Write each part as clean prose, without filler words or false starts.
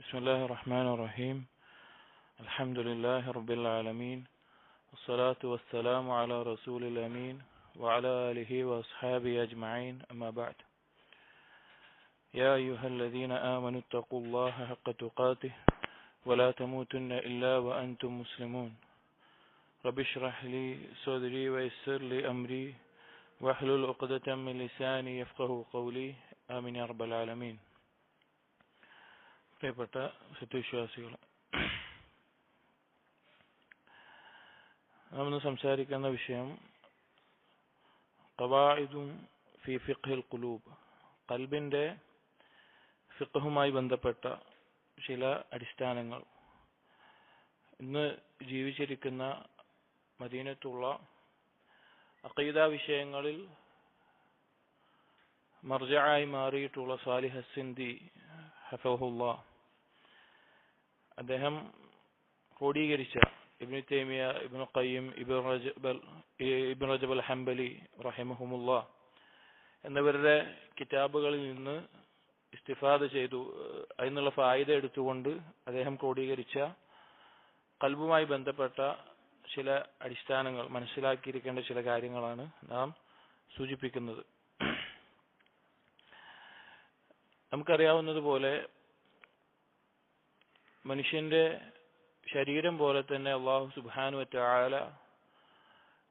بسم الله الرحمن الرحيم الحمد لله رب العالمين والصلاة والسلام على رسول الأمين وعلى آله وأصحابه أجمعين أما بعد يا أيها الذين آمنوا اتقوا الله حق تقاته ولا تموتن إلا وأنتم مسلمون رب اشرح لي صدري ويسر لي أمري واحلل عقدة من لساني يفقهوا قولي آمين يا رب العالمين. പ്രിയപ്പെട്ട സത്യവിശ്വാസികൾ, നാം ഇന്ന് സംസാരിക്കുന്ന വിഷയം ഖവാഇദും ഫി ഫിഖ്ഹിൽ ഖുലൂബ്, ഖൽബിന്റെ ഫിഖ്ഹുമായി ബന്ധപ്പെട്ട ചില അടിസ്ഥാനങ്ങൾ. ഇന്ന് ജീവിച്ചിരിക്കുന്ന മദീനത്തുള്ള അഖീദ വിഷയങ്ങളിൽ മർജഅായി മാറിയിട്ടുള്ള സാലിഹ് അസ്സിന്ദി ഹഫിളഹുല്ലാഹ്, അദ്ദേഹം ക്രോഡീകരിച്ച ഇബ്നു തൈമിയ, ഇബ്നു ഖയ്യിം, ഇബ്നു റജബ് അൽ ഹംബലി റഹിമഹുമുല്ലാഹ് എന്നിവരുടെ കിതാബുകളിൽ നിന്ന് ഇസ്തിഫാദ ചെയ്തു, അതിനുള്ള ഫായിദ എടുത്തുകൊണ്ട് അദ്ദേഹം ക്രോഡീകരിച്ച ഖൽബുമായി ബന്ധപ്പെട്ട ചില അടിസ്ഥാനങ്ങൾ, മനസ്സിലാക്കിയിരിക്കേണ്ട ചില കാര്യങ്ങളാണ് നാം സൂചിപ്പിക്കുന്നത്. നമുക്കറിയാവുന്നതുപോലെ മനുഷ്യന്റെ ശരീരം പോലെ തന്നെ അല്ലാഹു സുബ്ഹാനഹു വ തആല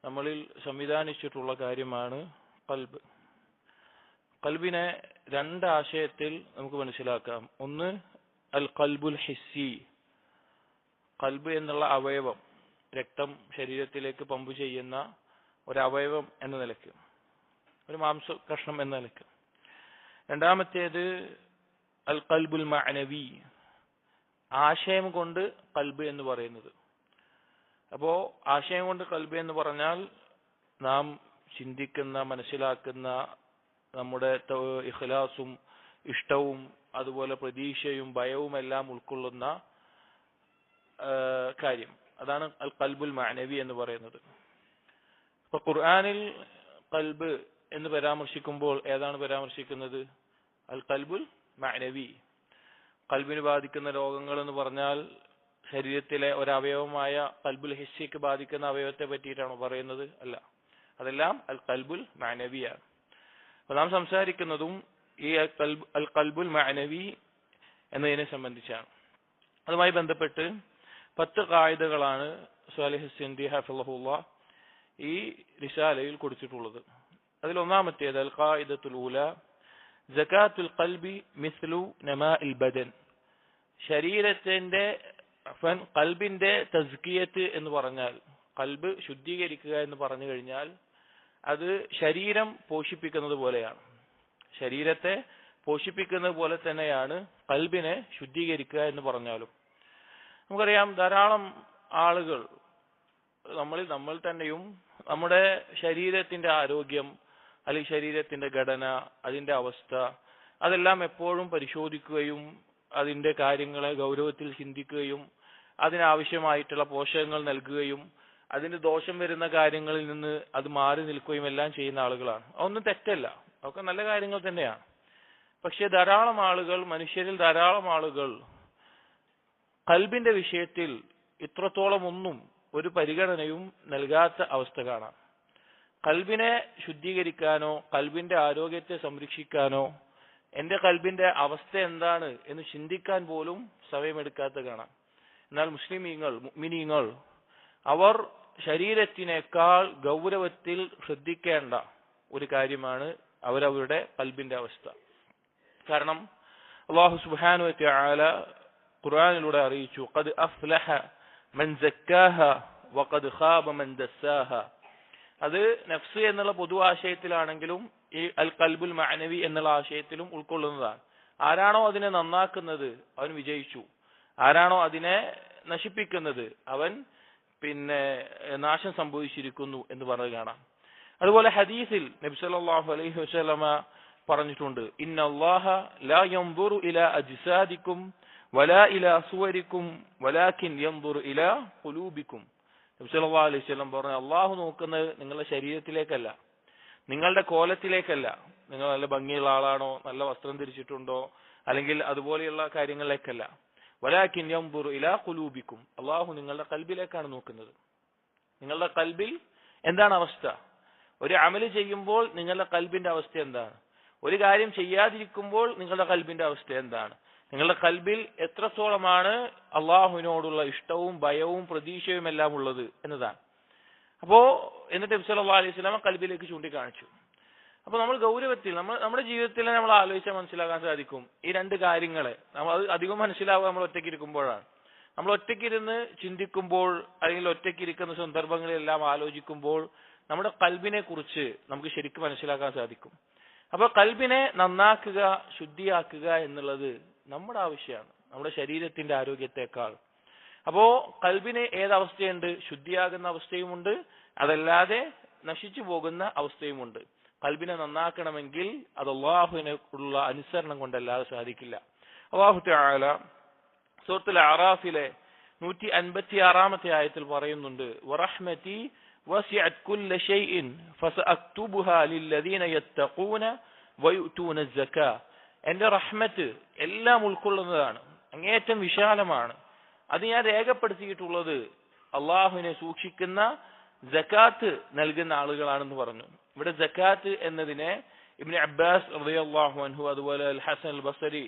നമ്മളിൽ സംവിധാനിച്ചിട്ടുള്ള കാര്യമാണ് ഖൽബ്. ഖൽബിനെ രണ്ട് ആശയത്തിൽ നമുക്ക് മനസ്സിലാക്കാം. ഒന്ന് അൽ ഖൽബുൽ ഹിസ്സി, ഖൽബ് എന്നുള്ള അവയവം, രക്തം ശരീരത്തിലേക്ക് പമ്പ് ചെയ്യുന്ന ഒരു അവയവം എന്ന നിലയ്ക്ക്, ഒരു മാംസ കഷ്ണം എന്ന നിലയ്ക്ക്. രണ്ടാമത്തേത് അൽ ഖൽബുൽ മഅനവി, ആശയം കൊണ്ട് ഖൽബ് എന്ന് പറയുന്നത്. അപ്പോ ആശയം കൊണ്ട് ഖൽബ് എന്ന് പറഞ്ഞാൽ നാം ചിന്തിക്കുന്ന, മനസ്സിലാക്കുന്ന, നമ്മുടെ ഇഖ്ലാസും ഇഷ്ടവും അതുപോലെ പ്രതീക്ഷയും ഭയവും എല്ലാം ഉൾക്കൊള്ളുന്ന കാര്യം, അതാണ് അൽ ഖൽബുൽ മഅനവി എന്ന് പറയുന്നത്. അപ്പൊ ഖുർആനിൽ ഖൽബ് എന്ന് പരാമർശിക്കുമ്പോൾ ഏതാണ് പരാമർശിക്കുന്നത്? അൽ ഖൽബുൽ മഅനവി. ഖൽബിന് ബാധിക്കുന്ന രോഗങ്ങൾ എന്ന് പറഞ്ഞാൽ ശരീരത്തിലെ ഒരവയവമായ ഖൽബുൽ ഹിസ്സിക്ക് ബാധിക്കുന്ന അവയവത്തെ പറ്റിയിട്ടാണോ പറയുന്നത്? അല്ല, അതെല്ലാം അൽ ഖൽബുൽ മഅനവിയാണ്. അപ്പൊ നാം സംസാരിക്കുന്നതും ഈ അൽ ഖൽബുൽ മഅനവി എന്നതിനെ സംബന്ധിച്ചാണ്. അതുമായി ബന്ധപ്പെട്ട് 10 ഖായിദകളാണ് സാലിഹ് അസ്സിന്ദി ഹഫിളഹുല്ലാഹ് ഈ റിസാലയിൽ കൊടുത്തിട്ടുള്ളത്. അതിൽ ഒന്നാമത്തേത് അൽ ഖായിദത്തുൽ ഊല സകാത്തുൽ ഖൽബി മിസ്ലു നമാഇൽ ബദൻ, ശരീരത്തിന്റെ ഖൽബിന്റെ തസ്കിയത്ത് എന്ന് പറഞ്ഞാൽ, ഖൽബ് ശുദ്ധീകരിക്കുക എന്ന് പറഞ്ഞു കഴിഞ്ഞാൽ അത് ശരീരം പോഷിപ്പിക്കുന്നത് പോലെയാണ്. ശരീരത്തെ പോഷിപ്പിക്കുന്നത് പോലെ തന്നെയാണ് ഖൽബിനെ ശുദ്ധീകരിക്കുക എന്ന് പറഞ്ഞാലും. നമുക്കറിയാം, ധാരാളം ആളുകൾ, നമ്മൾ തന്നെയും നമ്മുടെ ശരീരത്തിന്റെ ആരോഗ്യം അല്ലെങ്കിൽ ശരീരത്തിന്റെ ഘടന, അതിന്റെ അവസ്ഥ, അതെല്ലാം എപ്പോഴും പരിശോധിക്കുകയും അതിന്റെ കാര്യങ്ങളെ ഗൗരവത്തിൽ ചിന്തിക്കുകയും അതിനാവശ്യമായിട്ടുള്ള പോഷകങ്ങൾ നൽകുകയും അതിന് ദോഷം വരുന്ന കാര്യങ്ങളിൽ നിന്ന് അത് മാറി നിൽക്കുകയും എല്ലാം ചെയ്യുന്ന ആളുകളാണ്. അതൊന്നും തെറ്റല്ല, അതൊക്കെ നല്ല കാര്യങ്ങൾ തന്നെയാണ്. പക്ഷെ ധാരാളം ആളുകൾ, മനുഷ്യരിൽ ധാരാളം ആളുകൾ ഖൽബിന്റെ വിഷയത്തിൽ ഇത്രത്തോളം ഒന്നും ഒരു പരിഗണനയും നൽകാത്ത അവസ്ഥ കാണാം. ഖൽബിനെ ശുദ്ധീകരിക്കാനോ ഖൽബിന്റെ ആരോഗ്യത്തെ സംരക്ഷിക്കാനോ എന്റെ ഖൽബിന്റെ അവസ്ഥ എന്താണ് എന്ന് ചിന്തിക്കാൻ പോലും സമയമെടുക്കാത്ത കാണാം. എന്നാൽ മുഅ്മിനീങ്ങൾ അവർ ശരീരത്തിനേക്കാൾ ഗൗരവത്തിൽ ശ്രദ്ധിക്കേണ്ട ഒരു കാര്യമാണ് അവരവരുടെ ഖൽബിന്റെ അവസ്ഥ. കാരണം അല്ലാഹു സുബ്ഹാനഹു വ തആല ഖുർആനിലൂടെ അറിയിച്ചു, ഖദ് അഫ്ലഹ മൻ സക്കാഹ വഖദ് ഖാബ മൻ ദസ്സാഹ. അത് നഫ്സ് എന്നുള്ള പൊതു ആശയത്തിലാണെങ്കിലും ഈ അൽ ഖൽബുൽ മഅനവി എന്നുള്ള ആശയത്തിലും ഉൾക്കൊള്ളുന്നതാണ്. ആരാണോ അതിനെ നന്നാക്കുന്നത് അവൻ വിജയിച്ചു, ആരാണോ അതിനെ നശിപ്പിക്കുന്നത് അവൻ നാശം സംഭവിച്ചിരിക്കുന്നു എന്ന് പറഞ്ഞു കാണാം. അതുപോലെ ഹദീസിൽ നബി സല്ലല്ലാഹു അലൈഹി വസല്ലമ പറഞ്ഞിട്ടുണ്ട്, ഇന്നല്ലാഹ ലാ യൻദുറു ഇലാ അജ്സാദിക്കും വലാ ഇലാ സുവരിക്കും വലാകിൻ യൻദുറു ഇലാ ഖുലൂബിക്കും. നബി സല്ലല്ലാഹു അലൈഹി വസല്ലം പറഞ്ഞു, അല്ലാഹു നോക്കുന്നത് നിങ്ങളുടെ ശരീരത്തിലേക്കല്ല, നിങ്ങളുടെ കോലത്തിലേക്കല്ല, നിങ്ങൾ നല്ല ഭംഗിയുള്ള ആളാണോ, നല്ല വസ്ത്രം ധരിച്ചിട്ടുണ്ടോ, അല്ലെങ്കിൽ അതുപോലെയുള്ള കാര്യങ്ങളിലേക്കല്ല. വലാകിൻ യൻദുറു ഇലാ ഖുലൂബിക്കും, അല്ലാഹു നിങ്ങളുടെ ഖൽബിലേക്കാണ് നോക്കുന്നത്. നിങ്ങളുടെ ഖൽബിൽ എന്താണ് അവസ്ഥ? ഒരു അമല് ചെയ്യുമ്പോൾ നിങ്ങളുടെ ഖൽബിന്റെ അവസ്ഥ എന്താണ്? ഒരു കാര്യം ചെയ്യാതിരിക്കുമ്പോൾ നിങ്ങളുടെ ഖൽബിന്റെ അവസ്ഥ എന്താണ്? നിങ്ങളുടെ ഖൽബിൽ എത്രത്തോളമാണ് അള്ളാഹുവിനോടുള്ള ഇഷ്ടവും ഭയവും പ്രതീക്ഷയും എല്ലാം ഉള്ളത് എന്നതാണ്. എന്നിട്ട് നബി സല്ലല്ലാഹു അലൈഹി വസല്ലം ഖൽബിലേക്ക് ചൂണ്ടിക്കാണിച്ചു. അപ്പോൾ നമ്മൾ ഗൗരവത്തിൽ നമ്മുടെ ജീവിതത്തിൽ നമ്മൾ ആലോചിച്ചാൽ മനസ്സിലാക്കാൻ സാധിക്കും ഈ രണ്ട് കാര്യങ്ങളെ. നമ്മൾ അത് അധികം മനസ്സിലാവുക നമ്മൾ ഒറ്റയ്ക്ക് ഇരിക്കുമ്പോഴാണ്. നമ്മൾ ഒറ്റയ്ക്കിരുന്ന് ചിന്തിക്കുമ്പോൾ അല്ലെങ്കിൽ ഒറ്റയ്ക്കിരിക്കുന്ന സന്ദർഭങ്ങളിലെല്ലാം ആലോചിക്കുമ്പോൾ നമ്മുടെ ഖൽബിനെ കുറിച്ച് നമുക്ക് ശരിക്കും മനസ്സിലാക്കാൻ സാധിക്കും. അപ്പോൾ ഖൽബിനെ നന്നാക്കുക, ശുദ്ധിയാക്കുക എന്നുള്ളത് നമ്മുടെ ആവശ്യമാണ്, നമ്മുടെ ശരീരത്തിന്റെ ആരോഗ്യത്തെക്കാൾ. അപ്പോ ഖൽബിന് ഏതവസ്ഥയുണ്ട്? ശുദ്ധിയാകുന്ന അവസ്ഥയുമുണ്ട്, അതല്ലാതെ നശിച്ചു പോകുന്ന അവസ്ഥയുമുണ്ട്. ഖൽബിനെ നന്നാക്കണമെങ്കിൽ അത് അല്ലാഹുവിനുള്ള അനുസരണം കൊണ്ടല്ലാതെ സാധിക്കില്ല. അല്ലാഹു തആല സൂറത്തുൽ അറാഫിലെ 156-ാമത്തെ ആയത്തിൽ പറയുന്നുണ്ട്, വറഹ്മതി വസിഅത് കുല്ല ഷൈഇൻ ഫസഅക്തുബുഹാ ലില്ലദീന യത്തഖൂന വയുതൂന സക്കാ. എന്റെ റഹ്മത്ത് എല്ലാം ഉൾക്കൊള്ളുന്നതാണ്, അങ്ങേയറ്റം വിശാലമാണ്. അത് ഞാൻ രേഖപ്പെടുത്തിയിട്ടുള്ളത് അള്ളാഹുവിനെ സൂക്ഷിക്കുന്ന സക്കാത്ത് നൽകുന്ന ആളുകളാണെന്ന് പറഞ്ഞു. ഇവിടെ സക്കാത്ത് എന്നതിനെ ഇബ്നു അബ്ബാസ് റളിയല്ലാഹു അൻഹു അതുപോലെ അൽ ഹസൻ അൽ ബസരി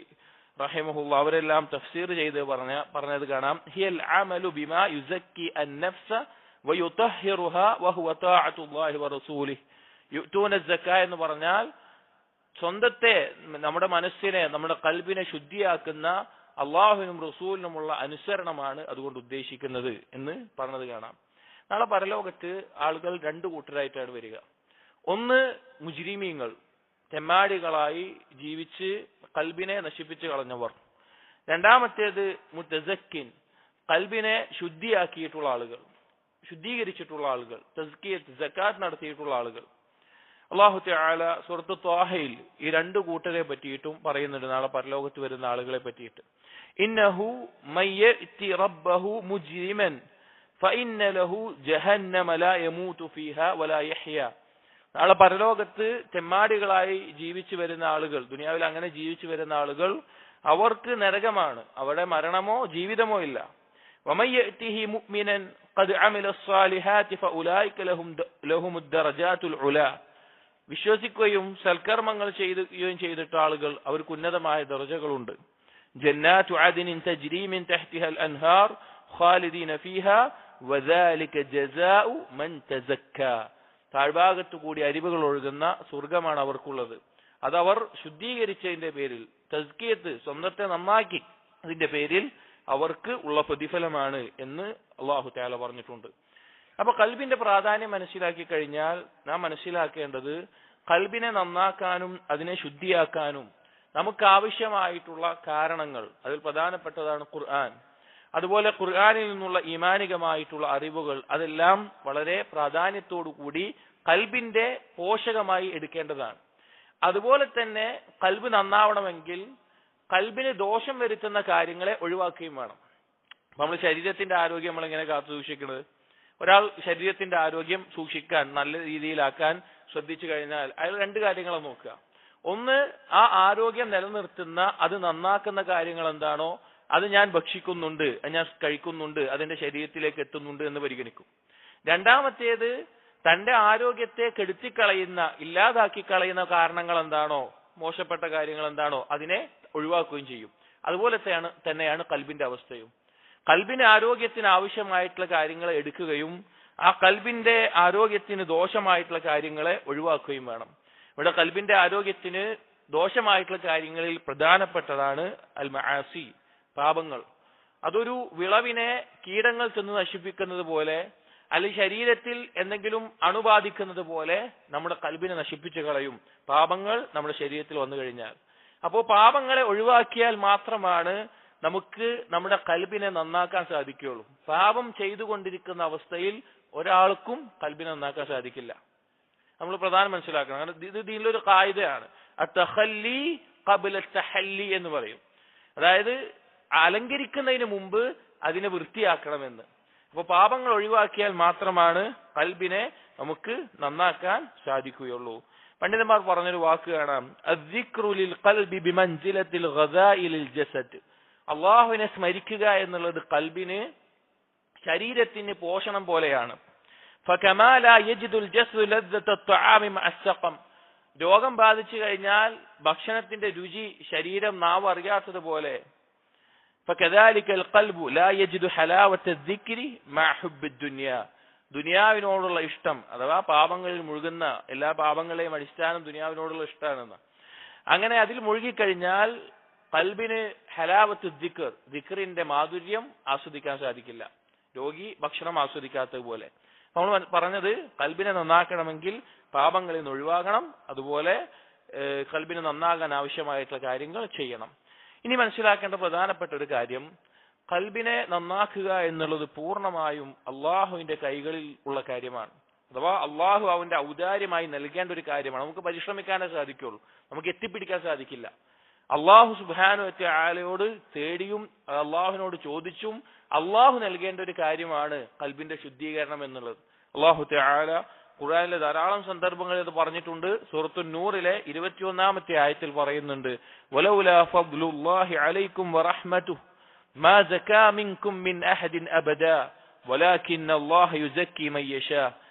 റഹിമഹുല്ലാഹ് അവരെല്ലാം തഫ്സീർ ചെയ്ത് പറഞ്ഞത് കാണാം. ഹിയൽ അമലു ബിമാ യുസക്കി അൻ-നഫ്സ വയുതഹിറുഹാ വഹുവ തഅത്തുല്ലാഹി വറസൂലിഹി. യുതൂന സക്കാ എന്ന് പറഞ്ഞാൽ സ്വന്തത്തെ, നമ്മുടെ മനസ്സിനെ, നമ്മുടെ ഖൽബിനെ ശുദ്ധിയാക്കുന്ന അള്ളാഹുവിനും റസൂലിനുമുള്ള അനുസരണമാണ് അതുകൊണ്ട് ഉദ്ദേശിക്കുന്നത് എന്ന് പറഞ്ഞത് കാണാം. നാളെ പരലോകത്ത് ആളുകൾ രണ്ടു കൂട്ടരായിട്ടാണ് വരിക. ഒന്ന് മുജ്രിമീങ്ങൾ, തെമ്മാടികളായി ജീവിച്ച് ഖൽബിനെ നശിപ്പിച്ചു കളഞ്ഞവർ. രണ്ടാമത്തേത് മുതസക്കിൻ, ഖൽബിനെ ശുദ്ധിയാക്കിയിട്ടുള്ള ആളുകൾ, ശുദ്ധീകരിച്ചിട്ടുള്ള ആളുകൾ, തസ്കിയത്ത് സക്കാത്ത് നടത്തിയിട്ടുള്ള ആളുകൾ. അല്ലാഹു തആല സൂറത്ത് ത്വാഹയിൽ ഈ രണ്ടു കൂട്ടരെ പറ്റിയിട്ടും പറയുന്നുണ്ട്, നാളെ പരലോകത്ത് വരുന്ന ആളുകളെ പറ്റിയിട്ട്. ഇന്നഹു മയ്യതി റബ്ബഹു മുജ്രിമൻ ഫഇന്ന ലഹു ജഹന്നമ ലാ യമൂതു ഫീഹാ വലാ യഹ്യ. നാളെ പരലോകത്ത് തെമ്മാടികളായി ജീവിച്ചു വരുന്ന ആളുകൾ, ദുനിയാവിൽ അങ്ങനെ ജീവിച്ചു വരുന്ന ആളുകൾ, അവർക്ക് നരകമാണ്, അവിടെ മരണമോ ജീവിതമോ ഇല്ല. വമയ്യതിഹി മുഅ്മിനൻ ഖദ് അമില സ്സാലിഹാതി ഫഉലൈക ലഹുമുദ് ദറജാതുൽ ഉലാ. വിശ്വസിക്കുകയും സൽക്കർമ്മങ്ങൾ ചെയ്യുകയും ചെയ്തിട്ട ആളുകൾ അവർക്ക് ഉന്നതമായ ദർജകളുണ്ട്. ജന്നാതു അദ്നിൻ തജ്രി മിൻ തഹ്തിഹാൽ അൻഹാർ ഖാലിദീന ഫീഹാ വദാലിക ജസാഉ മൻ തസക്കാ. താഴ്ഭാഗത്തു കൂടി അരുവികൾ ഒഴുകുന്ന സ്വർഗമാണ് അവർക്കുള്ളത്. അതവർ ശുദ്ധീകരിച്ചതിന്റെ പേരിൽ, തസ്കിയത്ത് സ്വന്തത്തെ നന്നാക്കി അതിന്റെ പേരിൽ അവർക്ക് ഉള്ള പ്രതിഫലമാണ് എന്ന് അല്ലാഹു തആല പറഞ്ഞിട്ടുണ്ട്. അപ്പൊ ഖൽബിന്റെ പ്രാധാന്യം മനസ്സിലാക്കി കഴിഞ്ഞാൽ നാം മനസ്സിലാക്കേണ്ടത് ഖൽബിനെ നന്നാക്കാനും അതിനെ ശുദ്ധിയാക്കാനും നമുക്ക് ആവശ്യമായിട്ടുള്ള കാരണങ്ങൾ, അതിൽ പ്രധാനപ്പെട്ടതാണ് ഖുർആൻ. അതുപോലെ ഖുർആനിൽ നിന്നുള്ള ഈമാനികമായിട്ടുള്ള അറിവുകൾ, അതെല്ലാം വളരെ പ്രാധാന്യത്തോടു കൂടി ഖൽബിന്റെ പോഷകമായി എടുക്കേണ്ടതാണ്. അതുപോലെ തന്നെ ഖൽബ് നന്നാവണമെങ്കിൽ ഖൽബിന് ദോഷം വരുത്തുന്ന കാര്യങ്ങളെ ഒഴിവാക്കുകയും വേണം. നമ്മൾ ശരീരത്തിന്റെ ആരോഗ്യം നമ്മൾ എങ്ങനെ കാത്തു സൂക്ഷിക്കുന്നത്? ഒരാൾ ശരീരത്തിന്റെ ആരോഗ്യം സൂക്ഷിക്കാൻ, നല്ല രീതിയിലാക്കാൻ ശ്രദ്ധിച്ചു കഴിഞ്ഞാൽ അയാൾ രണ്ട് കാര്യങ്ങളെ നോക്കുക. ഒന്ന്, ആ ആരോഗ്യം നിലനിർത്തുന്ന, അത് നന്നാക്കുന്ന കാര്യങ്ങൾ എന്താണോ അത് ഞാൻ ഭക്ഷിക്കുന്നുണ്ട്, ഞാൻ കഴിക്കുന്നുണ്ട്, അതെന്റെ ശരീരത്തിലേക്ക് എത്തുന്നുണ്ട് എന്ന് പരിഗണിക്കും. രണ്ടാമത്തേത്, തന്റെ ആരോഗ്യത്തെ കെടുത്തിക്കളയുന്ന, ഇല്ലാതാക്കി കളയുന്ന കാരണങ്ങൾ എന്താണോ, മോശപ്പെട്ട കാര്യങ്ങൾ എന്താണോ അതിനെ ഒഴിവാക്കുകയും ചെയ്യും. അതുപോലെ തന്നെയാണ് ഖൽബിന്റെ അവസ്ഥയും. ഖൽബിന് ആരോഗ്യത്തിന് ആവശ്യമായിട്ടുള്ള കാര്യങ്ങളെ എടുക്കുകയും ആ ഖൽബിന്റെ ആരോഗ്യത്തിന് ദോഷമായിട്ടുള്ള കാര്യങ്ങളെ ഒഴിവാക്കുകയും വേണം. ഇവിടെ ഖൽബിന്റെ ആരോഗ്യത്തിന് ദോഷമായിട്ടുള്ള കാര്യങ്ങളിൽ പ്രധാനപ്പെട്ടതാണ് അൽ മആസി, പാപങ്ങൾ. അതൊരു വിളവിനെ കീടങ്ങൾ ചെന്ന് നശിപ്പിക്കുന്നത് പോലെ, അല്ലെങ്കിൽ ശരീരത്തിൽ എന്തെങ്കിലും അണുബാധിക്കുന്നത് പോലെ നമ്മുടെ ഖൽബിനെ നശിപ്പിച്ചു കളയും പാപങ്ങൾ നമ്മുടെ ശരീരത്തിൽ വന്നു കഴിഞ്ഞാൽ. അപ്പോൾ പാപങ്ങളെ ഒഴിവാക്കിയാൽ മാത്രമാണ് നമുക്ക് നമ്മുടെ ഖൽബിനെ നന്നാക്കാൻ സാധിക്കുകയുള്ളൂ. പാപം ചെയ്തുകൊണ്ടിരിക്കുന്ന അവസ്ഥയിൽ ഒരാൾക്കും ഖൽബിനെ നന്നാക്കാൻ സാധിക്കില്ല. നമ്മൾ പ്രധാനം മനസ്സിലാക്കണം. കാരണം ഇത് ഇതിലൊരു ഖായിദയാണ്, അത്തഖല്ലി ഖബ്ല തഹല്ലി എന്ന് പറയും. അതായത് അലങ്കരിക്കുന്നതിന് മുമ്പ് അതിനെ വൃത്തിയാക്കണമെന്ന്. അപ്പോൾ പാപങ്ങൾ ഒഴിവാക്കിയാൽ മാത്രമാണ് ഖൽബിനെ നമുക്ക് നന്നാക്കാൻ സാധിക്കുകയുള്ളൂ. പണ്ഡിതന്മാർ പറഞ്ഞൊരു വാക്ക് കാണാം, അദ്ദിക്റു ലിൽ ഖൽബി ബിമൻസിലത്തിൽ ഗദാഇ ലിൽ ജസദ്. അള്ളാഹുവിനെ സ്മരിക്കുക എന്നുള്ളത് ഖൽബിന് ശരീരത്തിന് പോഷണം പോലെയാണ്. فكما لا يجد الجسد لذة الطعام مع السقم, രോഗം ബാധിച്ചു കഴിഞ്ഞാൽ ഭക്ഷണത്തിന്റെ രുചി ശരീരം നാവ് അറിയാത്തതുപോലെ فكذلك القلب لا يجد حلاوة الذكر مع حب الدنيا, ദുനിയാവിനോടുള്ള ഇഷ്ടം അഥവാ പാപങ്ങളിൽ മുഴുകുന്ന എല്ലാ പാപങ്ങളെയും അടിസ്ഥാനം ദുനിയാവിനോടുള്ള ഇഷ്ടമാണെന്ന്. അങ്ങനെ അതിൽ മുഴുകിക്കഴിഞ്ഞാൽ ഖൽബിന് ഹലാവത്ത് ദിക്ർ, ദിക്റിന്റെ മാധുര്യം ആസ്വദിക്കാൻ സാധിക്കില്ല, രോഗി ഭക്ഷണം ആസ്വദിക്കാത്തതുപോലെ. നമ്മൾ പറഞ്ഞത് ഖൽബിനെ നന്നാക്കണമെങ്കിൽ പാപങ്ങളിൽ നിന്ന് ഒഴിവാകണം, അതുപോലെ ഖൽബിനെ നന്നാകാൻ ആവശ്യമായിട്ടുള്ള കാര്യങ്ങൾ ചെയ്യണം. ഇനി മനസ്സിലാക്കേണ്ട പ്രധാനപ്പെട്ട ഒരു കാര്യം, ഖൽബിനെ നന്നാക്കുക എന്നുള്ളത് പൂർണ്ണമായും അള്ളാഹുവിന്റെ കൈകളിൽ ഉള്ള കാര്യമാണ്. അഥവാ അള്ളാഹു അവന്റെ ഔദാര്യമായി നൽകേണ്ട ഒരു കാര്യമാണ്. നമുക്ക് പരിശ്രമിക്കാനേ സാധിക്കുള്ളൂ, നമുക്ക് എത്തിപ്പിടിക്കാൻ സാധിക്കില്ല. അള്ളാഹു സുബ്ഹാനഹു വ തആലയോട് തേടിയും അള്ളാഹുവിനോട് ചോദിച്ചും അള്ളാഹു നൽകേണ്ട ഒരു കാര്യമാണ് ഖൽബിന്റെ ശുദ്ധീകരണം എന്നുള്ളത്. അള്ളാഹു തആല ഖുർആനിലെ ധാരാളം സന്ദർഭങ്ങളിൽ ഇത് പറഞ്ഞിട്ടുണ്ട്. സൂറത്തുൻ നൂറിലെ 21-ാമത്തെ ആയത്തിൽ പറയുന്നുണ്ട്, വലൗലാ ഫദ്ലുല്ലാഹി അലൈക്കും വറഹ്മതുഹു മാ സകാ മിൻകും മിൻ അഹദിൻ അബദാ വലാകിന്നല്ലാഹ യുസക്കി മൻ യശാ.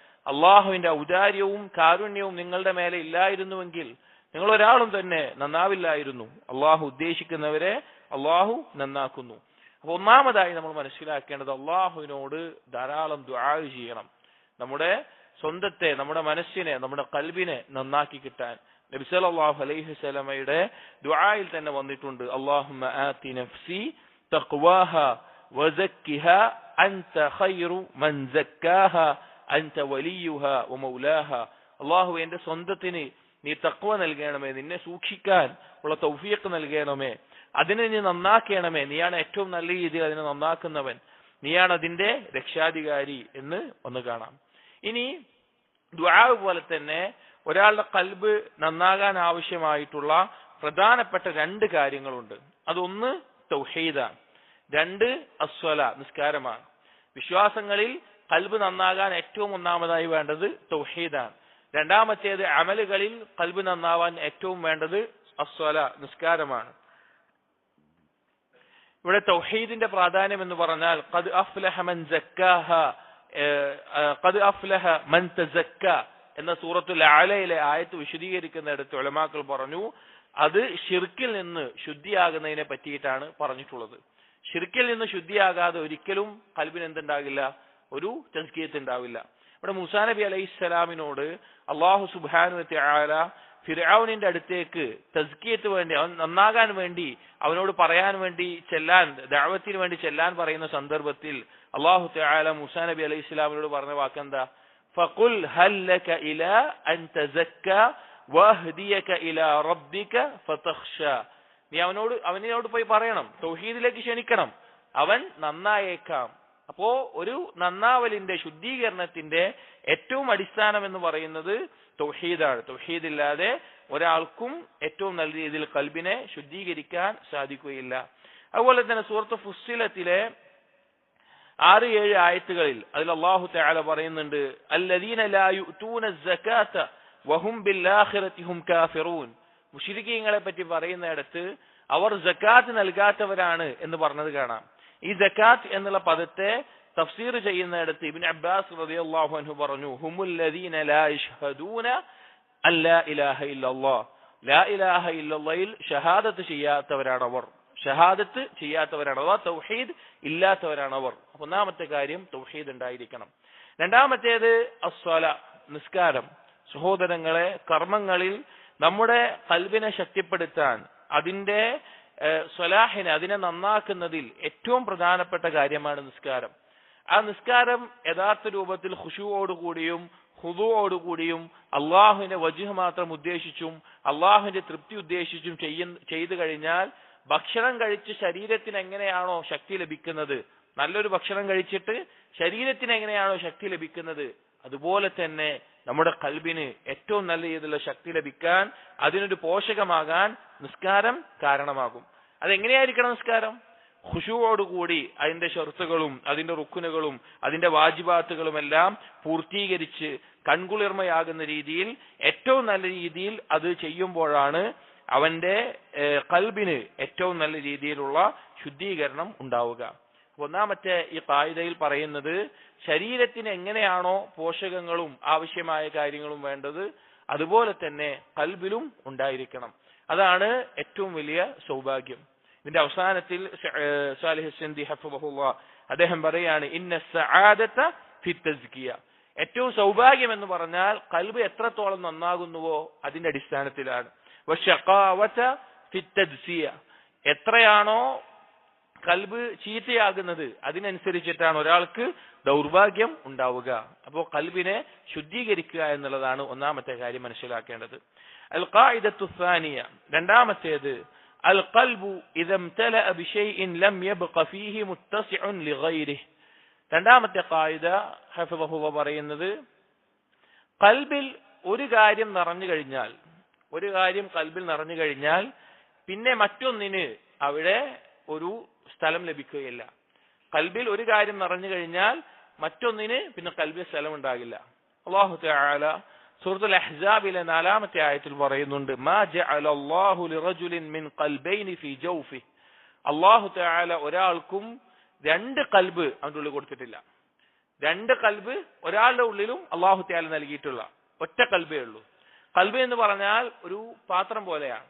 അള്ളാഹുവിന്റെ ഔദാര്യവും കാരുണ്യവും നിങ്ങളുടെ മേലെ ഇല്ലായിരുന്നുവെങ്കിൽ നിങ്ങൾ ഒരാളും തന്നെ നന്നാവില്ലായിരുന്നു. അള്ളാഹു ഉദ്ദേശിക്കുന്നവരെ അള്ളാഹു നന്നാക്കുന്നു. അപ്പൊ ഒന്നാമതായി നമ്മൾ മനസ്സിലാക്കേണ്ടത് അള്ളാഹുവിനോട് ധാരാളം ദുആ ചെയ്യണം. നമ്മുടെ സ്വന്തത്തെ, നമ്മുടെ മനസ്സിനെ, നമ്മുടെ ഖൽബിനെ നന്നാക്കി കിട്ടാൻ നബി സല്ലല്ലാഹു അലൈഹി വസല്ലമയുടെ ദുആയിൽ തന്നെ വന്നിട്ടുണ്ട്, അല്ലാഹുമ്മ ആതി നഫ്സി തഖ്വാഹ വസക്കിഹ അൻത ഖൈറു മൻ സക്കാഹ അൻത വലിയുഹ വമൗലാഹ. അല്ലാഹു എന്റെ സ്വന്തത്തിന് നീ തഖ്വ നൽകണമേ, നിന്നെ സൂക്ഷിക്കാൻ ഉള്ള തൗഫീഖ് നൽകണമേ, അതിനെ നീ നന്നാക്കണമേ, നീയാണ് ഏറ്റവും നല്ല രീതിയിൽ അതിനെ നന്നാക്കുന്നവൻ, നീയാണ് അതിന്റെ രക്ഷാധികാരി എന്ന് ഒന്ന് കാണാം. ഇനി ദുആ പോലെ തന്നെ ഒരാളുടെ ഖൽബ് നന്നാകാൻ ആവശ്യമായിട്ടുള്ള പ്രധാനപ്പെട്ട 2 കാര്യങ്ങളുണ്ട്. അതൊന്ന് തൗഹീദാണ്, 2 അസ്വലാ നിസ്കാരമാണ്. വിശ്വാസങ്ങളിൽ ഖൽബ് നന്നാകാൻ ഏറ്റവും ഒന്നാമതായി വേണ്ടത് തൗഹീദാണ്. രണ്ടാമത്തേത് അമലുകളിൽ ഖൽബ് നന്നാവാൻ ഏറ്റവും വേണ്ടത് അസ്വലാ നിസ്കാരമാണ്. ഇവിടെ തൗഹീദിന്റെ പ്രാധാന്യം എന്ന് പറഞ്ഞാൽ ഖദ് അഫ്ലഹ മൻ സക്കാഹ, ഖദ് അഫ്ലഹ മൻ തസക്ക എന്ന സൂറത്തുൽ അഅലയിലെ ആയത്ത് വിശദീകരിക്കുന്നിടത്ത് ഉലമാക്കൾ പറഞ്ഞു, അത് ശിർക്കിൽ നിന്ന് ശുദ്ധിയാകുന്നതിനെ പറ്റിയിട്ടാണ് പറഞ്ഞിട്ടുള്ളത്. ശിർക്കിൽ നിന്ന് ശുദ്ധിയാകാതെ ഒരിക്കലും ഖൽബിന് എന്തുണ്ടാകില്ല, ഒരു തസ്കിയത്ത് ഉണ്ടാവില്ല. ഇവിടെ മൂസാ നബി അലൈഹിസ്സലാമിനോട് അല്ലാഹു സുബ്ഹാനഹു വ തആല ഫിർഔനിന്റെ അടുത്തേക്ക് തസ്കിയത്ത് വേണ്ടി, അവൻ നന്നാകാൻ വേണ്ടി, അവനോട് പറയാൻ വേണ്ടി ചെല്ലാൻ, ദഅവത്തിന് വേണ്ടി ചെല്ലാൻ പറയുന്ന സന്ദർഭത്തിൽ അല്ലാഹു തആല മൂസാ നബി അലൈഹിസ്സലാമിനോട് പറഞ്ഞ വാക്കെന്താ, ഫഖുൽ ഹൽ ലക ഇലാ അൻ തസക്ക വഹ്ദിയക ഇലാ റബ്ബിക ഫതഖ്ഷ. നീ അവനോട് പോയി പറയണം, തൗഹീദിലേക്ക് ക്ഷണിക്കണം, അവൻ നന്നായേക്കാം. അപ്പോ ഒരു നന്നാവലിന്റെ, ശുദ്ധീകരണത്തിന്റെ ഏറ്റവും അടിസ്ഥാനം എന്ന് പറയുന്നത് തൗഹീദാണ്. തൗഹീദില്ലാതെ ഒരാൾക്കും ഏറ്റവും നല്ല രീതിയിൽ ഖൽബിനെ ശുദ്ധീകരിക്കാൻ സാധിക്കുകയില്ല. അതുപോലെ തന്നെ സൂറത്ത് ഫുസ്സിലത്തിലെ 6-7 ആയത്തുകളിൽ അതിൽ അല്ലാഹു തആല പറയുന്നുണ്ട്, അല്ലദീന ലാ യുഅ്തൂന അസ്സകാത വഹും ബിൽആഖിറതി ഹും കാഫിറൂൻ. മുശ്രിക്കീങ്ങളെ പറ്റി പറയുന്നിടത്ത് അവർ സകാത്ത് നൽകാത്തവരാണ് എന്ന് പറഞ്ഞത് കാണാം. ഈ സകാത്ത് എന്നുള്ള പദത്തെ തഫ്സീർ ചെയ്യുന്നിടത്ത് ഇബ്നു അബ്ബാസ് റളിയല്ലാഹു അൻഹു പറഞ്ഞു, ഹുമുൽ ലദീന ലാ യഷ്ഹദൂന അല്ലാ ഇലാഹ ഇല്ലല്ലാഹ്. ലാ ഇലാഹ ഇല്ലല്ലാഹിൽ ഷഹാദത്ത് ചെയ്യാത്തവരാണവർ, ഷഹാദത്ത് ചെയ്യാത്തവരാണ്, അഥവാ തൗഹീദ് ഇല്ലാത്തവരാണവർ. ഒന്നാമത്തെ കാര്യം തൗഹീദ് ഉണ്ടായിരിക്കണം. രണ്ടാമത്തേത് അസ്സലാ നിസ്കാരം. സഹോദരങ്ങളെ, കർമ്മങ്ങളിൽ നമ്മുടെ ഖൽബിനെ ശക്തിപ്പെടുത്താൻ, അതിന്റെ സ്വലാഹിനെ, അതിനെ നന്നാക്കുന്നതിൽ ഏറ്റവും പ്രധാനപ്പെട്ട കാര്യമാണ് നിസ്കാരം. ആ നിസ്കാരം യഥാർത്ഥ രൂപത്തിൽ ഖുശൂഓടുകൂടിയും ഖുദൂഓടുകൂടിയും അള്ളാഹുവിന്റെ വജ്ഹ് മാത്രം ഉദ്ദേശിച്ചും അള്ളാഹുവിന്റെ തൃപ്തി ഉദ്ദേശിച്ചും ചെയ്തു കഴിഞ്ഞാൽ, ഭക്ഷണം കഴിച്ച് ശരീരത്തിന് എങ്ങനെയാണോ ശക്തി ലഭിക്കുന്നത്, നല്ലൊരു ഭക്ഷണം കഴിച്ചിട്ട് ശരീരത്തിന് എങ്ങനെയാണോ ശക്തി ലഭിക്കുന്നത്, അതുപോലെ തന്നെ നമ്മുടെ ഖൽബിന് ഏറ്റവും നല്ല രീതിയിലുള്ള ശക്തി ലഭിക്കാൻ, അതിനൊരു പോഷകമാകാൻ നിസ്കാരം കാരണമാകും. അതെങ്ങനെയായിരിക്കണം നിസ്കാരം? ഖുശൂഓടുകൂടി അതിന്റെ ഷർത്തുകളും അതിന്റെ റുക്കുനുകളും അതിന്റെ വാജിബാത്തുകളും എല്ലാം പൂർത്തീകരിച്ച് കൺകുളിർമയാകുന്ന രീതിയിൽ, ഏറ്റവും നല്ല രീതിയിൽ അത് ചെയ്യുമ്പോഴാണ് അവന്റെ ഖൽബിന് ഏറ്റവും നല്ല രീതിയിലുള്ള ശുദ്ധീകരണം ഉണ്ടാവുക. ഒന്നാമത്തെ ഈ ഖായിദയിൽ പറയുന്നത് ശരീരത്തിന് എങ്ങനെയാണോ പോഷകങ്ങളും ആവശ്യമായ കാര്യങ്ങളും വേണ്ടത് അതുപോലെ തന്നെ ഖൽബിലും ഉണ്ടായിരിക്കണം. അതാണ് ഏറ്റവും വലിയ സൗഭാഗ്യം. ഇതിന്റെ അവസാനത്തിൽ സാലിഹ് സിന്ദി ഹഫിളഹുല്ലാഹ് അദ്ദേഹം പറയാണ് ഇന്ന സആദത ഫി തസ്കിയ, ഏറ്റവും സൗഭാഗ്യം എന്ന് പറഞ്ഞാൽ ഖൽബ് എത്രത്തോളം നന്നാകുന്നുവോ അതിന്റെ അടിസ്ഥാനത്തിലാണ്. വശഖാവത ഫി തദ്സിയ, എത്രയാണോ ഖൽബ് ചീത്തയാകുന്നത് അതിനനുസരിച്ചിട്ടാണ് ഒരാൾക്ക് ദൗർഭാഗ്യം ഉണ്ടാവുക. അപ്പോൾ ഖൽബിനെ ശുദ്ധീകരിക്കുക എന്നുള്ളതാണ് ഒന്നാമത്തെ കാര്യം മനസ്സിലാക്കേണ്ടത്. അൽ ഖായിദത്തു സാനിയ, രണ്ടാമത്തേത് അൽ ഖൽബു ഇദാ ഇംതലഅ ബിശൈഇൻ ലം യബ്ഖ ഫീഹി മുത്തസിഉൻ ലിഗൈരിഹി. രണ്ടാമത്തെ ഖായിദ ഹഫിളഹുല്ലാഹ് പറയുന്നത് ഖൽബിൽ ഒരു കാര്യം നിറഞ്ഞു കഴിഞ്ഞാൽ പിന്നെ മറ്റൊന്നിന് അവിടെ ഒരു സ്ഥലം ലഭിക്കുകയില്ല. ഖൽബിൽ ഒരു കാര്യം നിറഞ്ഞു കഴിഞ്ഞാൽ മറ്റൊന്നിന് പിന്നെ ഖൽബിൽ സ്ഥലം ഉണ്ടാകില്ല. അല്ലാഹു തആല സൂറത്തുൽ അഹ്സാബിലെ 4-ാമത്തെ ആയത്തിൽ പറയുന്നുണ്ട് മാ ജഅലല്ലാഹു ലിറജുലിൻ മിൻ ഖൽബൈനി ഫീ ജൗഫി. അല്ലാഹു തആല ഒരാൾക്കും രണ്ട് ഖൽബ് അവന്റെ ഉള്ളിൽ കൊടുത്തിട്ടില്ല. രണ്ട് ഖൽബ് ഒരാളുടെ ഉള്ളിലും അല്ലാഹു തആല നൽകിയിട്ടുള്ള ഒറ്റ ഖൽബേ ഉള്ളൂ. ഖൽബ് എന്ന് പറഞ്ഞാൽ ഒരു പാത്രം പോലെയാണ്.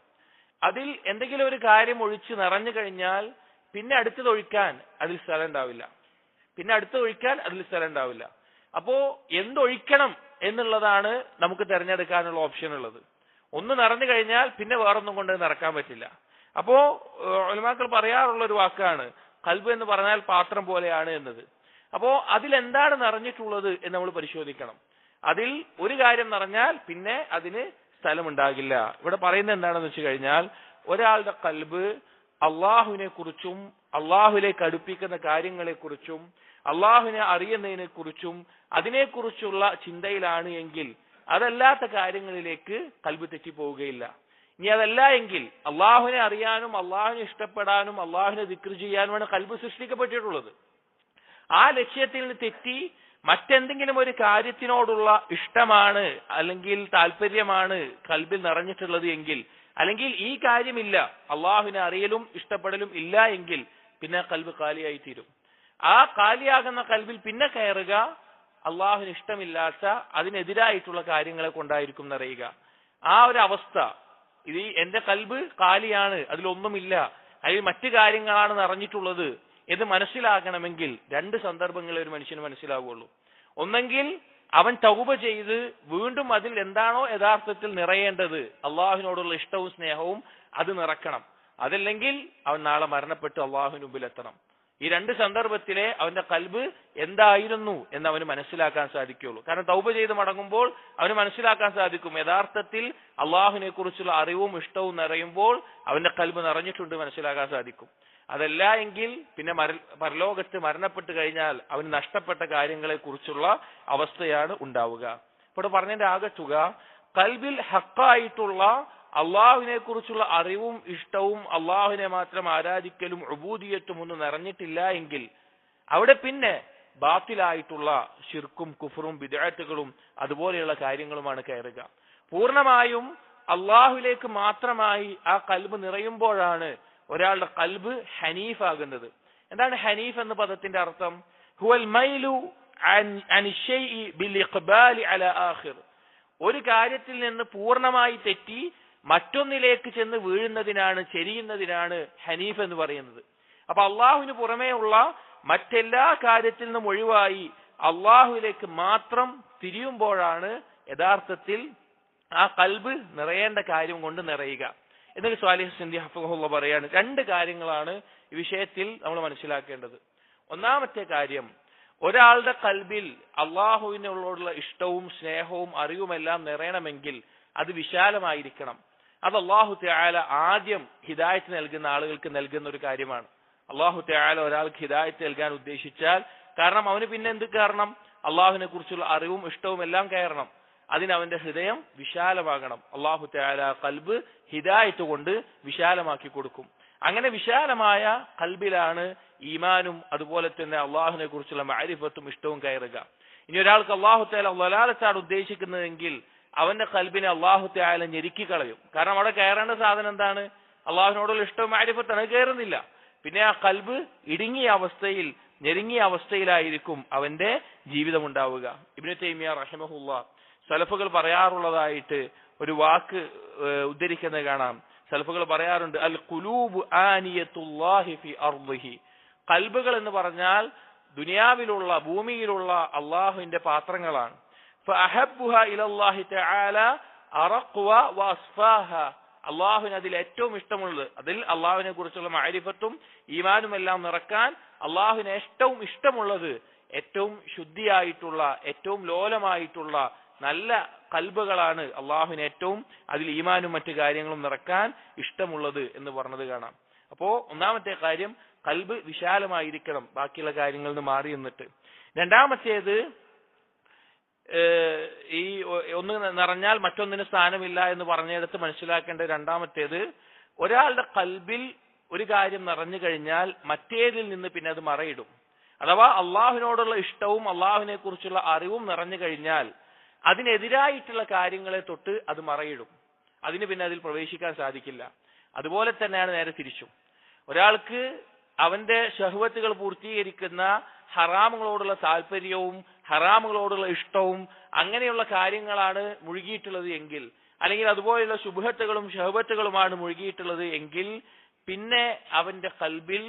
അതിൽ എന്തെങ്കിലും ഒരു കാര്യം ഒഴിച്ച് നിറഞ്ഞു കഴിഞ്ഞാൽ പിന്നെ അടുത്തത് ഒഴിക്കാൻ അതിൽ സ്ഥലം ഉണ്ടാവില്ല. അപ്പോ എന്തൊഴിക്കണം എന്നുള്ളതാണ് നമുക്ക് തിരഞ്ഞെടുക്കാനുള്ള ഓപ്ഷൻ ഉള്ളത്. ഒന്ന് നിറഞ്ഞു കഴിഞ്ഞാൽ പിന്നെ വേറൊന്നും കൊണ്ട് നിറക്കാൻ പറ്റില്ല. അപ്പോ ഉലമാക്കൾ പറയാറുള്ള ഒരു വാക്കാണ് ഖൽബ് എന്ന് പറഞ്ഞാൽ പാത്രം പോലെയാണ് എന്നത്. അപ്പോ അതിലെന്താണ് നിറഞ്ഞിട്ടുള്ളത് എന്ന് നമ്മൾ പരിശോധിക്കണം. അതിൽ ഒരു കാര്യം നിറഞ്ഞാൽ പിന്നെ അതിന് സ്ഥലമുണ്ടാകില്ല. ഇവിടെ പറയുന്നത് എന്താണെന്ന് വെച്ച് കഴിഞ്ഞാൽ ഒരാളുടെ ഖൽബ് അള്ളാഹുവിനെ കുറിച്ചും അള്ളാഹുവിലേക്ക് അടുപ്പിക്കുന്ന കാര്യങ്ങളെ കുറിച്ചും അള്ളാഹുവിനെ അറിയുന്നതിനെ കുറിച്ചും അതിനെക്കുറിച്ചുള്ള ചിന്തയിലാണ് എങ്കിൽ അതല്ലാത്ത കാര്യങ്ങളിലേക്ക് ഖൽബ് തെറ്റിപ്പോവുകയില്ല. ഇനി അതല്ല എങ്കിൽ അള്ളാഹുവിനെ അറിയാനും അള്ളാഹുവിനെ ഇഷ്ടപ്പെടാനും അള്ളാഹുവിനെ ദിക്ർ ചെയ്യാനുമാണ് ഖൽബ് സൃഷ്ടിക്കപ്പെട്ടിട്ടുള്ളത്. ആ ലക്ഷ്യത്തിൽ നിന്ന് തെറ്റി മറ്റെന്തെങ്കിലും ഒരു കാര്യത്തിനോടുള്ള ഇഷ്ടമാണ് അല്ലെങ്കിൽ താല്പര്യമാണ് ഖൽബിൽ നിറഞ്ഞിട്ടുള്ളത് എങ്കിൽ, അല്ലെങ്കിൽ ഈ കാര്യമില്ല അള്ളാഹുവിനെ അറിയലും ഇഷ്ടപ്പെടലും ഇല്ല എങ്കിൽ പിന്നെ ഖൽബ് കാലിയായി തീരും. ആ കാലിയാകുന്ന ഖൽബിൽ പിന്നെ കയറുക അള്ളാഹുവിന് ഇഷ്ടമില്ലാത്ത അതിനെതിരായിട്ടുള്ള കാര്യങ്ങളെ കൊണ്ടായിരിക്കും നിറയുക. ആ ഒരു അവസ്ഥ, ഇത് എന്റെ ഖൽബ് കാലിയാണ്, അതിലൊന്നുമില്ല, അതിൽ മറ്റു കാര്യങ്ങളാണ് നിറഞ്ഞിട്ടുള്ളത് എന്ന് മനസ്സിലാക്കണമെങ്കിൽ രണ്ട് സന്ദർഭങ്ങളിൽ ഒരു മനുഷ്യന് മനസ്സിലാവുകയുള്ളൂ. ഒന്നെങ്കിൽ അവൻ തൗബ ചെയ്ത് വീണ്ടും അതിൽ എന്താണോ യഥാർത്ഥത്തിൽ നിറയേണ്ടത് അള്ളാഹുവിനോടുള്ള ഇഷ്ടവും സ്നേഹവും അത് നിറക്കണം. അതല്ലെങ്കിൽ അവൻ നാളെ മരണപ്പെട്ട് അള്ളാഹുവിന് മുമ്പിൽ എത്തണം. ഈ രണ്ട് സന്ദർഭത്തിലെ അവന്റെ ഖൽബ് എന്തായിരുന്നു എന്ന് അവന് മനസ്സിലാക്കാൻ സാധിക്കുകയുള്ളൂ. കാരണം തൗബ ചെയ്ത് മടങ്ങുമ്പോൾ അവന് മനസ്സിലാക്കാൻ സാധിക്കും യഥാർത്ഥത്തിൽ അള്ളാഹുവിനെ കുറിച്ചുള്ള അറിവും ഇഷ്ടവും നിറയുമ്പോൾ അവന്റെ ഖൽബ് നിറഞ്ഞിട്ടുണ്ട് മനസ്സിലാക്കാൻ സാധിക്കും. അതല്ല എങ്കിൽ പിന്നെ പരലോകത്ത് മരണപ്പെട്ട് കഴിഞ്ഞാൽ അവന് നഷ്ടപ്പെട്ട കാര്യങ്ങളെ കുറിച്ചുള്ള അവസ്ഥയാണ് ഉണ്ടാവുക. ഇവിടെ പറഞ്ഞതിന്റെ ആകത്തുക ഖൽബിൽ ഹഖായിട്ടുള്ള അള്ളാഹുവിനെ കുറിച്ചുള്ള അറിവും ഇഷ്ടവും അള്ളാഹുവിനെ മാത്രം ആരാധിക്കലും ഉബൂദിയത്തും ഒന്നും നിറഞ്ഞിട്ടില്ല എങ്കിൽ അവിടെ പിന്നെ ബാത്തിലായിട്ടുള്ള ശിർക്കും കുഫറും ബിദ്അത്തുകളും അതുപോലെയുള്ള കാര്യങ്ങളുമാണ് കയറുക. പൂർണ്ണമായും അള്ളാഹുവിലേക്ക് മാത്രമായി ആ ഖൽബ് നിറയുമ്പോഴാണ് ഒരാളുടെ ഖൽബ് ഹനീഫ് ആകുന്നത്. എന്താണ് ഹനീഫ് എന്ന പദത്തിന്റെ അർത്ഥം? ഹുവൽ മൈലു അൻ ശൈഇ ബിൽ ഇഖ്ബാലി അലാ ആഖിർ. ഒരു കാര്യത്തിൽ നിന്ന് പൂർണ്ണമായി തെറ്റി മറ്റൊന്നിലേക്ക് ചെന്ന് വീഴുന്നതിനാണ്, ചെരിയുന്നതിനാണ് ഹനീഫ് എന്ന് പറയുന്നത്. അപ്പൊ അള്ളാഹുവിന് പുറമേ ഉള്ള മറ്റെല്ലാ കാര്യത്തിൽ നിന്നും ഒഴിവായി അള്ളാഹുവിലേക്ക് മാത്രം തിരിയുമ്പോഴാണ് യഥാർത്ഥത്തിൽ ആ ഖൽബ് നിറയേണ്ട കാര്യം കൊണ്ട് നിറയുക. എന്നിട്ട് സാലിഹ് സിന്ദി ഹഫിളഹുല്ലാഹ് പറയാണ് രണ്ട് കാര്യങ്ങളാണ് ഈ വിഷയത്തിൽ നമ്മൾ മനസ്സിലാക്കേണ്ടത്. ഒന്നാമത്തെ കാര്യം, ഒരാളുടെ ഖൽബിൽ അള്ളാഹുവിനോടുള്ള ഇഷ്ടവും സ്നേഹവും അറിവുമെല്ലാം നിറയണമെങ്കിൽ അത് വിശാലമായിരിക്കണം. അത് അല്ലാഹു തആല ആദ്യം ഹിദായത്ത് നൽകുന്ന ആളുകൾക്ക് നൽകുന്ന ഒരു കാര്യമാണ്. അല്ലാഹു തആല ഒരാൾക്ക് ഹിദായത്ത് നൽകാൻ ഉദ്ദേശിച്ചാൽ, കാരണം അവന് പിന്നെ എന്ത് കയറണം? അള്ളാഹുവിനെ കുറിച്ചുള്ള അറിവും ഇഷ്ടവും എല്ലാം കയറണം. അതിന് അവന്റെ ഹൃദയം വിശാലമാകണം. അല്ലാഹു തആല ഖൽബ് ഹിദായത്ത് കൊണ്ട് വിശാലമാക്കി കൊടുക്കും. അങ്ങനെ വിശാലമായ ഖൽബിലാണ് ഈമാനും അതുപോലെ തന്നെ അള്ളാഹുവിനെ കുറിച്ചുള്ള മഅരിഫത്തും ഇഷ്ടവും കയറുക. ഇനി ഒരാൾക്ക് അല്ലാഹു തആല ളലാലത്താണ് ഉദ്ദേശിക്കുന്നതെങ്കിൽ അവന്റെ കൽബിനെ അള്ളാഹു തആല ഞെരുക്കി കളയും. കാരണം അവിടെ കയറേണ്ട സാധനം എന്താണ്? അള്ളാഹുവിനോടുള്ള ഇഷ്ടവും മഅരിഫത്താണ്. അത് കയറുന്നില്ല. പിന്നെ ആ കൽബ് ഇടുങ്ങിയ അവസ്ഥയിൽ, ഞെരുങ്ങിയ അവസ്ഥയിലായിരിക്കും അവന്റെ ജീവിതം ഉണ്ടാവുക. ഇബ്നു തൈമിയ റഹിമഹുല്ലാഹ് സലഫുകൾ പറയാറുള്ളതായിട്ട് ഒരു വാക്ക് ഉദ്ധരിക്കുന്നത് കാണാം. സലഫുകൾ പറയാറുണ്ട്, അൽ ഖുലൂബു ആനിയത്തുല്ലാഹി ഫി അർദിഹി. കൽബുകൾ എന്ന് പറഞ്ഞാൽ ദുനിയാവിലുള്ള, ഭൂമിയിലുള്ള അള്ളാഹുവിന്റെ പാത്രങ്ങളാണ്. ഫഅഹബ്ബുഹാ ഇലല്ലാഹി തആല അറഖ്വ വഅസ്ഫാഹ. അള്ളാഹുവിന് അതിൽ ഏറ്റവും ഇഷ്ടമുള്ളത്, അതിൽ അള്ളാഹുവിനെ കുറിച്ചുള്ള മഅരിഫത്തും ഈമാനും എല്ലാം നിറക്കാൻ അള്ളാഹുവിന് ഏറ്റവും ഇഷ്ടമുള്ളത് ഏറ്റവും ശുദ്ധിയായിട്ടുള്ള, ഏറ്റവും ലോലമായിട്ടുള്ള നല്ല കൽബുകളാണ് അള്ളാഹുവിന് ഏറ്റവും അതിൽ ഈമാനും മറ്റു കാര്യങ്ങളും നിറക്കാൻ ഇഷ്ടമുള്ളത് എന്ന് പറഞ്ഞത് കാണാം. അപ്പോ ഒന്നാമത്തെ കാര്യം കൽബ് വിശാലമായിരിക്കണം, ബാക്കിയുള്ള കാര്യങ്ങളിൽ നിന്ന് മാറി നിന്നിട്ട്. രണ്ടാമത്തേത്, ഈ ഒന്ന് നിറഞ്ഞാൽ മറ്റൊന്നിന് സ്ഥാനമില്ല എന്ന് പറഞ്ഞെടുത്ത് മനസ്സിലാക്കേണ്ട രണ്ടാമത്തേത്, ഒരാളുടെ കൽബിൽ ഒരു കാര്യം നിറഞ്ഞു കഴിഞ്ഞാൽ മറ്റേതിൽ നിന്ന് പിന്നെ അത് മറയിടും. അഥവാ അള്ളാഹുവിനോടുള്ള ഇഷ്ടവും അള്ളാഹുവിനെ കുറിച്ചുള്ള അറിവും നിറഞ്ഞു കഴിഞ്ഞാൽ അതിനെതിരായിട്ടുള്ള കാര്യങ്ങളെ തൊട്ട് അത് മറയിടും. അതിന് പിന്നെ അതിൽ പ്രവേശിക്കാൻ സാധിക്കില്ല. അതുപോലെ തന്നെയാണ് നേരെ തിരിച്ചും. ഒരാൾക്ക് അവന്റെ ശഹ്വത്തുകൾ പൂർത്തീകരിക്കുന്ന ഹറാമുകളോടുള്ള താല്പര്യവും ഹറാമുകളോടുള്ള ഇഷ്ടവും അങ്ങനെയുള്ള കാര്യങ്ങളാണ് മുഴുകിയിട്ടുള്ളത് എങ്കിൽ, അല്ലെങ്കിൽ അതുപോലെയുള്ള ശുബ്ഹത്തുകളും ശഹ്വത്തുകളുമാണ് മുഴുകിയിട്ടുള്ളത് എങ്കിൽ, പിന്നെ അവന്റെ ഖൽബിൽ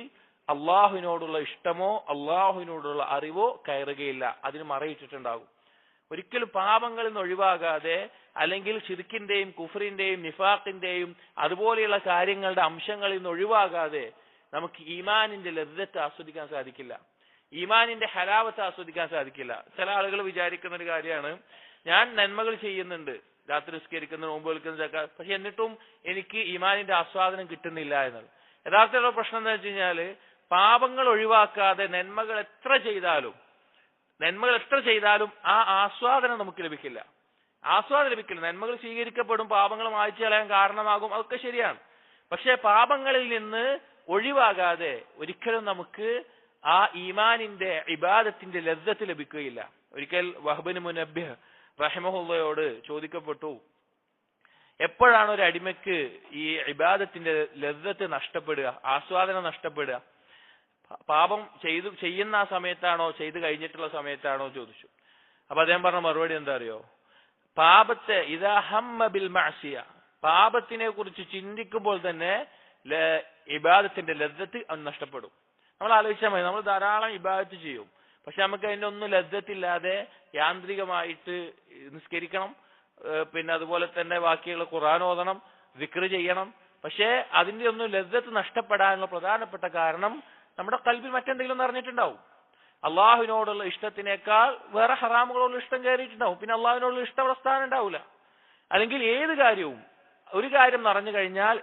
അള്ളാഹുവിനോടുള്ള ഇഷ്ടമോ അള്ളാഹുവിനോടുള്ള അറിവോ കയറുകയില്ല. അതിന് മറയിട്ടിട്ടുണ്ടാകും. ഒരിക്കലും പാപങ്ങളിൽ നിന്ന് ഒഴിവാകാതെ, അല്ലെങ്കിൽ ശിർക്കിന്റെയും കുഫറിന്റെയും നിഫാഖിന്റെയും അതുപോലെയുള്ള കാര്യങ്ങളുടെ അംശങ്ങളിൽ നിന്ന് ഒഴിവാകാതെ നമുക്ക് ഈമാനിന്റെ ലദ്ദത്ത് ആസ്വദിക്കാൻ സാധിക്കില്ല, ഈമാനിന്റെ ഹലാവത്ത് ആസ്വദിക്കാൻ സാധിക്കില്ല. ചില ആളുകൾ വിചാരിക്കുന്ന ഒരു കാര്യമാണ്, ഞാൻ നന്മകൾ ചെയ്യുന്നുണ്ട്, രാത്രി നിസ്കരിക്കുന്ന, നോമ്പ് വെക്കുന്ന, പക്ഷെ എന്നിട്ടും എനിക്ക് ഈമാനിന്റെ ആസ്വാദനം കിട്ടുന്നില്ല എന്നത്. യഥാർത്ഥത്തിലുള്ള പ്രശ്നം എന്താ വെച്ച് കഴിഞ്ഞാല്, പാപങ്ങൾ ഒഴിവാക്കാതെ നന്മകൾ എത്ര ചെയ്താലും ആ ആസ്വാദനം നമുക്ക് ലഭിക്കില്ല. ആസ്വാദനം ലഭിക്കില്ല. നന്മകൾ സ്വീകരിക്കപ്പെടും, പാപങ്ങൾ മായ്ച്ചു കളയാൻ കാരണമാകും, അതൊക്കെ ശരിയാണ്. പക്ഷെ പാപങ്ങളിൽ നിന്ന് ഒഴിവാകാതെ ഒരിക്കലും നമുക്ക് ആ ഈമാനിന്റെ ഇബാദത്തിന്റെ ലദ്ദത്ത് ലഭിക്കുകയില്ല. ഒരിക്കൽ വഹ്ബിന് മുനബ്ബിഹ് റഹിമഹുള്ളയോട് ചോദിക്കപ്പെട്ടു, എപ്പോഴാണ് ഒരു അടിമയ്ക്ക് ഈ ഇബാദത്തിന്റെ ലദ്ദത്ത് നഷ്ടപ്പെടുക, ആസ്വാദനം നഷ്ടപ്പെടുക? പാപം ചെയ്യുന്ന ആ സമയത്താണോ ചെയ്തു കഴിഞ്ഞിട്ടുള്ള സമയത്താണോ ചോദിച്ചു. അപ്പൊ അദ്ദേഹം പറഞ്ഞ മറുപടി എന്താ അറിയോ? പാപത്തെ ഇദാ ഹമ്മ ബിൽ മഅസിയ, പാപത്തിനെ കുറിച്ച് ചിന്തിക്കുമ്പോൾ തന്നെ ഇബാദത്തിന്റെ ലദ്ദത്ത് അത് നഷ്ടപ്പെടും. നമ്മൾ ആലോചിച്ചാൽ മതി, നമ്മൾ ധാരാളം ഇബാദത്ത് ചെയ്യും, പക്ഷെ നമുക്ക് അതിന്റെ ഒന്നും ലദ്ദത്തില്ലാതെ യാന്ത്രികമായിട്ട് നിസ്കരിക്കണം, പിന്നെ അതുപോലെ തന്നെ ബാക്കിയുള്ള ഖുർആൻ ഓതണം, ദിക്ർ ചെയ്യണം, പക്ഷെ അതിന്റെ ഒന്നും ലദ്ദത്ത് നഷ്ടപ്പെടാനുള്ള പ്രധാനപ്പെട്ട കാരണം നമ്മുടെ കൽബിൽ മറ്റെന്തെങ്കിലും നിറഞ്ഞിട്ടുണ്ടാവും. അള്ളാഹുവിനോടുള്ള ഇഷ്ടത്തിനേക്കാൾ വേറെ ഹറാമുകളോടുള്ള ഇഷ്ടം കയറിയിട്ടുണ്ടാവും. പിന്നെ അള്ളാഹുവിനോടുള്ള ഇഷ്ടം അവിടെ സ്ഥാനം ഉണ്ടാവില്ല. അല്ലെങ്കിൽ ഏത് കാര്യവും, ഒരു കാര്യം നിറഞ്ഞു കഴിഞ്ഞാൽ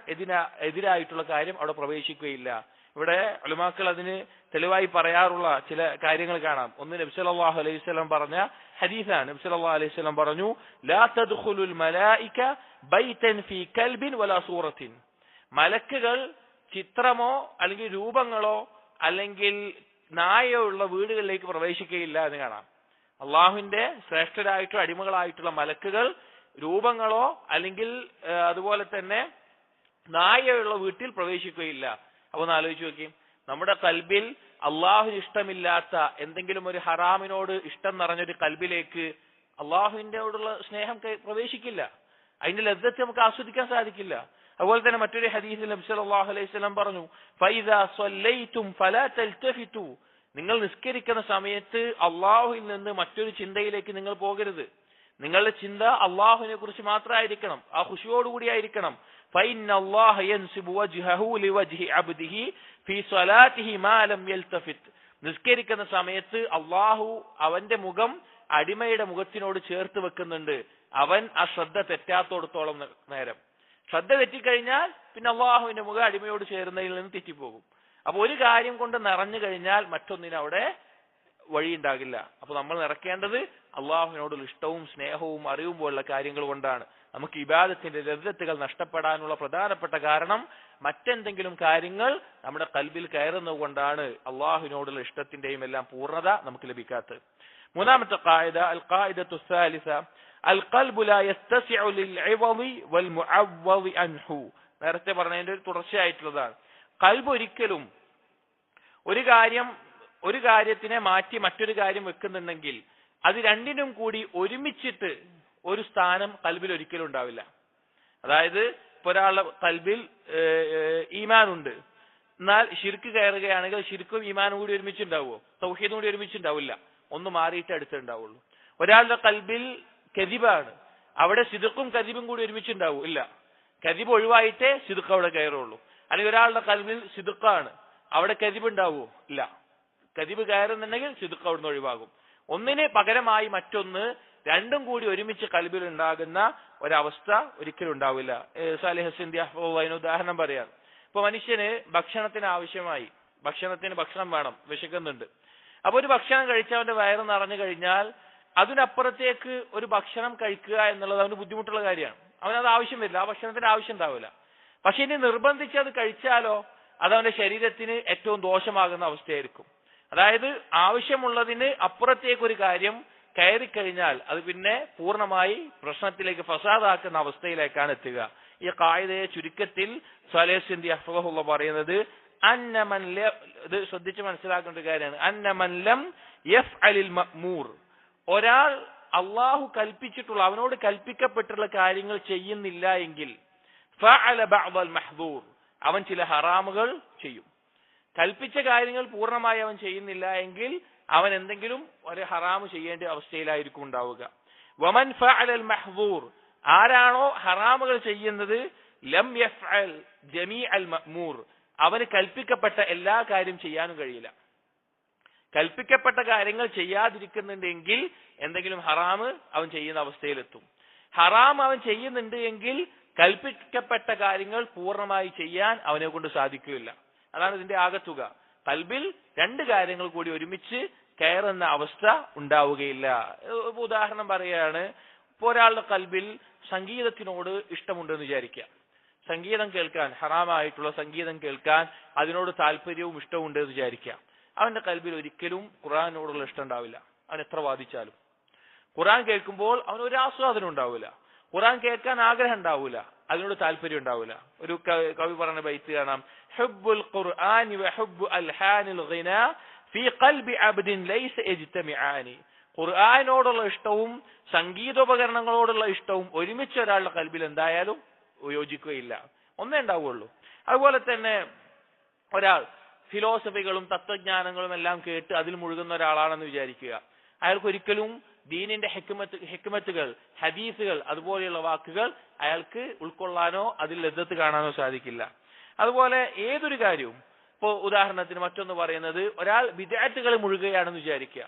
എതിരായിട്ടുള്ള കാര്യം അവിടെ പ്രവേശിക്കുകയില്ല. ഇവിടെ ഉലമാക്കൾ അതിന് തെളിവായി പറയാറുള്ള ചില കാര്യങ്ങൾ കാണാം. ഒന്ന് നബി സല്ലല്ലാഹു അലൈഹി വസല്ലം പറഞ്ഞ ഹദീസാണ്. നബി സല്ലല്ലാഹു അലൈഹി വസല്ലം പറഞ്ഞു, ലാ തദ്ഖുലുൽ മലായിക ബൈതൻ ഫീ കൽബിൻ വലാ സൂറത്തിൻ. മലക്കുകൾ ചിത്രമോ അല്ലെങ്കിൽ രൂപങ്ങളോ അല്ലെങ്കിൽ നായയോ ഉള്ള വീടുകളിലേക്ക് പ്രവേശിക്കുകയില്ല എന്ന് കാണാം. അള്ളാഹുവിന്റെ ശ്രേഷ്ഠരായിട്ടുള്ള അടിമകളായിട്ടുള്ള മലക്കുകൾ രൂപങ്ങളോ അല്ലെങ്കിൽ അതുപോലെ തന്നെ നായയുള്ള വീട്ടിൽ പ്രവേശിക്കുകയില്ല. അപ്പൊ ഒന്ന് ആലോചിച്ച് നോക്കി, നമ്മുടെ കൽബിൽ അള്ളാഹുവിന് ഇഷ്ടമില്ലാത്ത എന്തെങ്കിലും ഒരു ഹറാമിനോട് ഇഷ്ടം നിറഞ്ഞൊരു കൽബിലേക്ക് അള്ളാഹുവിനോടുള്ള സ്നേഹം പ്രവേശിക്കില്ല, അതിന്റെ ലദ്ദത്ത് നമുക്ക് ആസ്വദിക്കാൻ സാധിക്കില്ല. അതുപോലെ തന്നെ മറ്റൊരു ഹദീസിൽ നബി സല്ലല്ലാഹു അലൈഹി വസല്ലം പറഞ്ഞു, ഫൈദാ സ്വല്ലൈതും ഫലാ തൽതഫിതു, നിങ്ങൾ നിസ്കരിക്കുന്ന സമയത്ത് അള്ളാഹുവിൽ നിന്ന് മറ്റൊരു ചിന്തയിലേക്ക് നിങ്ങൾ പോകരുത്. നിങ്ങളുടെ ചിന്ത അള്ളാഹുവിനെ കുറിച്ച് മാത്രമായിരിക്കണം, ആ ഖുശൂയോടുകൂടി ആയിരിക്കണം. ഫഇന്നല്ലാഹ യൻസിബു വജ്ഹഹു ലിവജ്ഹി അബ്ദിഹി ഫീ സ്വലാത്തിഹി മാ ലം യൽതഫിത്. നിസ്കരിക്കുന്ന സമയത്ത് അള്ളാഹു അവന്റെ മുഖം അടിമയുടെ മുഖത്തിനോട് ചേർത്ത് വെക്കുന്നുണ്ട്, അവൻ ആ ശ്രദ്ധ തെറ്റാത്തോടത്തോളം നേരം. ശ്രദ്ധ തെറ്റിക്കഴിഞ്ഞാൽ പിന്നെ അള്ളാഹുവിന്റെ മുഖം അടിമയോട് ചേരുന്നതിൽ നിന്ന് തെറ്റിപ്പോകും. അപ്പൊ ഒരു കാര്യം കൊണ്ട് നിറഞ്ഞു കഴിഞ്ഞാൽ മറ്റൊന്നിനും അവിടെ വഴിയുണ്ടാകില്ല. അപ്പൊ നമ്മൾ നിറയ്ക്കേണ്ടത് അള്ളാഹുവിനോടുള്ള ഇഷ്ടവും സ്നേഹവും അറിവും പോലുള്ള കാര്യങ്ങൾ കൊണ്ടാണ്. നമുക്ക് ഇബാദത്തിന്റെ ലദ്ദത്തുകൾ നഷ്ടപ്പെടാനുള്ള പ്രധാനപ്പെട്ട കാരണം മറ്റെന്തെങ്കിലും കാര്യങ്ങൾ നമ്മുടെ കൽബിൽ കയറുന്നത് കൊണ്ടാണ് അള്ളാഹുവിനോടുള്ള ഇഷ്ടത്തിന്റെയും എല്ലാം പൂർണ്ണത നമുക്ക് ലഭിക്കാത്തത്. മൂന്നാമത്തെ ഖായിദ, അൽ ഖായിദത്തു സാലിസ അൽ ഖൽബു ലാ യസ്തസിഉ ലിൽ ഇവളി വൽ മുഅവ്വളി അൻഹു. നേരത്തെ പറഞ്ഞതിന്റെ ഒരു തുടർച്ചയായിട്ടുള്ളതാണ്. ഖൽബ് ഒരിക്കലും ഒരു കാര്യത്തിനെ മാറ്റി മറ്റൊരു കാര്യം വെക്കുന്നുണ്ടെങ്കിൽ അത് രണ്ടിനും കൂടി ഒരുമിച്ചിട്ട് ഒരു സ്ഥാനം ഖൽബിൽ ഒരിക്കലും ഉണ്ടാവില്ല. അതായത് ഇപ്പൊ ഒരാളുടെ ഖൽബിൽ ഈമാൻ ഉണ്ട്, എന്നാൽ ശിർക്ക് കയറുകയാണെങ്കിൽ ശിർക്കും ഈമാനും കൂടി ഒരുമിച്ചുണ്ടാവുമോ? തൗഹീദും കൂടി ഒരുമിച്ചുണ്ടാവില്ല, ഒന്ന് മാറിയിട്ട് അടുത്തുണ്ടാവുള്ളൂ. ഒരാളുടെ ഖൽബിൽ കദിബാണ്, അവിടെ സിദ്ഖും കദിബും കൂടി ഒരുമിച്ചുണ്ടാവും? ഇല്ല, കദിബ് ഒഴിവായിട്ടേ സിദ്ഖ് അവിടെ കയറുള്ളൂ. അല്ലെങ്കിൽ ഒരാളുടെ ഖൽബിൽ സിദ്ഖാണ്, അവിടെ കദിബ് ഉണ്ടാവുമോ? ഇല്ല, കദിബ് കയറുന്നുണ്ടെങ്കിൽ സിദ്ഖ് അവിടുന്ന് ഒഴിവാകും. ഒന്നിന് പകരമായി മറ്റൊന്ന്, രണ്ടും കൂടി ഒരുമിച്ച് ഖൽബിൽ ഉണ്ടാകുന്ന ഒരവസ്ഥ ഒരിക്കലും ഉണ്ടാവില്ല. സാലിഹ് ഹസൻദി അതിന് ഉദാഹരണം പറയാം. ഇപ്പൊ മനുഷ്യന് ഭക്ഷണം വേണം, വിശക്കുന്നുണ്ട്. അപ്പൊ ഒരു ഭക്ഷണം കഴിച്ചാൽ അവന്റെ വയറ് നിറഞ്ഞു കഴിഞ്ഞാൽ അതിനപ്പുറത്തേക്ക് ഒരു ഭക്ഷണം കഴിക്കുക എന്നുള്ളത് അവന് ബുദ്ധിമുട്ടുള്ള കാര്യമാണ്. അവനത് ആവശ്യം വരില്ല, ആ ഭക്ഷണത്തിന് ആവശ്യം ഉണ്ടാവില്ല. പക്ഷെ ഇനി നിർബന്ധിച്ച് അത് കഴിച്ചാലോ അത് അവന്റെ ശരീരത്തിന് ഏറ്റവും ദോഷമാകുന്ന അവസ്ഥയായിരിക്കും. അതായത് ആവശ്യമുള്ളതിന് അപ്പുറത്തേക്ക് ഒരു കാര്യം കയറിക്കഴിഞ്ഞാൽ അത് പിന്നെ പൂർണ്ണമായി പ്രശ്നത്തിലേക്ക് ഫസാദാക്കുന്ന അവസ്ഥയിലേക്കാണ് എത്തുക. ഈ ഖായിദയെ ചുരുക്കത്തിൽ സാലിഹ് ഹസൻദി ഹഫ്ളഹുള്ള പറയുന്നത് ഇത് ശ്രദ്ധിച്ച് മനസ്സിലാക്കേണ്ട ഒരു കാര്യമാണ്. അന്നമൻ ലം യഫ്അലിൽ മഅ്മൂർ, ഒരാൾ അള്ളാഹു കൽപ്പിച്ചിട്ടുള്ള, അവനോട് കൽപ്പിക്കപ്പെട്ടുള്ള കാര്യങ്ങൾ ചെയ്യുന്നില്ല എങ്കിൽ ഫഅല ബഅദൽ മഹ്ദൂർ, അവൻ ചില ഹറാമുകൾ ചെയ്യും. കൽപ്പിച്ച കാര്യങ്ങൾ പൂർണ്ണമായി അവൻ ചെയ്യുന്നില്ല എങ്കിൽ അവൻ എന്തെങ്കിലും ഒരു ഹറാമ് ചെയ്യേണ്ട അവസ്ഥയിലായിരിക്കും ഉണ്ടാവുക. വമൻ ഫഅലൽ മഹ്ദൂർ, ആരാണോ ഹറാമുകൾ ചെയ്യുന്നത്, ലം യഫ്അൽ ജമീഅൽ മഅ്മൂർ, അവന് കൽപ്പിക്കപ്പെട്ട എല്ലാ കാര്യം ചെയ്യാനും കഴിയില്ല. കൽപ്പിക്കപ്പെട്ട കാര്യങ്ങൾ ചെയ്യാതിരിക്കുന്നുണ്ടെങ്കിൽ എന്തെങ്കിലും ഹറാമ് അവൻ ചെയ്യുന്ന അവസ്ഥയിലെത്തും. ഹറാം അവൻ ചെയ്യുന്നുണ്ട് എങ്കിൽ കൽപ്പിക്കപ്പെട്ട കാര്യങ്ങൾ പൂർണ്ണമായി ചെയ്യാൻ അവനെ കൊണ്ട് സാധിക്കുകയില്ല. അതാണ് ഇതിന്റെ ആകത്തുക. ഖൽബിൽ രണ്ട് കാര്യങ്ങൾ കൂടി ഒരുമിച്ച് കയറുന്ന അവസ്ഥ ഉണ്ടാവുകയില്ല. ഉദാഹരണം പറയുകയാണ്, ഇപ്പോൾ ഒരാളുടെ ഖൽബിൽ സംഗീതത്തിനോട് ഇഷ്ടമുണ്ടെന്ന് വിചാരിക്കുക. സംഗീതം കേൾക്കാൻ, ഹറാമായിട്ടുള്ള സംഗീതം കേൾക്കാൻ അതിനോട് താല്പര്യവും ഇഷ്ടവും ഉണ്ട് എന്ന് വിചാരിക്കുക. അവന്റെ ഖൽബിൽ ഒരിക്കലും ഖുർആനോടുള്ള ഇഷ്ടം ഉണ്ടാവില്ല. അവൻ എത്ര വാദിച്ചാലും ഖുർആൻ കേൾക്കുമ്പോൾ അവന് ഒരു ആസ്വാദനം ഉണ്ടാവില്ല, ഖുർആൻ കേൾക്കാൻ ആഗ്രഹം ഉണ്ടാവില്ല, അതിനോട് താല്പര്യം ഉണ്ടാവില്ല. ഒരു കവി പറഞ്ഞ ബൈത്ത് കാണാം, ഹുബ്ബുൽ ഖുർആനി വഹുബ്ബു അൽഹാനിൽ ഗിനാ ഫീ ഖൽബി അബ്ദിൻ ലൈസ യജ്തമിആനി. ഖുർആനോടുള്ള ഇഷ്ടവും സംഗീതോപകരണങ്ങളോടുള്ള ഇഷ്ടവും ഒരുമിച്ച് ഒരാളുടെ ഖൽബിൽ എന്തായാലും യോജിക്കുകയില്ല, ഒന്നേ ഉണ്ടാവുള്ളൂ. അതുപോലെ തന്നെ ഒരാൾ ഫിലോസഫികളും തത്വജ്ഞാനങ്ങളും എല്ലാം കേട്ട് അതിൽ മുഴുകുന്ന ഒരാളാണെന്ന് വിചാരിക്കുക. അയാൾക്ക് ഒരിക്കലും ദീനിന്റെ ഹിക്മത്തുകൾ, ഹദീസുകൾ, അതുപോലെയുള്ള വാക്കുകൾ അയാൾക്ക് ഉൾക്കൊള്ളാനോ അതിൽ ലദ്ദത്ത് കാണാനോ സാധിക്കില്ല. അതുപോലെ ഏതൊരു കാര്യവും, ഇപ്പോ ഉദാഹരണത്തിന് മറ്റൊന്ന് പറയുന്നത്, ഒരാൾ ബിദ്അത്തുകളിൽ മുഴുകുകയാണെന്ന് വിചാരിക്കുക.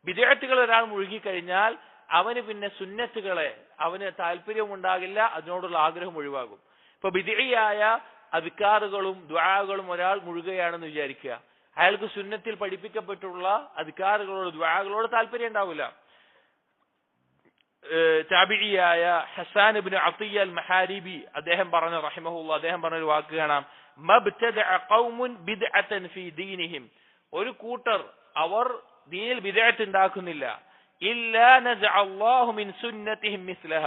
ബിദ്അത്തുകൾ ഒരാൾ മുഴുകിക്കഴിഞ്ഞാൽ അവന് പിന്നെ സുന്നത്തുകളെ അവന് താല്പര്യം ഉണ്ടാകില്ല, അതിനോടുള്ള ആഗ്രഹം ഒഴിവാകും. ഇപ്പൊ ബിദ്ഇയായ അദ്കാറുകളും ദുആകളും ഒരാൾ മുഴുകുകയാണെന്ന് വിചാരിക്കുക, അയാൾക്ക് സുന്നത്തിൽ പഠിപ്പിക്കപ്പെട്ടുള്ള അദ്കാറുകളോട് ദുആകളോട് താല്പര്യം ഉണ്ടാവില്ല. താബിഈയായ ഹസാൻ ഇബ്നു അത്തിയ അൽ മഹാരിബി അദ്ദേഹം പറഞ്ഞ റഹിമഹുല്ലാഹ്, അദ്ദേഹം പറഞ്ഞ ഒരു വാക്ക് കാണാം, മബ്തദഅ ഖൗമുൻ ബിദ്അതൻ ഫീ ദീനിഹിം, ഒരു കൂട്ടർ അവർ ദീനിൽ ബിദ്അത്ത് ഉണ്ടാക്കുന്നില്ല, ഇല്ലാ നസഅ അല്ലാഹു മിൻ സുന്നതിഹിം മിസ്ലഹ,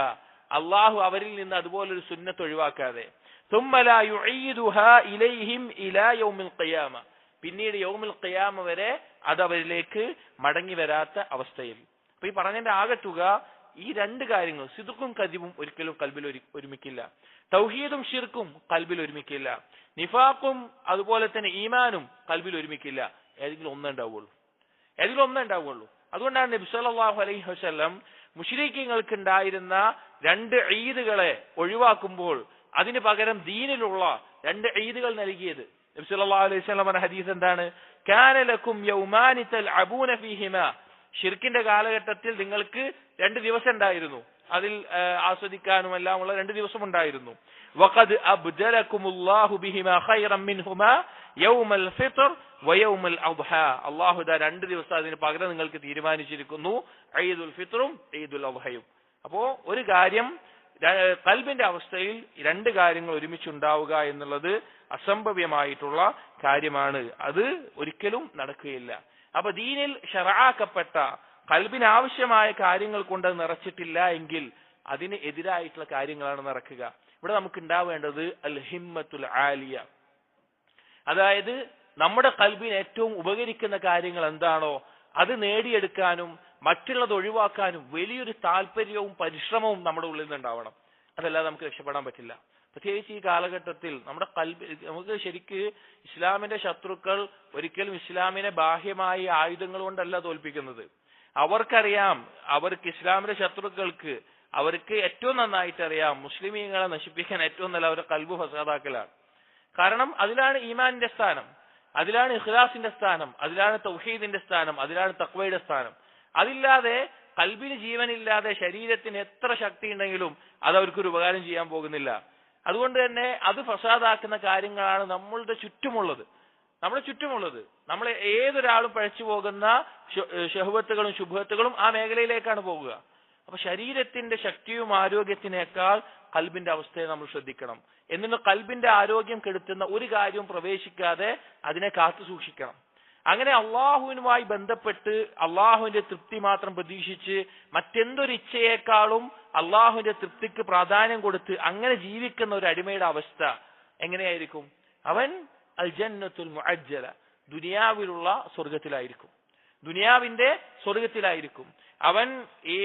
അല്ലാഹു അവരിൽ നിന്ന് അതുപോലൊരു സുന്നത്ത് ഒഴിവാക്കാതെ, ثم لا يعيدها إليهم إلى يوم القيامة, പിന്നീട് യൗമുൽ ഖിയാമ വരെ അത് അവരിലേക്ക് മടങ്ങി വരാത്ത അവസ്ഥയിൽ. അപ്പൊ ഈ പറഞ്ഞതിന്റെ ആകത്തുക ഈ രണ്ട് കാര്യങ്ങൾ, സിദ്ഖും കദിബും ഒരിക്കലും ഖൽബിൽ ഒരുമിക്കില്ല, തൗഹീദും ശിർക്കും ഖൽബിൽ ഒരുമിക്കില്ല, നിഫാഖും അതുപോലെ തന്നെ ഈമാനും ഖൽബിൽ ഒരുമിക്കില്ല. ഏതെങ്കിലും ഒന്നേ ഉണ്ടാവുള്ളൂ. അതുകൊണ്ടാണ് നബി സല്ലല്ലാഹു അലൈഹി വസല്ലം മുശ്രിക്കീങ്ങൾക്ക് ഉണ്ടായിരുന്ന രണ്ട് ഈദുകളെ ഒഴിവാക്കുമ്പോൾ അതിന് പകരം ദീനിലുള്ള രണ്ട് ഈദുകൾ നൽകിയത്. നബി സല്ലല്ലാഹു അലൈഹി വസല്ലം പറഞ്ഞ ഹദീസ് എന്താണ്? കാന ലക്കും യൗമാനി തൽഅബൂന ഫീഹിമാ, ഷിർക്കിന്റെ കാലഘട്ടത്തിൽ നിങ്ങൾക്ക് രണ്ട് ദിവസം ഉണ്ടായിരുന്നു, അതിൽ ആസ്വദിക്കാനും എല്ലാമുള്ള രണ്ട് ദിവസം ഉണ്ടായിരുന്നു. വഖദ് അബ്ദലകുമുല്ലാഹു ബിഹിമാ ഖൈറൻ മിൻഹുമാ യൗമൽ ഫിത്ർ വയൗമൽ അദ്ഹാ, അല്ലാഹു ദാ രണ്ട് ദിവസം അതിന് പകരം നിങ്ങൾക്ക് തീരുമാനിച്ചിരിക്കുന്നു, ഈദുൽ ഫിത്റും ഈദുൽ അദ്ഹയും. അപ്പോ ഒരു കാര്യം, ഖൽബിന്റെ അവസ്ഥയിൽ രണ്ട് കാര്യങ്ങൾ ഒരുമിച്ചുണ്ടാവുക എന്നുള്ളത് അസംഭവ്യമായിട്ടുള്ള കാര്യമാണ്, അത് ഒരിക്കലും നടക്കുകയില്ല. അപ്പൊ ദീനിൽ ശറഅക്കപ്പെട്ട കൽബിന് ആവശ്യമായ കാര്യങ്ങൾ കൊണ്ട് നിറച്ചിട്ടില്ല എങ്കിൽ അതിന് എതിരായിട്ടുള്ള കാര്യങ്ങളാണ് നിറക്കുക. ഇവിടെ നമുക്ക് ഉണ്ടാവേണ്ടത് അൽ ഹിമ്മത്തുൽ ആലിയ, അതായത് നമ്മുടെ കൽബിന് ഏറ്റവും ഉപകരിക്കുന്ന കാര്യങ്ങൾ എന്താണോ അത് നേടിയെടുക്കാനും മറ്റുള്ളത് ഒഴിവാക്കാനും വലിയൊരു താല്പര്യവും പരിശ്രമവും നമ്മുടെ ഉള്ളിൽ നിന്നുണ്ടാവണം. അതല്ലാതെ നമുക്ക് രക്ഷപ്പെടാൻ പറ്റില്ല. പ്രത്യേകിച്ച് ഈ കാലഘട്ടത്തിൽ നമ്മുടെ നമുക്ക് ശരിക്ക് ഇസ്ലാമിന്റെ ശത്രുക്കൾ ഒരിക്കലും ഇസ്ലാമിനെ ബാഹ്യമായ ആയുധങ്ങൾ കൊണ്ടല്ല തോൽപ്പിക്കുന്നത്. അവർക്കറിയാം, അവർക്ക് ഇസ്ലാമിന്റെ ശത്രുക്കൾക്ക് അവർക്ക് ഏറ്റവും നന്നായിട്ട് അറിയാം മുസ്ലിമീങ്ങളെ നശിപ്പിക്കാൻ ഏറ്റവും നല്ല അവരുടെ കൽബ് ഫസാദാക്കലാണ്. കാരണം അതിലാണ് ഈമാനിന്റെ സ്ഥാനം, അതിലാണ് ഇഖ്ലാസിന്റെ സ്ഥാനം, അതിലാണ് തൗഹീദിന്റെ സ്ഥാനം, അതിലാണ് തഖ്വയുടെ സ്ഥാനം. അതില്ലാതെ കൽബിന് ജീവനില്ലാതെ ശരീരത്തിന് എത്ര ശക്തി ഉണ്ടെങ്കിലും അത് അവർക്കൊരു ഉപകാരം ചെയ്യാൻ പോകുന്നില്ല. അതുകൊണ്ട് തന്നെ അത് ഫസാദാക്കുന്ന കാര്യങ്ങളാണ് നമ്മളുടെ ചുറ്റുമുള്ളത്. നമ്മൾ ഏതൊരാളും പഴച്ചു പോകുന്ന ഷഹ്വത്തുകളും ശുഭത്തുകളും ആ മേഖലയിലേക്കാണ് പോകുക. അപ്പൊ ശരീരത്തിന്റെ ശക്തിയും ആരോഗ്യത്തിനേക്കാൾ കൽബിന്റെ അവസ്ഥയെ നമ്മൾ ശ്രദ്ധിക്കണം. എന്നിട്ട് കൽബിന്റെ ആരോഗ്യം കെടുത്തുന്ന ഒരു കാര്യവും പ്രവേശിക്കാതെ അതിനെ കാത്തു സൂക്ഷിക്കണം. അങ്ങനെ അള്ളാഹുവിനുമായി ബന്ധപ്പെട്ട് അള്ളാഹുവിന്റെ തൃപ്തി മാത്രം പ്രതീക്ഷിച്ച് മറ്റെന്തൊരു ഇച്ഛയേക്കാളും അള്ളാഹുവിന്റെ തൃപ്തിക്ക് പ്രാധാന്യം കൊടുത്ത് അങ്ങനെ ജീവിക്കുന്ന ഒരു അടിമയുടെ അവസ്ഥ എങ്ങനെയായിരിക്കും? അവൻ അൽ ജന്നത്തുൽ മുഅജ്ജല, ദുനിയാവിലുള്ള സ്വർഗത്തിലായിരിക്കും, ദുനിയാവിന്റെ സ്വർഗത്തിലായിരിക്കും. അവൻ ഈ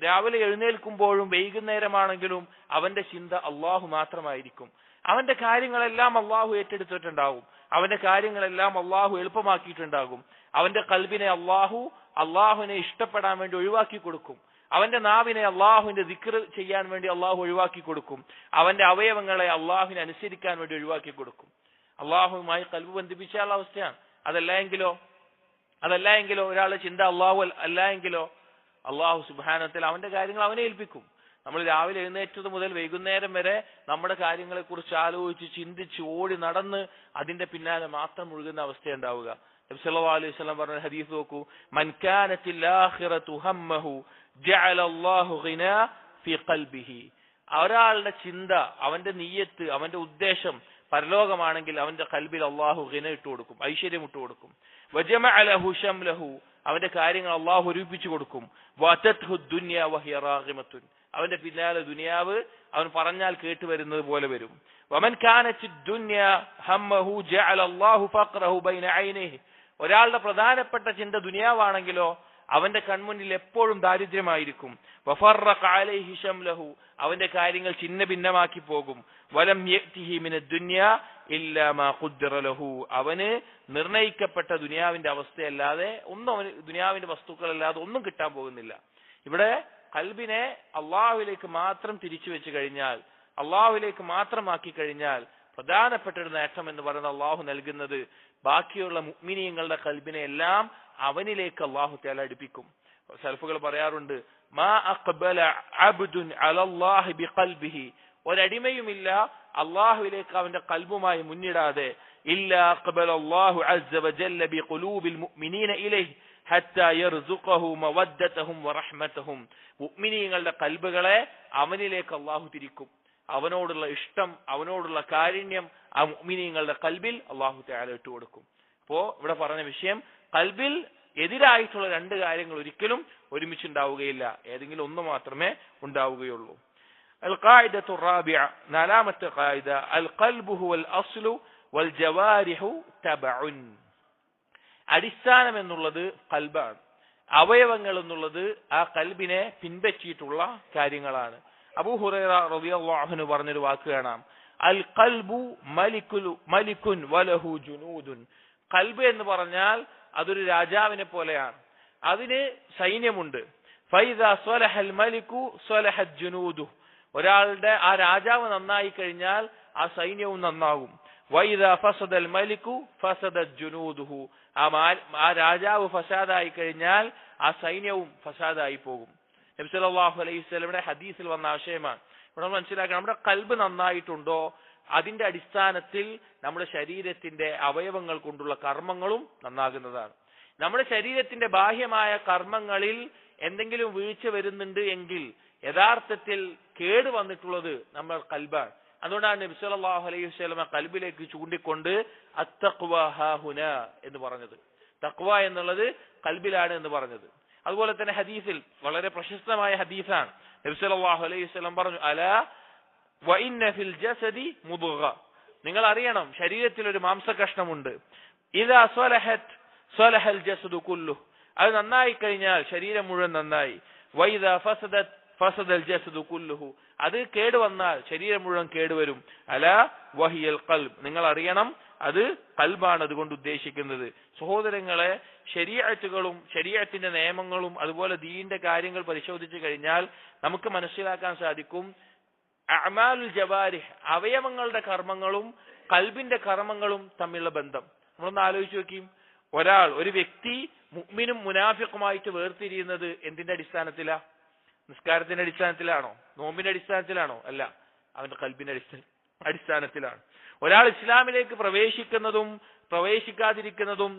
രാവിലെ എഴുന്നേൽക്കുമ്പോഴും വൈകുന്നേരമാണെങ്കിലും അവന്റെ ചിന്ത അള്ളാഹു മാത്രമായിരിക്കും. അവന്റെ കാര്യങ്ങളെല്ലാം അള്ളാഹു ഏറ്റെടുത്തിട്ടുണ്ടാകും, അവന്റെ കാര്യങ്ങളെല്ലാം അള്ളാഹു എളുപ്പമാക്കിയിട്ടുണ്ടാകും. അവന്റെ കൽബിനെ അള്ളാഹുവിനെ ഇഷ്ടപ്പെടാൻ വേണ്ടി ഒഴിവാക്കി കൊടുക്കും. അവന്റെ നാവിനെ അള്ളാഹുവിന്റെ ദിക്ർ ചെയ്യാൻ വേണ്ടി അള്ളാഹു ഒഴിവാക്കി കൊടുക്കും. അവന്റെ അവയവങ്ങളെ അള്ളാഹുവിനെ അനുസരിക്കാൻ വേണ്ടി ഒഴിവാക്കി കൊടുക്കും. അള്ളാഹുവുമായി കൽബ് ബന്ധിപ്പിച്ചാലുള്ള അവസ്ഥയാണ്. അതല്ല എങ്കിലോ ഒരാളുടെ ചിന്ത അള്ളാഹു അല്ല എങ്കിലോ അള്ളാഹു സുബ്ഹാനഹു വ തആല അവന്റെ കാര്യങ്ങൾ അവനെ ഏൽപ്പിക്കും. നമ്മൾ രാവിലെ എഴുന്നേറ്റത് മുതൽ വൈകുന്നേരം വരെ നമ്മുടെ കാര്യങ്ങളെ കുറിച്ച് ആലോചിച്ച് ചിന്തിച്ച് ഓടി നടന്ന് അതിന്റെ പിന്നാലെ മാത്രം മുഴുകുന്ന അവസ്ഥയുണ്ടാവുക. നബി സല്ലല്ലാഹു അലൈഹി വസല്ലം പറഞ്ഞ ഹദീസ് നോക്കൂ, മൻ കാനത്തിൽ ആഖിറതു ഹമ്മഹു ജഅല അല്ലാഹു ഗിനാ ഫീ ഖൽബിഹി. ഒരാളുടെ ചിന്ത, അവന്റെ നിയ്യത്ത്, അവന്റെ ഉദ്ദേശം പരലോകമാണെങ്കിൽ അവന്റെ കൽബിൽ അള്ളാഹു ഗിന ഇട്ട് കൊടുക്കും, ഐശ്വര്യം ഇട്ട് കൊടുക്കും. വജമഅ ലഹു ശംലഹു, അവന്റെ കാര്യങ്ങൾ അള്ളാഹു ഒരുമിപ്പിച്ചു കൊടുക്കും. വതത്ഹു ദുനിയ വഹിയ റാഗിമത്തുൻ, അവന്റെ പിന്നാലെ ദുനിയാവ് അവൻ പറഞ്ഞാൽ കേട്ടു വരുന്നത് പോലെ വരും. വമൻ കാനത്തി ദുനിയ ഹമ്മഹു ജഅല അല്ലാഹു ഫഖറഹു ബൈന ഐനിഹി, ഒരാളുടെ പ്രധാനപ്പെട്ട ചിന്ത ദുനിയാവാണെങ്കിലോ അവന്റെ കൺമുന്നിൽ എപ്പോഴും ദാരിദ്ര്യമായിരിക്കും. വഫറഖ അലൈഹി ശംലഹു, അവന്റെ കാര്യങ്ങൾ ഛിന്ന ഭിന്നമാക്കി പോകും. വലം യഅതിഹി മിനദ് ദുനിയ ഇല്ലാ മാ ഖുദ്ദിറ ലഹു, അവന് നിർണയിക്കപ്പെട്ട ദുനിയാവിന്റെ അവസ്ഥയല്ലാതെ ഒന്നും, അവന് ദുനിയാവിന്റെ വസ്തുക്കളല്ലാതെ ഒന്നും കിട്ടാൻ പോകുന്നില്ല. ഇവിടെ കൽബിനെ അള്ളാഹുവിലേക്ക് മാത്രം തിരിച്ചു വെച്ച് കഴിഞ്ഞാൽ, അള്ളാഹുവിലേക്ക് മാത്രമാക്കി കഴിഞ്ഞാൽ പ്രധാനപ്പെട്ട ഒരു നേട്ടം എന്ന് പറയുന്നത് അള്ളാഹു നൽകുന്നത് ബാക്കിയുള്ള മുഅ്മിനീങ്ങളുടെ കൽബിനെ എല്ലാം അവനിലേക്ക് അള്ളാഹു തആല അടുപ്പിക്കും. സലഫുകൾ പറയാറുണ്ട്, മാ അഖ്ബല അബ്ദുൻ അലല്ലാഹി ബിഖൽബിഹി, ഒരടിമയുമില്ല അള്ളാഹുവിലേക്ക് അവന്റെ കൽബുമായി മുന്നിടാതെ, ഇല്ലാ അഖ്ബല അല്ലാഹു അസ്സ വജല്ല ബിഖുലൂബിൽ മുഅ്മിനീന ഇലൈഹി ഹത്താ യർസുഖഹു മവദ്ദതഹും വറഹ്മതഹും, മുഅ്മിനീങ്ങളുടെ കൽബുകളെ അവനിലേക്ക് അള്ളാഹു തിരിക്കും. അവനോടുള്ള ഇഷ്ടം, അവനോടുള്ള കാരുണ്യം ആ മുഅ്മിനീങ്ങളുടെ കൽബിൽ അള്ളാഹു തആല ഇട്ടു കൊടുക്കും. അപ്പോ ഇവിടെ പറഞ്ഞ വിഷയം, കൽബിൽ എതിരായിട്ടുള്ള രണ്ട് കാര്യങ്ങൾ ഒരിക്കലും ഒരുമിച്ചുണ്ടാവുകയില്ല, ഏതെങ്കിലും ഒന്ന് മാത്രമേ ഉണ്ടാവുകയുള്ളൂ. അൽ ഖാഇദത്തു റാബിഅ, നാലാമത്തെ ഖായിദ, അൽ ഖൽബു ഹുവൽ അസ്ലു വൽ ജവാരിഹു തബഉൻ. അടിസ്ഥാനം എന്നുള്ളത് കൽബാണ്, അവയവങ്ങൾ എന്നുള്ളത് ആ കൽബിനെ പിൻപറ്റിയിട്ടുള്ള കാര്യങ്ങളാണ്. അബൂ ഹുറൈറ റളിയല്ലാഹു അൻഹു പറഞ്ഞൊരു വാക്ക് കാണാം, അൽ ഖൽബു മലിക്കുൻ വലഹു ജുനൂദുൻ. കൽബ് എന്ന് പറഞ്ഞാൽ അതൊരു രാജാവിനെ പോലെയാണ്, അതിന് സൈന്യമുണ്ട്. ഫൈദാ സ്വലഹൽ മലികു സ്വലഹത് ജുനൂദു, ഒരാളുടെ ആ രാജാവ് നന്നായി കഴിഞ്ഞാൽ ആ സൈന്യവും നന്നാകും. വൈദാ ഫസദൽ മലികു ഫസദത് ജുനൂദുഹു, ആ രാജാവ് ഫസാദായി കഴിഞ്ഞാൽ ആ സൈന്യവും ഫസാദായി പോകും. നബി സല്ലല്ലാഹു അലൈഹി വസല്ലമയുടെ ഹദീസിൽ വന്ന ആശയമാണ്. ഇവിടെ മനസ്സിലാക്കണം, നമ്മുടെ കൽബ് നന്നായിട്ടുണ്ടോ അതിന്റെ അടിസ്ഥാനത്തിൽ നമ്മുടെ ശരീരത്തിന്റെ അവയവങ്ങൾ കൊണ്ടുള്ള കർമ്മങ്ങളും നന്നാകുന്നതാണ്. നമ്മുടെ ശരീരത്തിന്റെ ബാഹ്യമായ കർമ്മങ്ങളിൽ എന്തെങ്കിലും വീഴ്ച വരുന്നുണ്ട് എങ്കിൽ യഥാർത്ഥത്തിൽ കേട് വന്നിട്ടുള്ളത് നമ്മുടെ കൽബാണ്. അതുകൊണ്ടാണ് നബി സല്ലല്ലാഹു അലൈഹി വസല്ലമ കൽബിലേക്ക് ചൂണ്ടിക്കൊണ്ട് അത്തഖ്വ ഹാഹുന എന്ന് പറഞ്ഞത്. തഖ്വ എന്നുള്ളത് കൽബിലാണ് എന്ന് പറഞ്ഞത്. അതുപോലെ തന്നെ ഹദീസിൽ വളരെ പ്രശസ്തമായ ഹദീസാണ്. നബി സല്ലല്ലാഹു അലൈഹി വസല്ലം പറഞ്ഞു, അലാ വഇന്ന ഫിൽ ജസദി മുദ്ഗ, നിങ്ങൾ അറിയണം ശരീരത്തിൽ ഒരു മാംസകഷ്ണമുണ്ട്. ഇദാ സ്വലഹത് സ്വലഹൽ ജസദു കുല്ലുഹു, അത് നന്നായി കഴിഞ്ഞാൽ ശരീരം മുഴുവൻ നന്നായി. വഇദാ ഫസദത് ഫസദൽ ജസദു കുല്ലുഹു, അത് കേടുവന്നാൽ ശരീരം മുഴുവൻ കേടുവരും. അലാ വഹിയൽ ഖൽബ്, നിങ്ങൾ അറിയണം അത് ഖൽബാണ് അതുകൊണ്ട് ഉദ്ദേശിക്കുന്നത്. സഹോദരങ്ങളെ, ശരീഅത്തുകളും ശരീഅത്തിന്റെ നിയമങ്ങളും അതുപോലെ ദീനിന്റെ കാര്യങ്ങൾ പരിശോധിച്ചു കഴിഞ്ഞാൽ നമുക്ക് മനസ്സിലാക്കാൻ സാധിക്കും അഅമാലുൽ ജവാരിഹ്, അവയവങ്ങളുടെ കർമ്മങ്ങളും ഖൽബിന്റെ കർമ്മങ്ങളും തമ്മിലുള്ള ബന്ധം. നമ്മളൊന്ന് ആലോചിച്ച് നോക്കിയും, ഒരു വ്യക്തി മുഅ്മിനും മുനാഫിഖുമായിട്ട് വേർതിരിയുന്നത് എന്തിന്റെ അടിസ്ഥാനത്തിലാ? നിസ്കാരത്തിന്റെ അടിസ്ഥാനത്തിലാണോ? നോമ്പിന്റെ അടിസ്ഥാനത്തിലാണോ? അല്ല, അവന്റെ ഖൽബിന്റെ അടിസ്ഥാനത്തിലാണ്. ഒരാൾ ഇസ്ലാമിലേക്ക് പ്രവേശിക്കുന്നതും പ്രവേശിക്കാതിരിക്കുന്നതും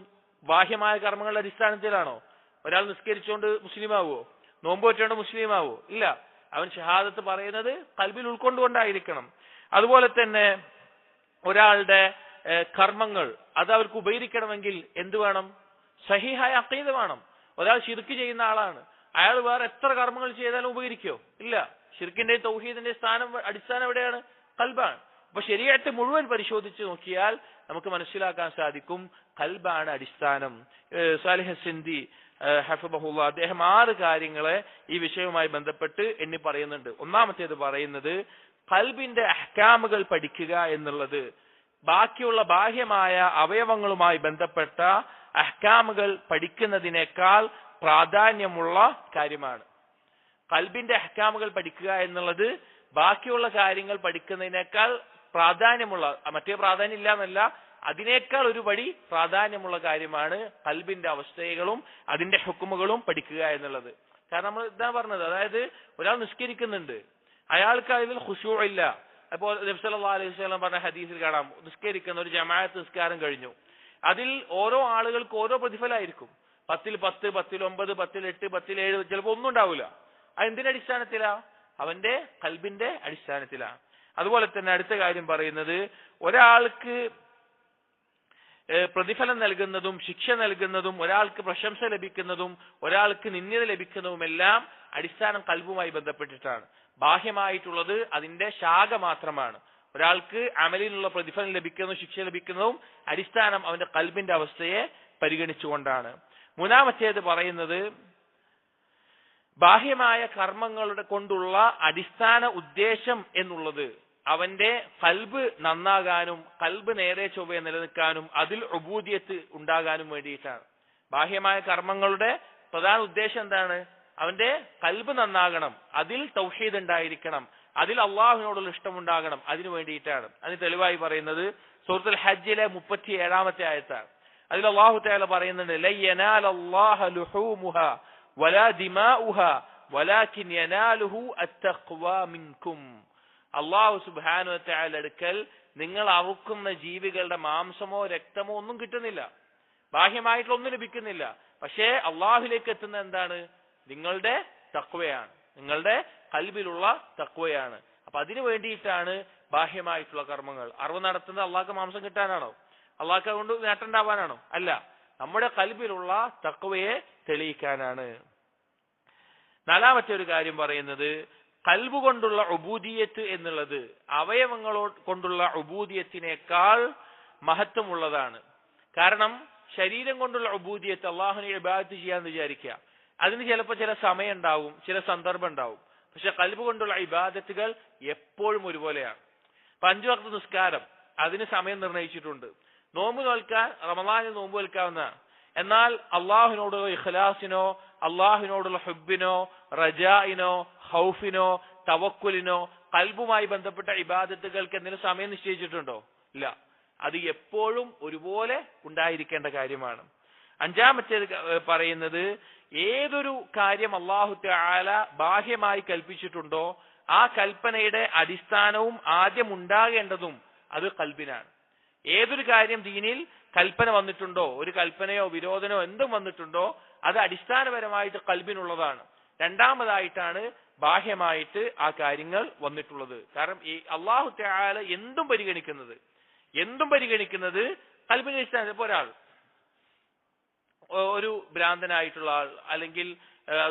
ബാഹ്യമായ കർമ്മങ്ങളുടെ അടിസ്ഥാനത്തിലാണോ? ഒരാൾ നിസ്കരിച്ചുകൊണ്ട് മുസ്ലിമാവോ? നോമ്പ് വെച്ചുകൊണ്ട് മുസ്ലിമാവോ? ഇല്ല. അവൻ ഷഹാദത്ത് പറയുന്നത് ഖൽബിൽ ഉൾക്കൊണ്ടുകൊണ്ടായിരിക്കണം. അതുപോലെ തന്നെ ഒരാളുടെ കർമ്മങ്ങൾ അത് അവർക്ക് ഉപകരിക്കണമെങ്കിൽ എന്ത് വേണം? സഹീഹായ അഖീദ വേണം. ഒരാൾ ശിർക്ക് ചെയ്യുന്ന ആളാണ്, അയാൾ വേറെ എത്ര കർമ്മങ്ങൾ ചെയ്താലും ഉപകരിക്കോ? ഇല്ല. ശിർക്കിന്റെ തൗഹീദിന്റെ അടിസ്ഥാനം എവിടെയാണ്? ഖൽബാണ്. അപ്പൊ ശരീഅത്ത് മുഴുവൻ പരിശോധിച്ച് നോക്കിയാൽ നമുക്ക് മനസ്സിലാക്കാൻ സാധിക്കും ഖൽബാണ് അടിസ്ഥാനം. സാലിഹ് സിന്ദി ഹഫിദഹുല്ലാഹ് അദ്ദേഹം 6 കാര്യങ്ങളെ ഈ വിഷയവുമായി ബന്ധപ്പെട്ട് എണ്ണി പറയുന്നുണ്ട്. ഒന്നാമത്തേത് പറയുന്നത് ഖൽബിന്റെ അഹ്കാമുകൾ പഠിക്കുക എന്നുള്ളത് ബാക്കിയുള്ള ബാഹ്യമായ അവയവങ്ങളുമായി ബന്ധപ്പെട്ട അഹ്കാമുകൾ പഠിക്കുന്നതിനേക്കാൾ പ്രാധാന്യമുള്ള കാര്യമാണ്. ഖൽബിന്റെ അഹ്കാമുകൾ പഠിക്കുക എന്നുള്ളത് ബാക്കിയുള്ള കാര്യങ്ങൾ പഠിക്കുന്നതിനേക്കാൾ പ്രാധാന്യമുള്ള, മറ്റേ പ്രാധാന്യം ഇല്ല എന്നല്ല, അതിനേക്കാൾ ഒരു പടി പ്രാധാന്യമുള്ള കാര്യമാണ് ഖൽബിന്റെ അവസ്ഥകളും അതിന്റെ ഹുക്കുമുകളും പഠിക്കുക എന്നുള്ളത്. കാരണം നമ്മൾ ഇതാ പറഞ്ഞത്, അതായത് ഒരാൾ നിസ്കരിക്കുന്നുണ്ട്, അയാൾക്ക് അതിൽ ഖുശൂ ഇല്ല. അപ്പോൾ നബി സല്ലല്ലാഹു അലൈഹി വസല്ലം പറഞ്ഞ ഹദീസിൽ കാണാം, നിസ്കരിക്കുന്ന ഒരു ജമാഅത്ത് നിസ്കാരം കഴിഞ്ഞു, അതിൽ ഓരോ ആളുകൾക്ക് ഓരോ പ്രതിഫലമായിരിക്കും. 10-ൽ 10, 10-ൽ 9, 10-ൽ 8, 10-ൽ 7, ചിലപ്പോൾ ഒന്നും ഉണ്ടാവില്ല. അത് എന്തിന്റെ അടിസ്ഥാനത്തിലാ? അവന്റെ ഖൽബിന്റെ അടിസ്ഥാനത്തിലാണ്. അതുപോലെ തന്നെ അടുത്ത കാര്യം പറയുന്നത്, ഒരാൾക്ക് പ്രതിഫലം നൽകുന്നതും ശിക്ഷ നൽകുന്നതും ഒരാൾക്ക് പ്രശംസ ലഭിക്കുന്നതും ഒരാൾക്ക് നിന്ദ്യത ലഭിക്കുന്നതുമെല്ലാം അടിസ്ഥാനം ഖൽബുമായി ബന്ധപ്പെട്ടിട്ടാണ്. ബാഹ്യമായിട്ടുള്ളത് അതിന്റെ ശാഖ മാത്രമാണ്. ഒരാൾക്ക് അമലിനുള്ള പ്രതിഫലം ലഭിക്കുന്നതും ശിക്ഷ ലഭിക്കുന്നതും അടിസ്ഥാനം അവന്റെ ഖൽബിന്റെ അവസ്ഥയെ പരിഗണിച്ചുകൊണ്ടാണ്. മൂന്നാമത്തേത് പറയുന്നത് ബാഹ്യമായ കർമ്മങ്ങളുടെ കൊണ്ടുള്ള അടിസ്ഥാന ഉദ്ദേശം എന്നുള്ളത് അവന്റെ ഖൽബ് നന്നാകാനും ഖൽബ് നേരെ ചൊവ്വയെ നിലനിൽക്കാനും അതിൽ ഉബൂദിയത്ത് ഉണ്ടാകാനും വേണ്ടിയിട്ടാണ്. ബാഹ്യമായ കർമ്മങ്ങളുടെ പ്രധാന ഉദ്ദേശം എന്താണ്? അവന്റെ ഖൽബ് നന്നാകണം, അതിൽ തൗഹീദ് ഉണ്ടായിരിക്കണം, അതിൽ അള്ളാഹുവിനോടുള്ള ഇഷ്ടമുണ്ടാകണം, അതിനു വേണ്ടിയിട്ടാണ്. അതിന് തെളിവായി പറയുന്നത് സൂറത്തുൽ ഹജ്ജിലെ 37-ാമത്തെ ആയത്താണ്. അതിൽ അള്ളാഹു തആല പറയുന്നുണ്ട്, ലൻ യനാലല്ലാഹ ലുഹൂമുഹാ വലാ ദിമാഉഹാ വലാകിൻ യനാലുഹു അത്തഖ്വാ മിൻകും. അള്ളാഹു സുബ്ഹാനഹു വ തആല അടുക്കൽ നിങ്ങൾ അറുക്കുന്ന ജീവികളുടെ മാംസമോ രക്തമോ ഒന്നും കിട്ടുന്നില്ല, ബാഹ്യമായിട്ടുള്ള ഒന്നും ലഭിക്കുന്നില്ല. പക്ഷേ അള്ളാഹുലേക്ക് എത്തുന്ന എന്താണ്? നിങ്ങളുടെ തഖ്വയാണ്, നിങ്ങളുടെ ഖൽബിലുള്ള തഖ്വയാണ്. അപ്പൊ അതിനു വേണ്ടിയിട്ടാണ് ബാഹ്യമായിട്ടുള്ള കർമ്മങ്ങൾ. അറിവ് നടത്തുന്നത് അള്ളാഹ്ക്ക് മാംസം കിട്ടാനാണോ? അള്ളാഹ്ക്ക് കൊണ്ട് നേട്ടമുണ്ടാവാനാണോ? അല്ല, നമ്മുടെ ഖൽബിലുള്ള തഖ്വയെ തെളിയിക്കാനാണ്. നാലാമത്തെ ഒരു കാര്യം പറയുന്നത് ഖൽബ് കൊണ്ടുള്ള ഉബൂദിയത്ത് എന്നുള്ളത് അവയവങ്ങളോ കൊണ്ടുള്ള ഉബൂദിയത്തിനേക്കാൾ മഹത്വമുള്ളതാണ്. കാരണം ശരീരം കൊണ്ടുള്ള ഉബൂദിയത്ത് അള്ളാഹുവിനെ ഇബാദത്ത് ചെയ്യാന്ന് വിചാരിക്കുക, അതിന് ചിലപ്പോൾ ചില സമയം ഉണ്ടാവും, ചില സന്ദർഭം ഉണ്ടാവും. പക്ഷെ ഖൽബ് കൊണ്ടുള്ള ഇബാദത്തുകൾ എപ്പോഴും ഒരുപോലെയാണ്. 5 വഖ്ത് നിസ്കാരം അതിന് സമയം നിർണയിച്ചിട്ടുണ്ട്. നോമ്പ് നോൽക്കാൻ റമളാനിൽ നോമ്പ് നോൽക്കാവുന്നതാണ്. എന്നാൽ അള്ളാഹുവിനോടുള്ള ഇഖ്ലാസിനോ അള്ളാഹുവിനോടുള്ള ഹുബ്ബിനോ റജാഇനോ ഖൗഫിനോ തവക്കുലിനോ ഖൽബുമായി ബന്ധപ്പെട്ട ഇബാദത്തുകൾക്ക് എന്തെങ്കിലും സമയം നിശ്ചയിച്ചിട്ടുണ്ടോ? ഇല്ല. അത് എപ്പോഴും ഒരുപോലെ ഉണ്ടായിരിക്കേണ്ട കാര്യമാണ്. അഞ്ചാമത്തേത് പറയുന്നത് ഏതൊരു കാര്യം അല്ലാഹു തആല ബാഹ്യമായി കൽപ്പിച്ചിട്ടുണ്ടോ ആ കൽപ്പനയുടെ അടിസ്ഥാനവും ആദ്യം ഉണ്ടാകേണ്ടതും അത് ഖൽബിനാണ്. ഏതൊരു കാര്യം ദീനിൽ കൽപ്പന വന്നിട്ടുണ്ടോ, ഒരു കൽപ്പനയോ വിരോധനോ എന്തും വന്നിട്ടുണ്ടോ അത് അടിസ്ഥാനപരമായിട്ട് ഖൽബിനുള്ളതാണ്. രണ്ടാമതായിട്ടാണ് ബാഹ്യമായിട്ട് ആ കാര്യങ്ങൾ വന്നിട്ടുള്ളത്. കാരണം ഈ അല്ലാഹു തആല എന്തും പരിഗണിക്കുന്നത് ഖൽബിന്റെ അടിസ്ഥാനത്തിൽ. ഇപ്പോൾ ഒരു ഭ്രാന്തനായിട്ടുള്ള ആൾ, അല്ലെങ്കിൽ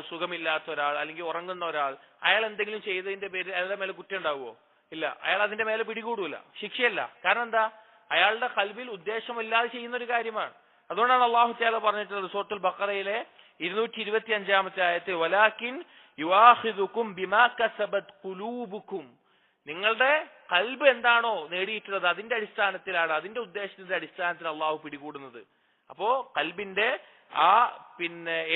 സുഖമില്ലാത്ത ഒരാൾ, അല്ലെങ്കിൽ ഉറങ്ങുന്ന ഒരാൾ, അയാൾ എന്തെങ്കിലും ചെയ്തതിന്റെ പേരിൽ അയാളുടെ മേലെ കുറ്റം ഉണ്ടാവുമോ? ഇല്ല. അയാൾ അതിന്റെ മേലെ പിടികൂടൂല, ശിക്ഷയല്ല. കാരണം എന്താ? അയാളുടെ ഖൽബിൽ ഉദ്ദേശമില്ലാതെ ചെയ്യുന്ന ഒരു കാര്യമാണ്. അതുകൊണ്ടാണ് അല്ലാഹു തആല പറഞ്ഞിട്ടുള്ളത് സൂറത്തുൽ ബഖറയിലെ 225-ാമത്തെ ആയത്തിൽ, വലാകിൻ യുആഖിദുകും ബിമാ കസബത് ഖുലൂബുകും, നിങ്ങളുടെ ഖൽബ് എന്താണോ നേടിയിട്ടുള്ളത് അതിന്റെ അടിസ്ഥാനത്തിലാണ്, അതിന്റെ ഉദ്ദേശത്തിന്റെ അടിസ്ഥാനത്തിൽ അള്ളാഹു പിടികൂടുന്നത്. അപ്പോ ഖൽബിന്റെ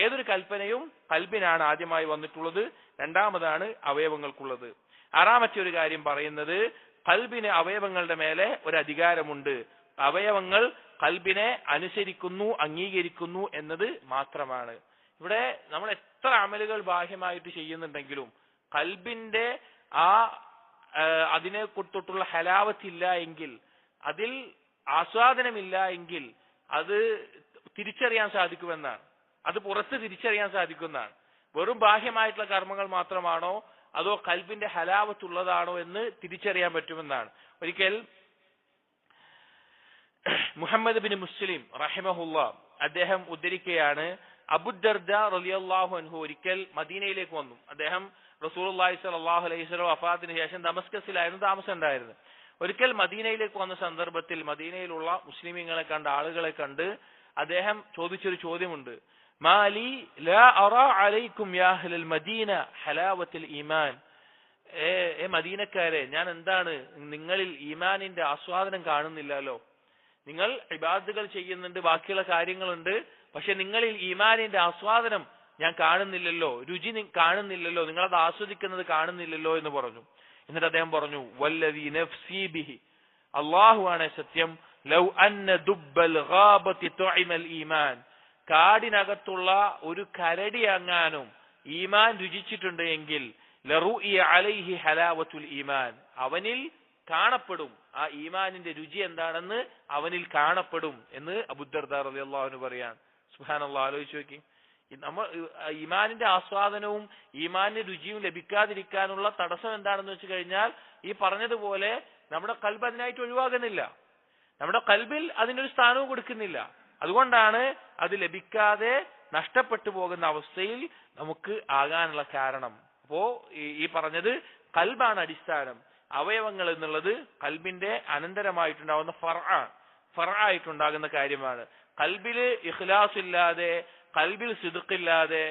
ഏതൊരു കൽപ്പനയും ഖൽബിനാണ് ആദ്യമായി വന്നിട്ടുള്ളത്, രണ്ടാമതാണ് അവയവങ്ങൾക്കുള്ളത്. ആറാമത്തെ ഒരു കാര്യം പറയുന്നത്, ഖൽബിന് അവയവങ്ങളുടെ മേലെ ഒരു അധികാരമുണ്ട്. അവയവങ്ങൾ ഖൽബിനെ അനുസരിക്കുന്നു, അംഗീകരിക്കുന്നു എന്നത് മാത്രമാണ്. ഇവിടെ നമ്മൾ എത്ര അമലുകൾ ബാഹ്യമായിട്ട് ചെയ്യുന്നുണ്ടെങ്കിലും ഖൽബിന്റെ അതിനെ തൊട്ടുള്ള ഹലാവത്തില്ല എങ്കിൽ, അതിൽ ആസ്വാദനമില്ല എങ്കിൽ അത് തിരിച്ചറിയാൻ സാധിക്കുമെന്നാണ്. അത് പുറത്ത് തിരിച്ചറിയാൻ സാധിക്കുന്നതാണ്. വെറും ബാഹ്യമായിട്ടുള്ള കർമ്മങ്ങൾ മാത്രമാണോ അതോ ഖൽബിന്റെ ഹലാവത്തുള്ളതാണോ എന്ന് തിരിച്ചറിയാൻ പറ്റുമെന്നാണ്. ഒരിക്കൽ മുഹമ്മദ് ബിൻ മുസ്ലിം റഹിമഹുല്ലാ അദ്ദേഹം ഉദ്ധരിക്കുകയാണ്, അബൂദർദ റളിയല്ലാഹു അൻഹു ഒരിക്കൽ മദീനയിലേക്ക് വന്നു. അദ്ദേഹം റസൂലുള്ളാഹി സ്വല്ലല്ലാഹു അലൈഹി വസല്ലം വഫാത്തിന് ശേഷം ദമസ്കസിലായിരുന്നു താമസം ഉണ്ടായിരുന്നത്. ഒരിക്കൽ മദീനയിലേക്ക് വന്ന സന്ദർഭത്തിൽ മദീനയിലുള്ള മുസ്ലിമീങ്ങളെ കണ്ട്, ആളുകളെ കണ്ട് അദ്ദേഹം ചോദിച്ചൊരു ചോദ്യമുണ്ട്, മാലി ലാ അറാ അലൈക്കും യാ അഹ്ലൽ മദീന ഹലാവത്തുൽ ഈമാൻ. മദീനക്കാരെ, ഞാൻ എന്താണ് നിങ്ങളിൽ ഈമാനിന്റെ ആസ്വാദനം കാണുന്നില്ലല്ലോ? നിങ്ങൾ ഇബാദത്തുകൾ ചെയ്യുന്നുണ്ട്, ബാക്കിയുള്ള കാര്യങ്ങളുണ്ട്, പക്ഷെ നിങ്ങളിൽ ഈമാനിന്റെ ആസ്വാദനം ഞാൻ കാണുന്നില്ലല്ലോ, രുചി കാണുന്നില്ലല്ലോ, നിങ്ങളത് ആസ്വദിക്കുന്നത് കാണുന്നില്ലല്ലോ എന്ന് പറഞ്ഞു. എന്നിട്ട് അദ്ദേഹം പറഞ്ഞു, വല്ലദീ നഫ്സി ബിഹി, അല്ലാഹുവാണ് സത്യം, ലൗ അന്ന ദുബ്ബൽ ഗാബതി തുഇമൽ ഈമാൻ, കാടിനകത്തുള്ള ഒരു കരടി അങ്ങാനും ഈമാൻ രുചിച്ചിട്ടുണ്ട് എങ്കിൽ ലറുഇ അലൈഹി ഹലാവത്തുൽ ഈമാൻ, അവനിൽ കാണപ്പെടും, ആ ഈമാനിന്റെ രുചി എന്താണെന്ന് അവനിൽ കാണപ്പെടും എന്ന് അബൂദർദാ റളിയല്ലാഹു അൻഹു പറയാൻ. സുബ്ഹാനല്ലാഹ്, ആലോചിച്ച് നോക്കി. നമ്മൾ ഈമാനിന്റെ ആസ്വാദനവും ഈമാനിന്റെ രുചിയും ലഭിക്കാതിരിക്കാനുള്ള തടസ്സം എന്താണെന്ന് വെച്ച് കഴിഞ്ഞാൽ, ഈ പറഞ്ഞതുപോലെ നമ്മുടെ ഖൽബ് അതിനായിട്ട് ഒഴിവാകുന്നില്ല, നമ്മുടെ ഖൽബിൽ അതിനൊരു സ്ഥാനവും കൊടുക്കുന്നില്ല. അതുകൊണ്ടാണ് അത് ലഭിക്കാതെ നഷ്ടപ്പെട്ടു പോകുന്ന അവസ്ഥയിൽ നമുക്ക് ആകാനുള്ള കാരണം. അപ്പോ ഈ പറഞ്ഞത് ഖൽബാണ് അടിസ്ഥാനം. അവയവങ്ങൾ എന്നുള്ളത് ഖൽബിന്റെ അനന്തരമായിട്ടുണ്ടാവുന്ന ഫർആയിട്ടുണ്ടാകുന്ന കാര്യമാണ്. ഖൽബില് ഇഖ്ലാസ് ഇല്ലാതെ, ഖൽബിൽ സിദ്ഖില്ലാതെ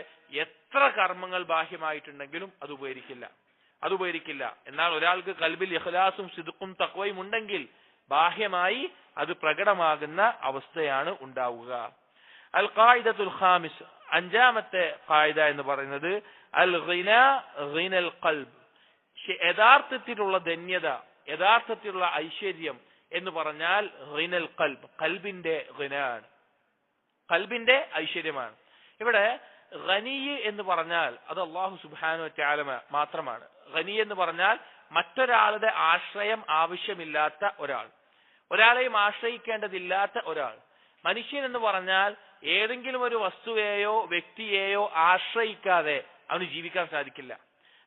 എത്ര കർമ്മങ്ങൾ ബാഹ്യമായിട്ടുണ്ടെങ്കിലും അത് ഉപകരിക്കില്ല. എന്നാൽ ഒരാൾക്ക് ഖൽബിൽ ഇഖ്ലാസും സിദ്ഖും തഖ്വയും ഉണ്ടെങ്കിൽ ബാഹ്യമായി അത് പ്രകടമാകുന്ന അവസ്ഥയാണ് ഉണ്ടാവുക. അൽ ഖായിദത്തുൽ ഖാമിസ്, അഞ്ചാമത്തെ ഖായിദ എന്ന് പറയുന്നത് അൽ ഗിനൽ ഖൽബ്, യഥാർത്ഥത്തിലുള്ള ധന്യത, യഥാർത്ഥത്തിലുള്ള ഐശ്വര്യം എന്ന് പറഞ്ഞാൽ ഗിനൽ ഖൽബ്, ഖൽബിന്റെ ഗിനാണ്, ഖൽബിന്റെ ഐശ്വര്യമാണ്. ഇവിടെ ഗനി എന്ന് പറഞ്ഞാൽ അത് അല്ലാഹു സുബ്ഹാനഹു വ തആല മാത്രമാണ്. ഗനി എന്ന് പറഞ്ഞാൽ മറ്റൊരാളുടെ ആശ്രയം ആവശ്യമില്ലാത്ത ഒരാൾ, ഒരാളെയും ആശ്രയിക്കേണ്ടതില്ലാത്ത ഒരാൾ. മനുഷ്യൻ എന്ന് പറഞ്ഞാൽ ഏതെങ്കിലും ഒരു വസ്തുവേയോ വ്യക്തിയെയോ ആശ്രയിക്കാതെ അവന് ജീവിക്കാൻ സാധിക്കില്ല.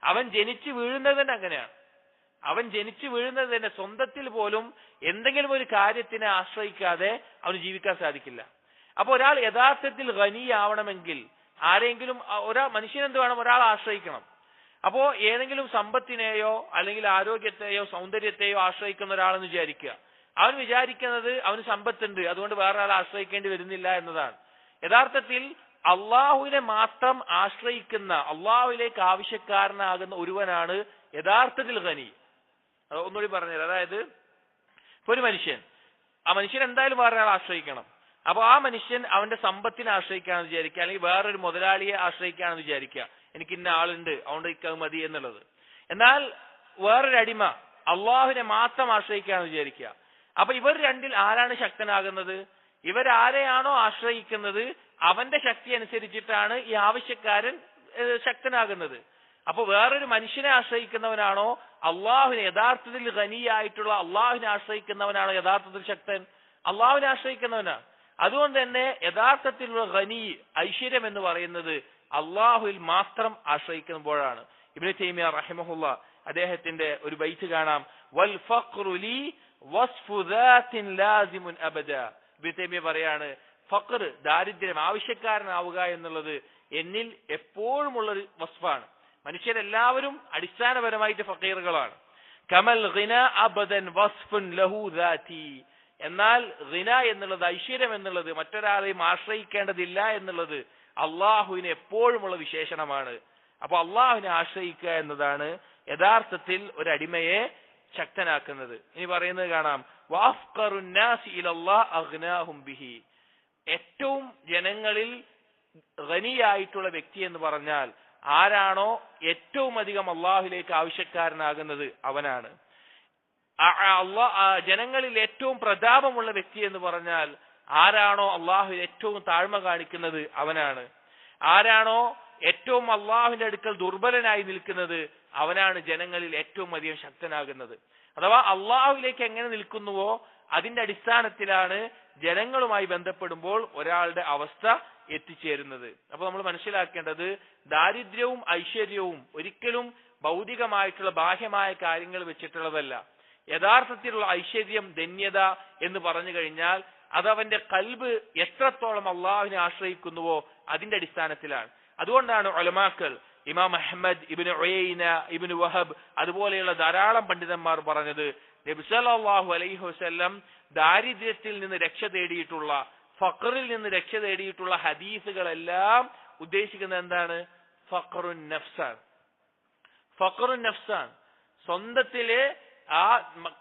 അവൻ ജനിച്ചു വീഴുന്നത് തന്നെ അങ്ങനെയാണ്. അവൻ ജനിച്ചു വീഴുന്നത് തന്നെ സ്വന്തത്തിൽ പോലും എന്തെങ്കിലും ഒരു കാര്യത്തിനെ ആശ്രയിക്കാതെ അവന് ജീവിക്കാൻ സാധിക്കില്ല. അപ്പൊ ഒരാൾ യഥാർത്ഥത്തിൽ ഗനിയാവണമെങ്കിൽ ആരെങ്കിലും മനുഷ്യനെന്ത് വേണം? ഒരാൾ ആശ്രയിക്കണം. അപ്പോ ഏതെങ്കിലും സമ്പത്തിനെയോ അല്ലെങ്കിൽ ആരോഗ്യത്തെയോ സൗന്ദര്യത്തെയോ ആശ്രയിക്കുന്ന ഒരാളെന്ന് വിചാരിക്കുക. അവൻ വിചാരിക്കുന്നത് അവന് സമ്പത്തുണ്ട്, അതുകൊണ്ട് വേറെ ആളെ ആശ്രയിക്കേണ്ടി വരുന്നില്ല എന്നതാണ്. യഥാർത്ഥത്തിൽ അള്ളാഹുവിനെ മാത്രം ആശ്രയിക്കുന്ന, അള്ളാഹുവിലേക്ക് ആവശ്യക്കാരനാകുന്ന ഒരുവനാണ് യഥാർത്ഥത്തിൽ ഗനി. ഒന്നുകൂടി പറഞ്ഞുതരാം. അതായത് ഒരു മനുഷ്യൻ, ആ മനുഷ്യൻ എന്തായാലും വേറെ ആളെ ആശ്രയിക്കണം. അപ്പൊ ആ മനുഷ്യൻ അവന്റെ സമ്പത്തിനെ ആശ്രയിക്കാണെന്ന് വിചാരിക്കുക, അല്ലെങ്കിൽ വേറൊരു മുതലാളിയെ ആശ്രയിക്കാണെന്ന് വിചാരിക്കുക, എനിക്ക് ഇന്ന ആളുണ്ട് അതുകൊണ്ട് ഇക്കത് മതി എന്നുള്ളത്. എന്നാൽ വേറൊരു അടിമ അള്ളാഹുവിനെ മാത്രം ആശ്രയിക്കാണെന്ന് വിചാരിക്കുക. അപ്പൊ ഇവർ രണ്ടിൽ ആരാണ് ശക്തനാകുന്നത്? ഇവരാരെയാണോ ആശ്രയിക്കുന്നത് അവന്റെ ശക്തി അനുസരിച്ചിട്ടാണ് ഈ ആവശ്യക്കാരൻ ശക്തനാകുന്നത്. അപ്പൊ വേറൊരു മനുഷ്യനെ ആശ്രയിക്കുന്നവനാണോ അള്ളാഹുവിനെ, യഥാർത്ഥത്തിൽ ഗനിയായിട്ടുള്ള അള്ളാഹുവിനെ ആശ്രയിക്കുന്നവനാണോ യഥാർത്ഥത്തിൽ ശക്തൻ? അള്ളാഹുവിനെ ആശ്രയിക്കുന്നവനാണ്. അതുകൊണ്ട് തന്നെ യഥാർത്ഥത്തിലുള്ള ഗനി, ഐശ്വര്യം എന്ന് പറയുന്നത് അള്ളാഹുവിൽ മാത്രം ആശ്രയിക്കുമ്പോഴാണ്. ഇബ്നു തൈമിയ്യ റഹിമഹുല്ലാ അദ്ദേഹത്തിന്റെ ഒരു ബൈത്ത് കാണാം, വൽ ഫഖ്റു ലി വസ്ഫു ദാത്തിൻ ലാസിമുൻ അബദ. ഇബ്നു തൈമിയ്യ പറയാണ്, ഫഖർ, ദാരിദ്ര്യം, ആവശ്യക്കാരനാവുക എന്നുള്ളത് എന്നിൽ എപ്പോഴുമുള്ളൊരു വസ്ഫാണ്. മനുഷ്യരെല്ലാവരും അടിസ്ഥാനപരമായിട്ട് ഫഖീറുകളാണ്. കമൽ ഗിന അബദൻ വസ്ഫുൻ ലഹു ദാതി. എന്നാൽ ഗിന എന്നുള്ളത്, ഐശ്വര്യം എന്നുള്ളത്, മറ്റൊരാളെയും ആശ്രയിക്കേണ്ടതില്ല എന്നുള്ളത് അള്ളാഹുവിന് എപ്പോഴുമുള്ള വിശേഷണമാണ്. അപ്പൊ അള്ളാഹുവിനെ ആശ്രയിക്കുക എന്നതാണ് യഥാർത്ഥത്തിൽ ഒരു അടിമയെ ശക്തനാക്കുന്നത്. ഇനി പറയുന്നത് കാണാം, വഅഫ്ഖറുൻ നാസി ഇലല്ലാഹ് അഗ്നാഹും ബിഹി. ഏറ്റവും ജനങ്ങളിൽ ഗനിയായിട്ടുള്ള വ്യക്തി എന്ന് പറഞ്ഞാൽ ആരാണോ ഏറ്റവും അധികം അള്ളാഹുലേക്ക് ആവശ്യക്കാരനാകുന്നത് അവനാണ്. ജനങ്ങളിൽ ഏറ്റവും പ്രതാപമുള്ള വ്യക്തി എന്ന് പറഞ്ഞാൽ ആരാണോ അള്ളാഹുവിൽ ഏറ്റവും താഴ്മ കാണിക്കുന്നത് അവനാണ്. ആരാണോ ഏറ്റവും അള്ളാഹുവിന്റെ അടുക്കൽ ദുർബലനായി നിൽക്കുന്നത് അവനാണ് ജനങ്ങളിൽ ഏറ്റവും അധികം ശക്തനാകുന്നത്. അഥവാ അള്ളാഹുവിലേക്ക് എങ്ങനെ നിൽക്കുന്നുവോ അതിന്റെ അടിസ്ഥാനത്തിലാണ് ജനങ്ങളുമായി ബന്ധപ്പെടുമ്പോൾ ഒരാളുടെ അവസ്ഥ എത്തിച്ചേരുന്നത്. അപ്പൊ നമ്മൾ മനസ്സിലാക്കേണ്ടത് ദാരിദ്ര്യവും ഐശ്വര്യവും ഒരിക്കലും ഭൗതികമായിട്ടുള്ള ബാഹ്യമായ കാര്യങ്ങൾ വെച്ചിട്ടുള്ളതല്ല. യഥാർത്ഥത്തിലുള്ള ഐശ്വര്യം, ധന്യത എന്ന് പറഞ്ഞു കഴിഞ്ഞാൽ അതവന്റെ കൽബ് എത്രത്തോളം അള്ളാഹുവിനെ ആശ്രയിക്കുന്നുവോ അതിന്റെ അടിസ്ഥാനത്തിലാണ്. അതുകൊണ്ടാണ് ഉലമാക്കൾ ഇമാം അഹ്മദ് ഇബ്നു ഉയൈന, ഇബ്നു വഹബ് അതുപോലെയുള്ള ധാരാളം പണ്ഡിതന്മാർ പറഞ്ഞത് നബി സല്ലല്ലാഹു അലൈഹി വസല്ലം ദാരിദ്ര്യത്തിൽ നിന്ന് രക്ഷ തേടിയിട്ടുള്ള, ഫഖറിൽ നിന്ന് രക്ഷ തേടിയിട്ടുള്ള ഹദീസുകളെല്ലാം ഉദ്ദേശിക്കുന്നത് എന്താണ്? ഫഖറുൻ നഫ്സാൻ. ഫഖറുൻ നഫ്സാൻ, സ്വന്തത്തിലെ ആ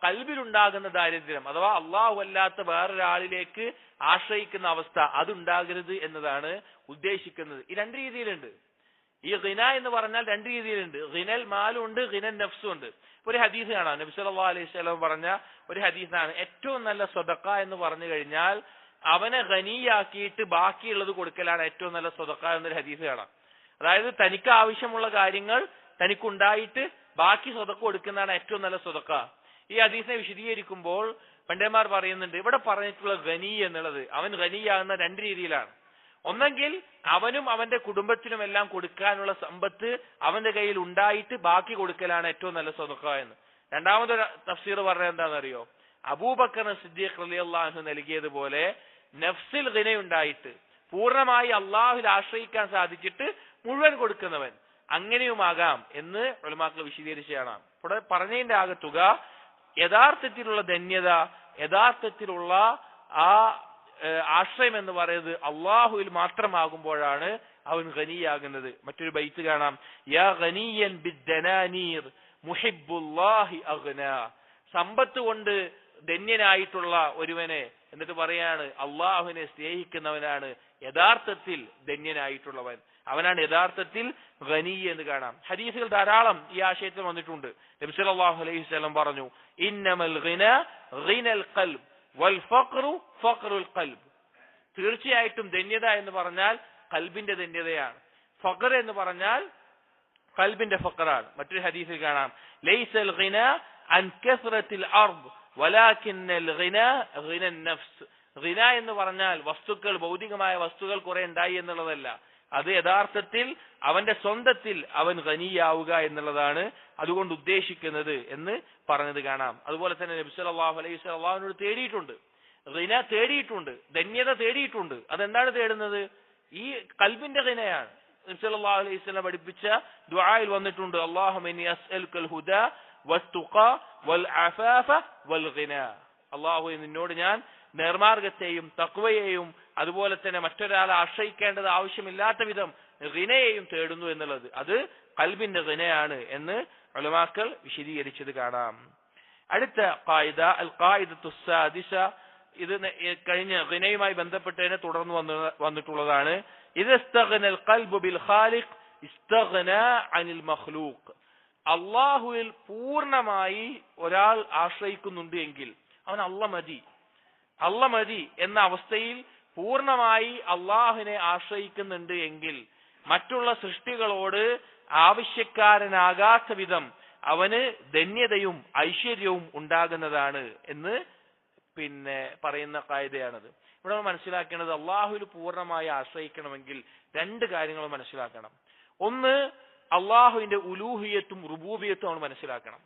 കൽബിലുണ്ടാകുന്ന ദാരിദ്ര്യം അഥവാ അള്ളാഹു അല്ലാത്ത വേറൊരാളിലേക്ക് ആശ്രയിക്കുന്ന അവസ്ഥ അതുണ്ടാകരുത് എന്നതാണ് ഉദ്ദേശിക്കുന്നത്. ഈ രണ്ട് രീതിയിലുണ്ട്. ഈ ഗിന എന്ന് പറഞ്ഞാൽ രണ്ട് രീതിയിലുണ്ട്. ഗിനൽ മാലും ഉണ്ട്, ഗിനൽ നഫ്സും ഉണ്ട്. ഒരു ഹദീസ് കാണാം, നബി സല്ലല്ലാഹു അലൈഹി വസല്ലം പറഞ്ഞ ഒരു ഹദീസാണ്, ഏറ്റവും നല്ല സ്വതക്ക എന്ന് പറഞ്ഞു കഴിഞ്ഞാൽ അവനെ ഗനിയാക്കിയിട്ട് ബാക്കിയുള്ളത് കൊടുക്കലാണ് ഏറ്റവും നല്ല സ്വതക്ക എന്നൊരു ഹദീസ് കാണാം. അതായത് തനിക്ക് ആവശ്യമുള്ള കാര്യങ്ങൾ തനിക്കുണ്ടായിട്ട് ബാക്കി സ്വതക്ക കൊടുക്കുന്നതാണ് ഏറ്റവും നല്ല സ്വതക്ക. ഈ ഹദീസിനെ വിശദീകരിക്കുമ്പോൾ പണ്ഡിതന്മാർ പറയുന്നുണ്ട്, ഇവിടെ പറഞ്ഞിട്ടുള്ള ഗനി എന്നുള്ളത് അവൻ ഗനിയാകുന്ന രണ്ട് രീതിയിലാണ്. ഒന്നെങ്കിൽ അവനും അവന്റെ കുടുംബത്തിനും എല്ലാം കൊടുക്കാനുള്ള സമ്പത്ത് അവന്റെ കയ്യിൽ ഉണ്ടായിട്ട് ബാക്കി കൊടുക്കലാണ് ഏറ്റവും നല്ല സ്വതക്ക എന്ന്. രണ്ടാമതൊരു തഫ്സീർ പറഞ്ഞത് എന്താണെന്നറിയോ? അബൂബക്കർ സിദ്ദീഖ് റളിയല്ലാഹു അൻഹു നൽകിയതുപോലെ നഫ്സിൽ ഗിനയുണ്ടായിട്ട് പൂർണ്ണമായി അള്ളാഹുവിൽ ആശ്രയിക്കാൻ സാധിച്ചിട്ട് മുഴുവൻ കൊടുക്കുന്നവൻ അങ്ങനെയുമാകാം എന്ന് ഉലമാക്കൾ വിശദീകരിച്ചാണ്. ഇവിടെ പറഞ്ഞതിന്റെ ആകെ തുക യഥാർത്ഥത്തിലുള്ള ധന്യത, യഥാർത്ഥത്തിലുള്ള ആ ആശ്രയം എന്ന് പറയുന്നത് അള്ളാഹുവിൽ മാത്രമാകുമ്പോഴാണ് അവൻ ഗനിയാകുന്നത്. മറ്റൊരു ബൈത്ത് കാണാം, യാ ഗനിയൻ ബിദ്ദനാനീർ മുഹിബ്ബുല്ലാഹി അഗ്നാ. സമ്പത്ത് കൊണ്ട് ധന്യനായിട്ടുള്ള ഒരുവനെ എന്നിട്ട് പറയാണ് അള്ളാഹുവിനെ സ്നേഹിക്കുന്നവനാണ് യഥാർത്ഥത്തിൽ ധന്യനായിട്ടുള്ളവൻ, അവനാണ് യഥാർത്ഥത്തിൽ ഗനി എന്ന് കാണാം. ഹദീസുകൾ ധാരാളം ഈ ആശയത്തിൽ വന്നിട്ടുണ്ട്. നബി സല്ലല്ലാഹു അലൈഹി വസല്ലം പറഞ്ഞു, ഇന്നമൽ ഗിന ഗിനൽ ഖൽബ് വൽ ഫഖ്റു ഫഖ്റുൽ ഖൽബ്. തീർച്ചയായിട്ടും ധന്യത എന്ന് പറഞ്ഞാൽ ഖൽബിന്റെ ധന്യതയാണ്, ഫഖർ എന്ന് പറഞ്ഞാൽ ഖൽബിന്റെ ഫഖറാണ്. മറ്റൊരു ഹദീസിൽ കാണാം, ലൈസൽ ഗിന അൻ കസ്റത്തിൽ അർദ് വലാകിന്നൽ ഗിന ഗിനൻ നഫ്സ്. ഗിന എന്ന് പറഞ്ഞാൽ വസ്തുക്കൾ, ഭൗതികമായ വസ്തുക്കൾ കുറെ ഉണ്ടായി എന്നുള്ളതല്ല, അത് യഥാർത്ഥത്തിൽ അവന്റെ സ്വന്തത്തിൽ അവൻ ഗനിയാവുക എന്നുള്ളതാണ് അതുകൊണ്ട് ഉദ്ദേശിക്കുന്നത് എന്ന് പറഞ്ഞത് കാണാം. അതുപോലെ തന്നെ നബി സല്ലല്ലാഹു അലൈഹി വസല്ലം അല്ലാഹുവിനോട് തേടിയിട്ടുണ്ട്, ഗിന തേടിയിട്ടുണ്ട്, ധന്യത തേടിയിട്ടുണ്ട്. അതെന്താണ് തേടുന്നത്? ഈ ഖൽബിന്റെ ഗിനയാണ്. നബി സല്ലല്ലാഹു അലൈഹി വസല്ലം പഠിപ്പിച്ച ദുആയിൽ വന്നിട്ടുണ്ട്, അല്ലാഹുമ്മ ഇന്നി അസ്അലുക്കൽ ഹുദാ വസ്തുഖ വൽ അഫാഫ വൽ ഗിന. അല്ലാഹുവേ, നിന്നോട് ഞാൻ നേർമാർഗത്തെയും തഖ്വയെയും അതുപോലെ തന്നെ മറ്റൊരാളെ ആശ്രയിക്കേണ്ടത് ആവശ്യമില്ലാത്ത വിധം ഗിനയെയും തേടുന്നു എന്നുള്ളത് അത് ഖൽബിന്റെ ഗിനയാണ് എന്ന് ഉലമാക്കൾ വിശദീകരിച്ചത് കാണാം. അടുത്ത ഖായിദ അൽ ഖായിദത്തു സാദിസ, ഇത് കഴിഞ്ഞ ഗിനയുമായി ബന്ധപ്പെട്ടതിനെ തുടർന്ന് വന്നിട്ടുള്ളതാണ്. ഇദസ്തഗ്നൽ ഖൽബു ബിൽ ഖാലിഖ് ഇസ്തഗ്ന അനിൽ മഖ്ലൂഖ്. അല്ലാഹുവിൽ പൂർണ്ണമായി ഒരാൾ ആശ്രയിക്കുന്നുണ്ട് എങ്കിൽ അവൻ അല്ല മതി എന്ന അവസ്ഥയിൽ പൂർണ്ണമായി അള്ളാഹുവിനെ ആശ്രയിക്കുന്നുണ്ട് എങ്കിൽ മറ്റുള്ള സൃഷ്ടികളോട് ആവശ്യക്കാരനാകാത്ത വിധം അവന് ധന്യതയും ഐശ്വര്യവും ഉണ്ടാകുന്നതാണ് എന്ന് പറയുന്ന ഖായിദയാണത്. ഇവിടെ നമ്മൾ മനസ്സിലാക്കേണ്ടത് അള്ളാഹുവിൽ പൂർണ്ണമായി ആശ്രയിക്കണമെങ്കിൽ രണ്ട് കാര്യങ്ങൾ മനസ്സിലാക്കണം. ഒന്ന്, അള്ളാഹുവിന്റെ ഉലൂഹിയത്തും റുബൂബിയത്തും നമ്മൾ മനസ്സിലാക്കണം.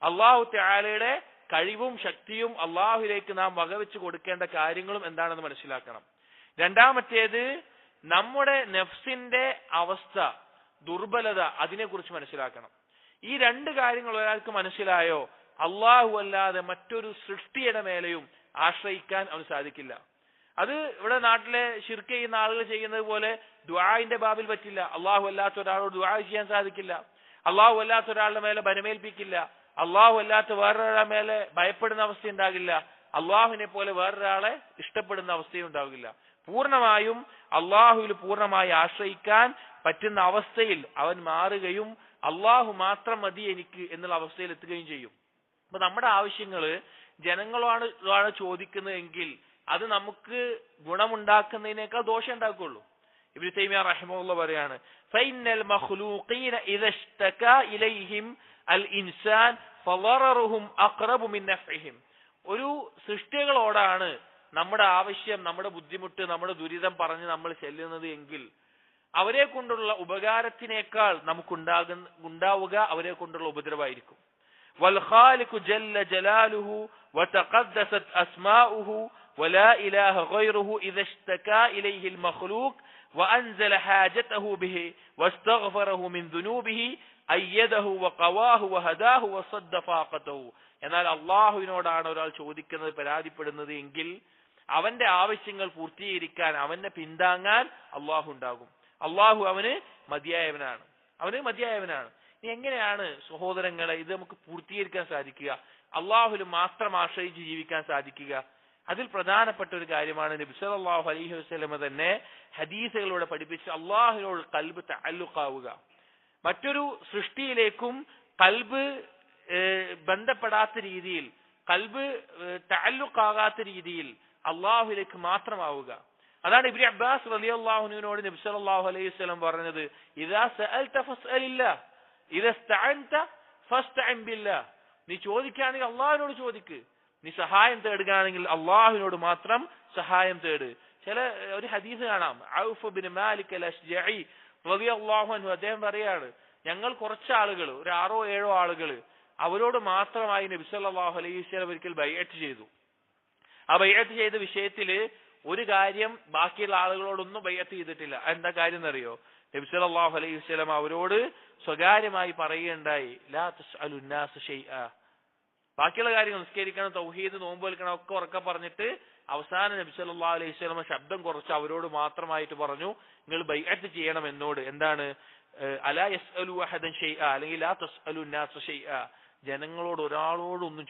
അള്ളാഹു തആലയുടെ കഴിവും ശക്തിയും അള്ളാഹുവിലേക്ക് നാം വകവെച്ച് കൊടുക്കേണ്ട കാര്യങ്ങളും എന്താണെന്ന് മനസ്സിലാക്കണം. രണ്ടാമത്തേത് നമ്മുടെ നഫ്സിന്റെ അവസ്ഥ, ദുർബലത, അതിനെക്കുറിച്ച് മനസ്സിലാക്കണം. ഈ രണ്ട് കാര്യങ്ങൾ ഒരാൾക്ക് മനസ്സിലായോ അള്ളാഹു അല്ലാതെ മറ്റൊരു സൃഷ്ടിയുടെ മേലെയും ആശ്രയിക്കാൻ അവന് സാധിക്കില്ല. അത് ഇവിടെ നാട്ടിലെ ശിർക്ക് ചെയ്യുന്ന ആളുകൾ ചെയ്യുന്നത് പോലെ ദുആഇന്റെ ബാബിൽ പറ്റില്ല. അള്ളാഹു അല്ലാത്ത ഒരാളോട് ദുആ ചെയ്യാൻ സാധിക്കില്ല. അള്ളാഹു അല്ലാത്ത ഒരാളുടെ മേലെ ബരമേൽപ്പിക്കില്ല. അള്ളാഹു അല്ലാത്ത വേറൊരാളുടെ മേലെ ഭയപ്പെടുന്ന അവസ്ഥ ഉണ്ടാകില്ല. അള്ളാഹുവിനെ പോലെ വേറൊരാളെ ഇഷ്ടപ്പെടുന്ന അവസ്ഥയും ഉണ്ടാകില്ല. പൂർണ്ണമായും അള്ളാഹുവിൽ പൂർണ്ണമായി ആശ്രയിക്കാൻ പറ്റുന്ന അവസ്ഥയിൽ അവൻ മാറുകയും അള്ളാഹു മാത്രം മതി എനിക്ക് എന്നുള്ള അവസ്ഥയിൽ എത്തുകയും ചെയ്യും. അപ്പൊ നമ്മുടെ ആവശ്യങ്ങള് ജനങ്ങളാണ് ചോദിക്കുന്നതെങ്കിൽ അത് നമുക്ക് ഗുണമുണ്ടാക്കുന്നതിനേക്കാൾ ദോഷം ഉണ്ടാക്കുകയുള്ളൂ. ഇബ്നു തൈമിയ്യ റഹിമഹുല്ലാഹ് പറയാണ്, ഫൈനൽ മഖ്ലൂഖീന ഇദാ ഇശ്തകാ ഇലൈഹിം അൽ ഇൻസാൻ ഫളററുഹും അഖ്റബു മിൻ നഫ്ഇഹിം. ഒരു സൃഷ്ടികളോടാണ് നമ്മുടെ ആവശ്യം, നമ്മുടെ ബുദ്ധിമുട്ട്, നമ്മുടെ ദുരിതം പറഞ്ഞ് നമ്മൾ ചെല്ലുന്നത് എങ്കിൽ അവരെ കൊണ്ടുള്ള ഉപകാരത്തിനേക്കാൾ നമുക്കുണ്ടാവുക അവരെ കൊണ്ടുള്ള ഉപദ്രവമായിരിക്കും. വൽ ഖാലിഖു ജല്ല ജലാലുഹു വതഖദ്ദസത് അസ്മാഉഹു വലാ ഇലാഹ ഗൈറുഹു ഇദാ ഇശ്തകാ ഇലൈഹിൽ മഖ്ലൂഖ് വഅൻസല ഹാജതഹു ബിഹി വസ്തഗ്ഫറഹു മിൻ ദുനൂബിഹി അയ്യദഹു വഖവാഹു വഹദാഹു വസദ്ദ ഫാഖതഹു. എന്നാൽ അള്ളാഹുവിനോടാണ് ഒരാൾ ചോദിക്കുന്നത്, പരാതിപ്പെടുന്നത് എങ്കിൽ അവന്റെ ആവശ്യങ്ങൾ പൂർത്തീകരിക്കാൻ, അവനെ പിന്താങ്ങാൻ അള്ളാഹു ഉണ്ടാകും. അള്ളാഹു അവന് മതിയായവനാണ്. ഇനി എങ്ങനെയാണ് സഹോദരങ്ങളെ ഇത് നമുക്ക് പൂർത്തീകരിക്കാൻ സാധിക്കുക, അള്ളാഹുവിൽ മാത്രം ആശ്രയിച്ച് ജീവിക്കാൻ സാധിക്കുക? അതിൽ പ്രധാനപ്പെട്ട ഒരു കാര്യമാണ് നബി സല്ലല്ലാഹു അലൈഹി വസല്ലം തന്നെ ഹദീസുകളിലൂടെ പഠിപ്പിച്ച് അള്ളാഹുവിനോട് ഖൽബ് തഅല്ലുഖാവുക. മറ്റൊരു സൃഷ്ടിയിലേക്കും ഖൽബ് ബന്ധപ്പെടാത്ത രീതിയിൽ, ഖൽബ് തഅല്ലുഖാകാത്ത രീതിയിൽ അള്ളാഹുവിലേക്ക് മാത്രമാവുക. അതാണ് ഇബ്നു അബ്ബാസ് റളിയല്ലാഹു അൻഹുവിനോട് നബി സല്ലല്ലാഹു അലൈഹി വസല്ലം പറഞ്ഞത്, ഇദാ സഅൽത ഫസ്അലില്ലാഹ് ഇദാ ഇസ്തഅൻത ഫസ്തഇൻ ബില്ലാഹ്. നീ ചോദിക്കുകയാണെങ്കിൽ അള്ളാഹുവിനോട് ചോദിക്ക്, നീ സഹായം തേടുകയാണെങ്കിൽ അള്ളാഹുവിനോട് മാത്രം സഹായം തേട്. ഒരു ഹദീസ് കാണാം, ഔഫ് ബിൻ മാലിക് അൽ അശ്ജഈ റളിയല്ലാഹു അൻഹു അദ്ദേഹം പറയാണ്, ഞങ്ങൾ കുറച്ച് ആളുകൾ, ഒരു 6-7 ആളുകൾ, അവരോട് മാത്രമായി നബി സല്ലല്ലാഹു അലൈഹി വസല്ലം ഒരിക്കൽ ബൈഅത്ത് ചെയ്തു. ആ ബൈഅത്ത് ചെയ്ത വിഷയത്തില് ഒരു കാര്യം ബാക്കിയുള്ള ആളുകളോടൊന്നും ബൈഅത്ത് ചെയ്തിട്ടില്ല. എന്താ കാര്യം എന്നറിയോ? നബി സല്ലല്ലാഹു അലൈഹി വസല്ലം അവരോട് സ്വകാര്യമായി പറയുകയുണ്ടായി, ലാ തസ്അലു നാസ ഷൈആ. ബാക്കിയുള്ള കാര്യങ്ങൾ നിസ്കരിക്കണം, തൗഹീദ്, നോമ്പ് വെൽക്കണം ഒക്കെ ഉറക്കെ പറഞ്ഞിട്ട് അവസാനം നബി സല്ലല്ലാഹു അലൈഹി വസല്ലം ശബ്ദം കുറച്ച് അവരോട് മാത്രമായിട്ട് പറഞ്ഞു, നിങ്ങൾ ബൈഅത്ത് ചെയ്യണം എന്നോട്. എന്താണ്? അലാ യസ്അലു അഹദൻ ഷൈആ, അല്ലെങ്കിൽ ലാ തസ്അലു നാസ ഷൈആ. ജനങ്ങളോട് ഒരാളോടൊന്നും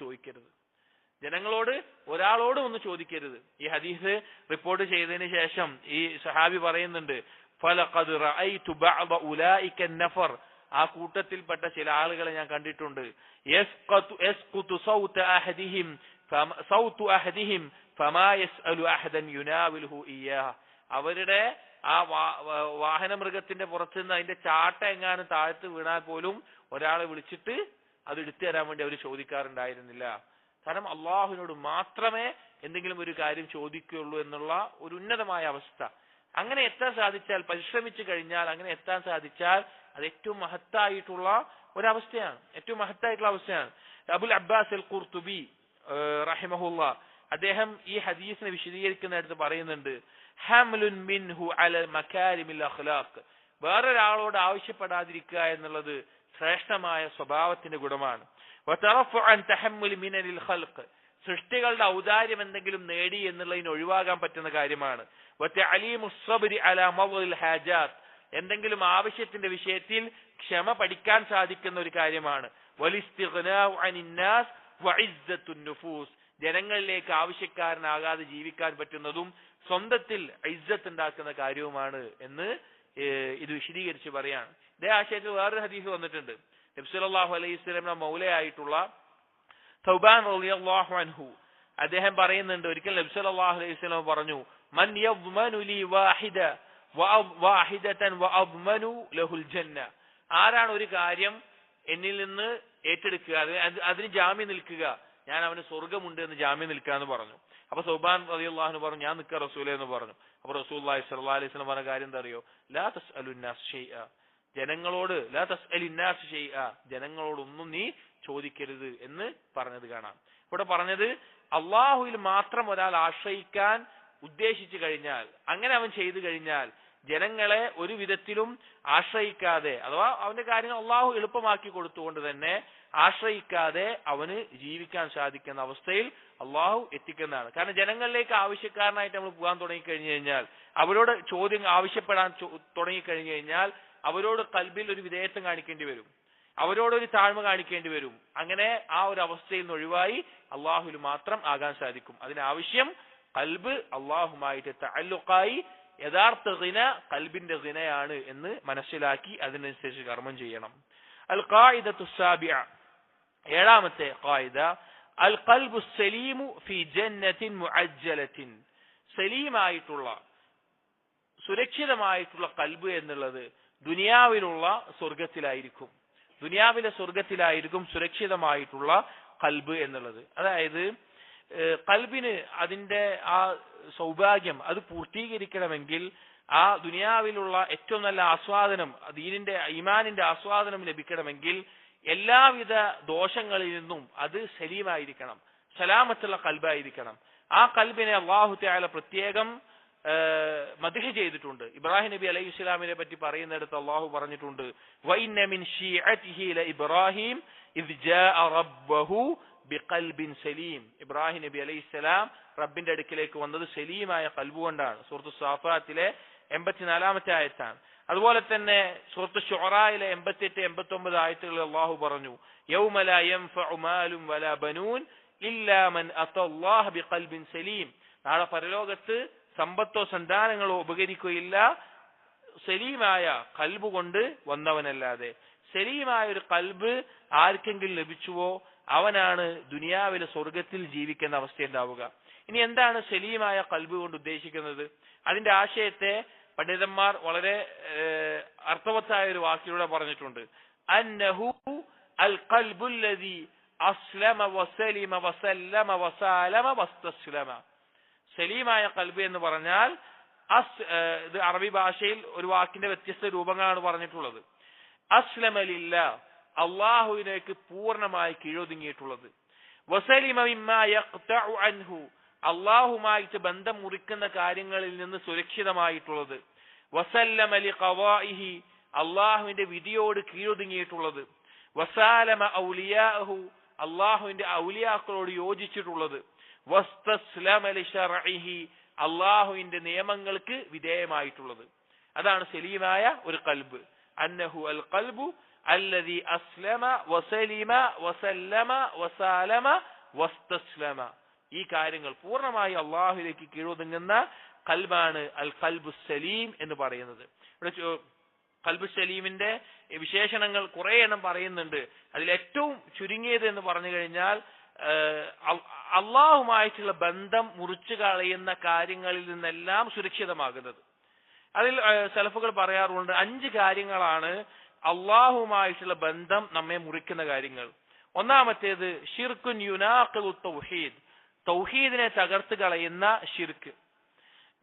ചോദിക്കരുത്. ഈ ഹദീസ് റിപ്പോർട്ട് ചെയ്തതിന് ശേഷം ഈ സഹാബി പറയുന്നുണ്ട്, ഫലഖദ് റഅയ്തു ബഅദ ഉലൈക നഫർ, ആ കൂട്ടത്തിൽപ്പെട്ട ചില ആളുകളെ ഞാൻ കണ്ടിട്ടുണ്ട്, യസ്ഖുതു സൗതു അഹദിഹിം ഫമാ യസ്അലു അഹദൻ യുനാവിലുഹു ഇയ്യാഹ. അവരുടെ ആ വാഹനമൃഗത്തിന്റെ പുറത്ത് നിന്ന് അതിന്റെ ചാട്ട എങ്ങാനും താഴ്ത്ത് വീണാൽ പോലും ഒരാളെ വിളിച്ചിട്ട് അത് എടുത്തു തരാൻ വേണ്ടി അവർ ചോദിക്കാറുണ്ടായിരുന്നില്ല. കാരണം അള്ളാഹുവിനോട് മാത്രമേ എന്തെങ്കിലും ഒരു കാര്യം ചോദിക്കുകയുള്ളൂ എന്നുള്ള ഒരു ഉന്നതമായ അവസ്ഥ. അങ്ങനെ എത്താൻ സാധിച്ചാൽ, പരിശ്രമിച്ചു കഴിഞ്ഞാൽ അങ്ങനെ എത്താൻ സാധിച്ചാൽ അത് ഏറ്റവും മഹത്തായിട്ടുള്ള ഒരവസ്ഥയാണ്, അബുൽ അബ്ബാസ് അൽ ഖുർത്തുബി റഹിമഹുല്ലാ അദ്ദേഹം ഈ ഹദീസിനെ വിശദീകരിക്കുന്നിടത്ത് പറയുന്നുണ്ട്, ഹംലുൻ മിൻഹു അലൽ മകാരിമിൽ അഖ്ലാഖ്. വേറൊരാളോട് ആവശ്യപ്പെടാതിരിക്കുക എന്നുള്ളത് ശ്രേഷ്ഠമായ സ്വഭാവത്തിന്റെ ഗുണമാണ്. വതറഫുഅൻ തഹമ്മുൽ മിനൽ ഖൽഖ്, സൃഷ്ടികളുടെ ഔദാര്യം എന്തെങ്കിലും നേടി എന്നുള്ളതിന് ഒഴിവാകാൻ പറ്റുന്ന കാര്യമാണ്. വതഅലീമുസ് സബ്രി അലാ മദ്ദിൽ ഹാജാത്ത്, എന്തെങ്കിലും ആവശ്യത്തിന്റെ വിഷയത്തിൽ ക്ഷമ പഠിക്കാൻ സാധിക്കുന്ന ഒരു കാര്യമാണ്. വലിസ്തിഗ്നാഉ അനിന്നാസ് വഇസ്സത്തുൻ നുഫൂസ്, ജനങ്ങളിലേക്ക് ആവശ്യക്കാരനാകാതെ ജീവിക്കാൻ പറ്റുന്നതും സ്വന്തത്തിൽ ഇസ്സത്ത് ഉണ്ടാക്കുന്ന കാര്യവുമാണ് എന്ന് ഇത് വിശദീകരിച്ച് പറയാണ്. ഇതേ ആശയത്തിൽ വേറൊരു ഹദീസ് വന്നിട്ടുണ്ട്. നബി സല്ലല്ലാഹു അലൈഹി വസല്ലം മൗലയായിട്ടുള്ള തൗബാൻ റളിയല്ലാഹു അൻഹു അദ്ദേഹം പറയുന്നുണ്ട്, ഒരിക്കൽ നബി സല്ലല്ലാഹു അലൈഹി വസല്ലം പറഞ്ഞു, മൻ യദ്മനു ലി വാഹിദതൻ വഅദ്മനു ലഹുൽ ജന്ന. ആരാണ് ഒരു കാര്യം എന്നിൽ നിന്ന് ഏറ്റെടുക്കുക, അതിന് ജാമ്യം നിൽക്കുക, ഞാൻ അവന് സ്വർഗമുണ്ട് എന്ന് ജാമ്യം നിൽക്കുക എന്ന് പറഞ്ഞു. അപ്പൊ സൗബാൻ റളിയല്ലാഹു അൻഹു പറഞ്ഞു, ഞാൻ നിൽക്കുക റസൂലേ എന്ന് പറഞ്ഞു. അപ്പൊ റസൂലുള്ളാഹി സ്വല്ലല്ലാഹു അലൈഹി വസല്ലം പറഞ്ഞ കാര്യം എന്താ അറിയോ? ലാ തസ്അലുന്നാസ് ഷൈആ, ജനങ്ങളോട് ലാ തസ്അലിന്നാസ് ഷൈആ, ജനങ്ങളോടൊന്നും നീ ചോദിക്കരുത് എന്ന് പറഞ്ഞത് കാണാം. ഇവിടെ പറഞ്ഞത് അള്ളാഹുവിൽ മാത്രം ഒരാൾ ആശ്രയിക്കാൻ ഉദ്ദേശിച്ചു കഴിഞ്ഞാൽ, അങ്ങനെ അവൻ ചെയ്തു കഴിഞ്ഞാൽ, ജനങ്ങളെ ഒരു വിധത്തിലും ആശ്രയിക്കാതെ, അഥവാ അവന്റെ കാര്യങ്ങൾ അള്ളാഹു എളുപ്പമാക്കി കൊടുത്തുകൊണ്ട് തന്നെ ആശ്രയിക്കാതെ അവന് ജീവിക്കാൻ സാധിക്കുന്ന അവസ്ഥയിൽ അള്ളാഹു എത്തിക്കുന്നതാണ്. കാരണം ജനങ്ങളിലേക്ക് ആവശ്യക്കാരനായിട്ട് നമ്മൾ പോകാൻ തുടങ്ങിക്കഴിഞ്ഞു കഴിഞ്ഞാൽ, അവരോട് ചോദ്യം ആവശ്യപ്പെടാൻ തുടങ്ങിക്കഴിഞ്ഞു കഴിഞ്ഞാൽ അവരോട് കൽബിൽ ഒരു വിധേയത്വം കാണിക്കേണ്ടി വരും, അവരോടൊരു താഴ്മ കാണിക്കേണ്ടി വരും. അങ്ങനെ ആ ഒരു അവസ്ഥയിൽ നിന്ന് ഒഴിവായി അള്ളാഹുവിൽ മാത്രം ആകാൻ സാധിക്കും. അതിനാവശ്യം കൽബ് അള്ളാഹുമായിട്ട് തഅല്ലുഖായി യഥാർത്ഥ ഗിന കൽബിന്റെ ഗിനയാണ് എന്ന് മനസ്സിലാക്കി അതിനനുസരിച്ച് കർമ്മം ചെയ്യണം. അൽ ഖായിദത്തു സാബിഅ, ഏഴാമത്തെ ഖായിദ, അൽ ഖൽബു സലീമു ഫി ജന്നത്തിൻ മുഅജ്ജലത്തിൻ. സലീമായിട്ടുള്ള സുരക്ഷിതമായിട്ടുള്ള കൽബ് എന്നുള്ളത് ദുനിയാവിലുള്ള സ്വർഗത്തിലായിരിക്കും. ദുനിയാവിലെ സ്വർഗത്തിലായിരിക്കും സുരക്ഷിതമായിട്ടുള്ള കൽബ് എന്നുള്ളത്. അതായത് കൽബിന് അതിന്റെ ആ സൗഭാഗ്യം അത് പൂർത്തീകരിക്കണമെങ്കിൽ, ആ ദുനിയാവിലുള്ള ഏറ്റവും നല്ല ആസ്വാദനം, ദീനിന്റെ ഈമാനിന്റെ ആസ്വാദനം ലഭിക്കണമെങ്കിൽ എല്ലാവിധ ദോഷങ്ങളിൽ നിന്നും അത് സലീമായിരിക്കണം, സലാമത്തുള്ള കൽബായിരിക്കണം. ആ കൽബിനെ അല്ലാഹു തആല പ്രത്യേകം മദ്ഹ് ചെയ്തിട്ടുണ്ട്. ഇബ്രാഹിം നബി അലൈഹി ഇസ്ലാമിനെ പറ്റി പറയുന്നിടത്ത് അള്ളാഹു പറഞ്ഞിട്ടുണ്ട്, വഇന്ന മിൻ ശീഅതിഹി ലഇബ്രാഹിം ഇദ് ജാഅ റബ്ബഹു ബിഖൽബിൻ സലീം. ഇബ്രാഹിം നബി അലൈഹി ഇസ്ലാം റബ്ബിന്റെ അടുക്കിലേക്ക് വന്നത് സലീമായ കൽബ് കൊണ്ടാണ്. സൂറത്തു സാഫാത്തിലെ 84-ാമത്തെ ആയത്താണ്. അതുപോലെ തന്നെ സൂറത്തു ശുഅറായിലെ 88-89 ആയത്തുകളിൽ അള്ളാഹു പറഞ്ഞു, യൗമ ലാ യൻഫഉ മാലും വലാ ബനൂൻ ഇല്ലാ മൻ അത്തല്ലാഹ ബിഖൽബിൻ സലീം. നാളെ പരലോകത്ത് സമ്പത്തോ സന്താനങ്ങളോ ഉപകരിക്കുകയില്ല സലീമായ കൽബ് കൊണ്ട് വന്നവനല്ലാതെ. സലീമായ ഒരു കൽബ് ആർക്കെങ്കിലും ലഭിച്ചുവോ അവനാണ് ദുനിയാവിലെ സ്വർഗത്തിൽ ജീവിക്കുന്ന അവസ്ഥ ഉണ്ടാവുക. ഇനി എന്താണ് സലീമായ കൽബ് കൊണ്ട് ഉദ്ദേശിക്കുന്നത്? അതിന്റെ ആശയത്തെ പണ്ഡിതന്മാർ വളരെ അർത്ഥവത്തായ ഒരു വാക്കിലൂടെ പറഞ്ഞിട്ടുണ്ട്. അന്നഹു അൽ ഖൽബുല്ലദി അസ്ലമ വസലിമ വസല്ലമ വസാലമ വസ്തസ്ലമ. സലീമായ കൽബ് എന്ന് പറഞ്ഞാൽ ഇത് അറബി ഭാഷയിൽ ഒരു വാക്കിന്റെ വ്യത്യസ്ത രൂപങ്ങളാണ് പറഞ്ഞിട്ടുള്ളത്. അസ്ലമ ലില്ലാ, അള്ളാഹുവിലേക്ക് പൂർണ്ണമായി കീഴൊതുങ്ങിയിട്ടുള്ളത്. വസലിമ മിമ്മാ യഖ്തഉ അൻഹു, അള്ളാഹുമായിട്ട് ബന്ധം മുറിക്കുന്ന കാര്യങ്ങളിൽ നിന്ന് സുരക്ഷിതമായിട്ടുള്ളത്. വസല്ലമ ലിഖവാഇഹി, അള്ളാഹുവിന്റെ വിധിയോട് കീഴൊതുങ്ങിയിട്ടുള്ളത്. വസാലമ ഔലിയാഹു, അള്ളാഹുവിന്റെ ഔലിയാക്കളോട് യോജിച്ചിട്ടുള്ളത്. വസ്തസ്ലമ ലിശർഇഹി, അള്ളാഹുവിന്റെ നിയമങ്ങൾക്ക് വിധേയമായിട്ടുള്ളത്. അതാണ് സലീമായ ഒരു കൽബ്. അന്നഹു അൽ ഖൽബു അല്ലദി അസ്ലമ വസലിമ വസല്ലമ വസാലമ വസ്തസ്ലമ. ഈ കാര്യങ്ങൾ പൂർണ്ണമായി അള്ളാഹുവിലേക്ക് കീഴൊതുങ്ങുന്ന കൽബാണ് അൽ ഖൽബു സലീം എന്ന് പറയുന്നത്. ഇവിടെ ഖൽബു സലീമിന്റെ വിശേഷണങ്ങൾ കുറെ എണ്ണം പറയുന്നുണ്ട്. അതിൽ ഏറ്റവും ചുരുങ്ങിയത് എന്ന് പറഞ്ഞു കഴിഞ്ഞാൽ അള്ളാഹുമായിട്ടുള്ള ബന്ധം മുറിച്ചു കളയുന്ന കാര്യങ്ങളിൽ നിന്നെല്ലാം സുരക്ഷിതമാകുന്നത്. അതിൽ സലഫുകൾ പറയാറുണ്ട് 5 കാര്യങ്ങളാണ് അള്ളാഹുമായിട്ടുള്ള ബന്ധം നമ്മെ മുറിക്കുന്ന കാര്യങ്ങൾ. ഒന്നാമത്തേത് ഷിർക്കുൻ യുനാഖിദു തൗഹീദ്, തൗഹീദിനെ തകർത്ത് കളയുന്ന ഷിർക്ക്.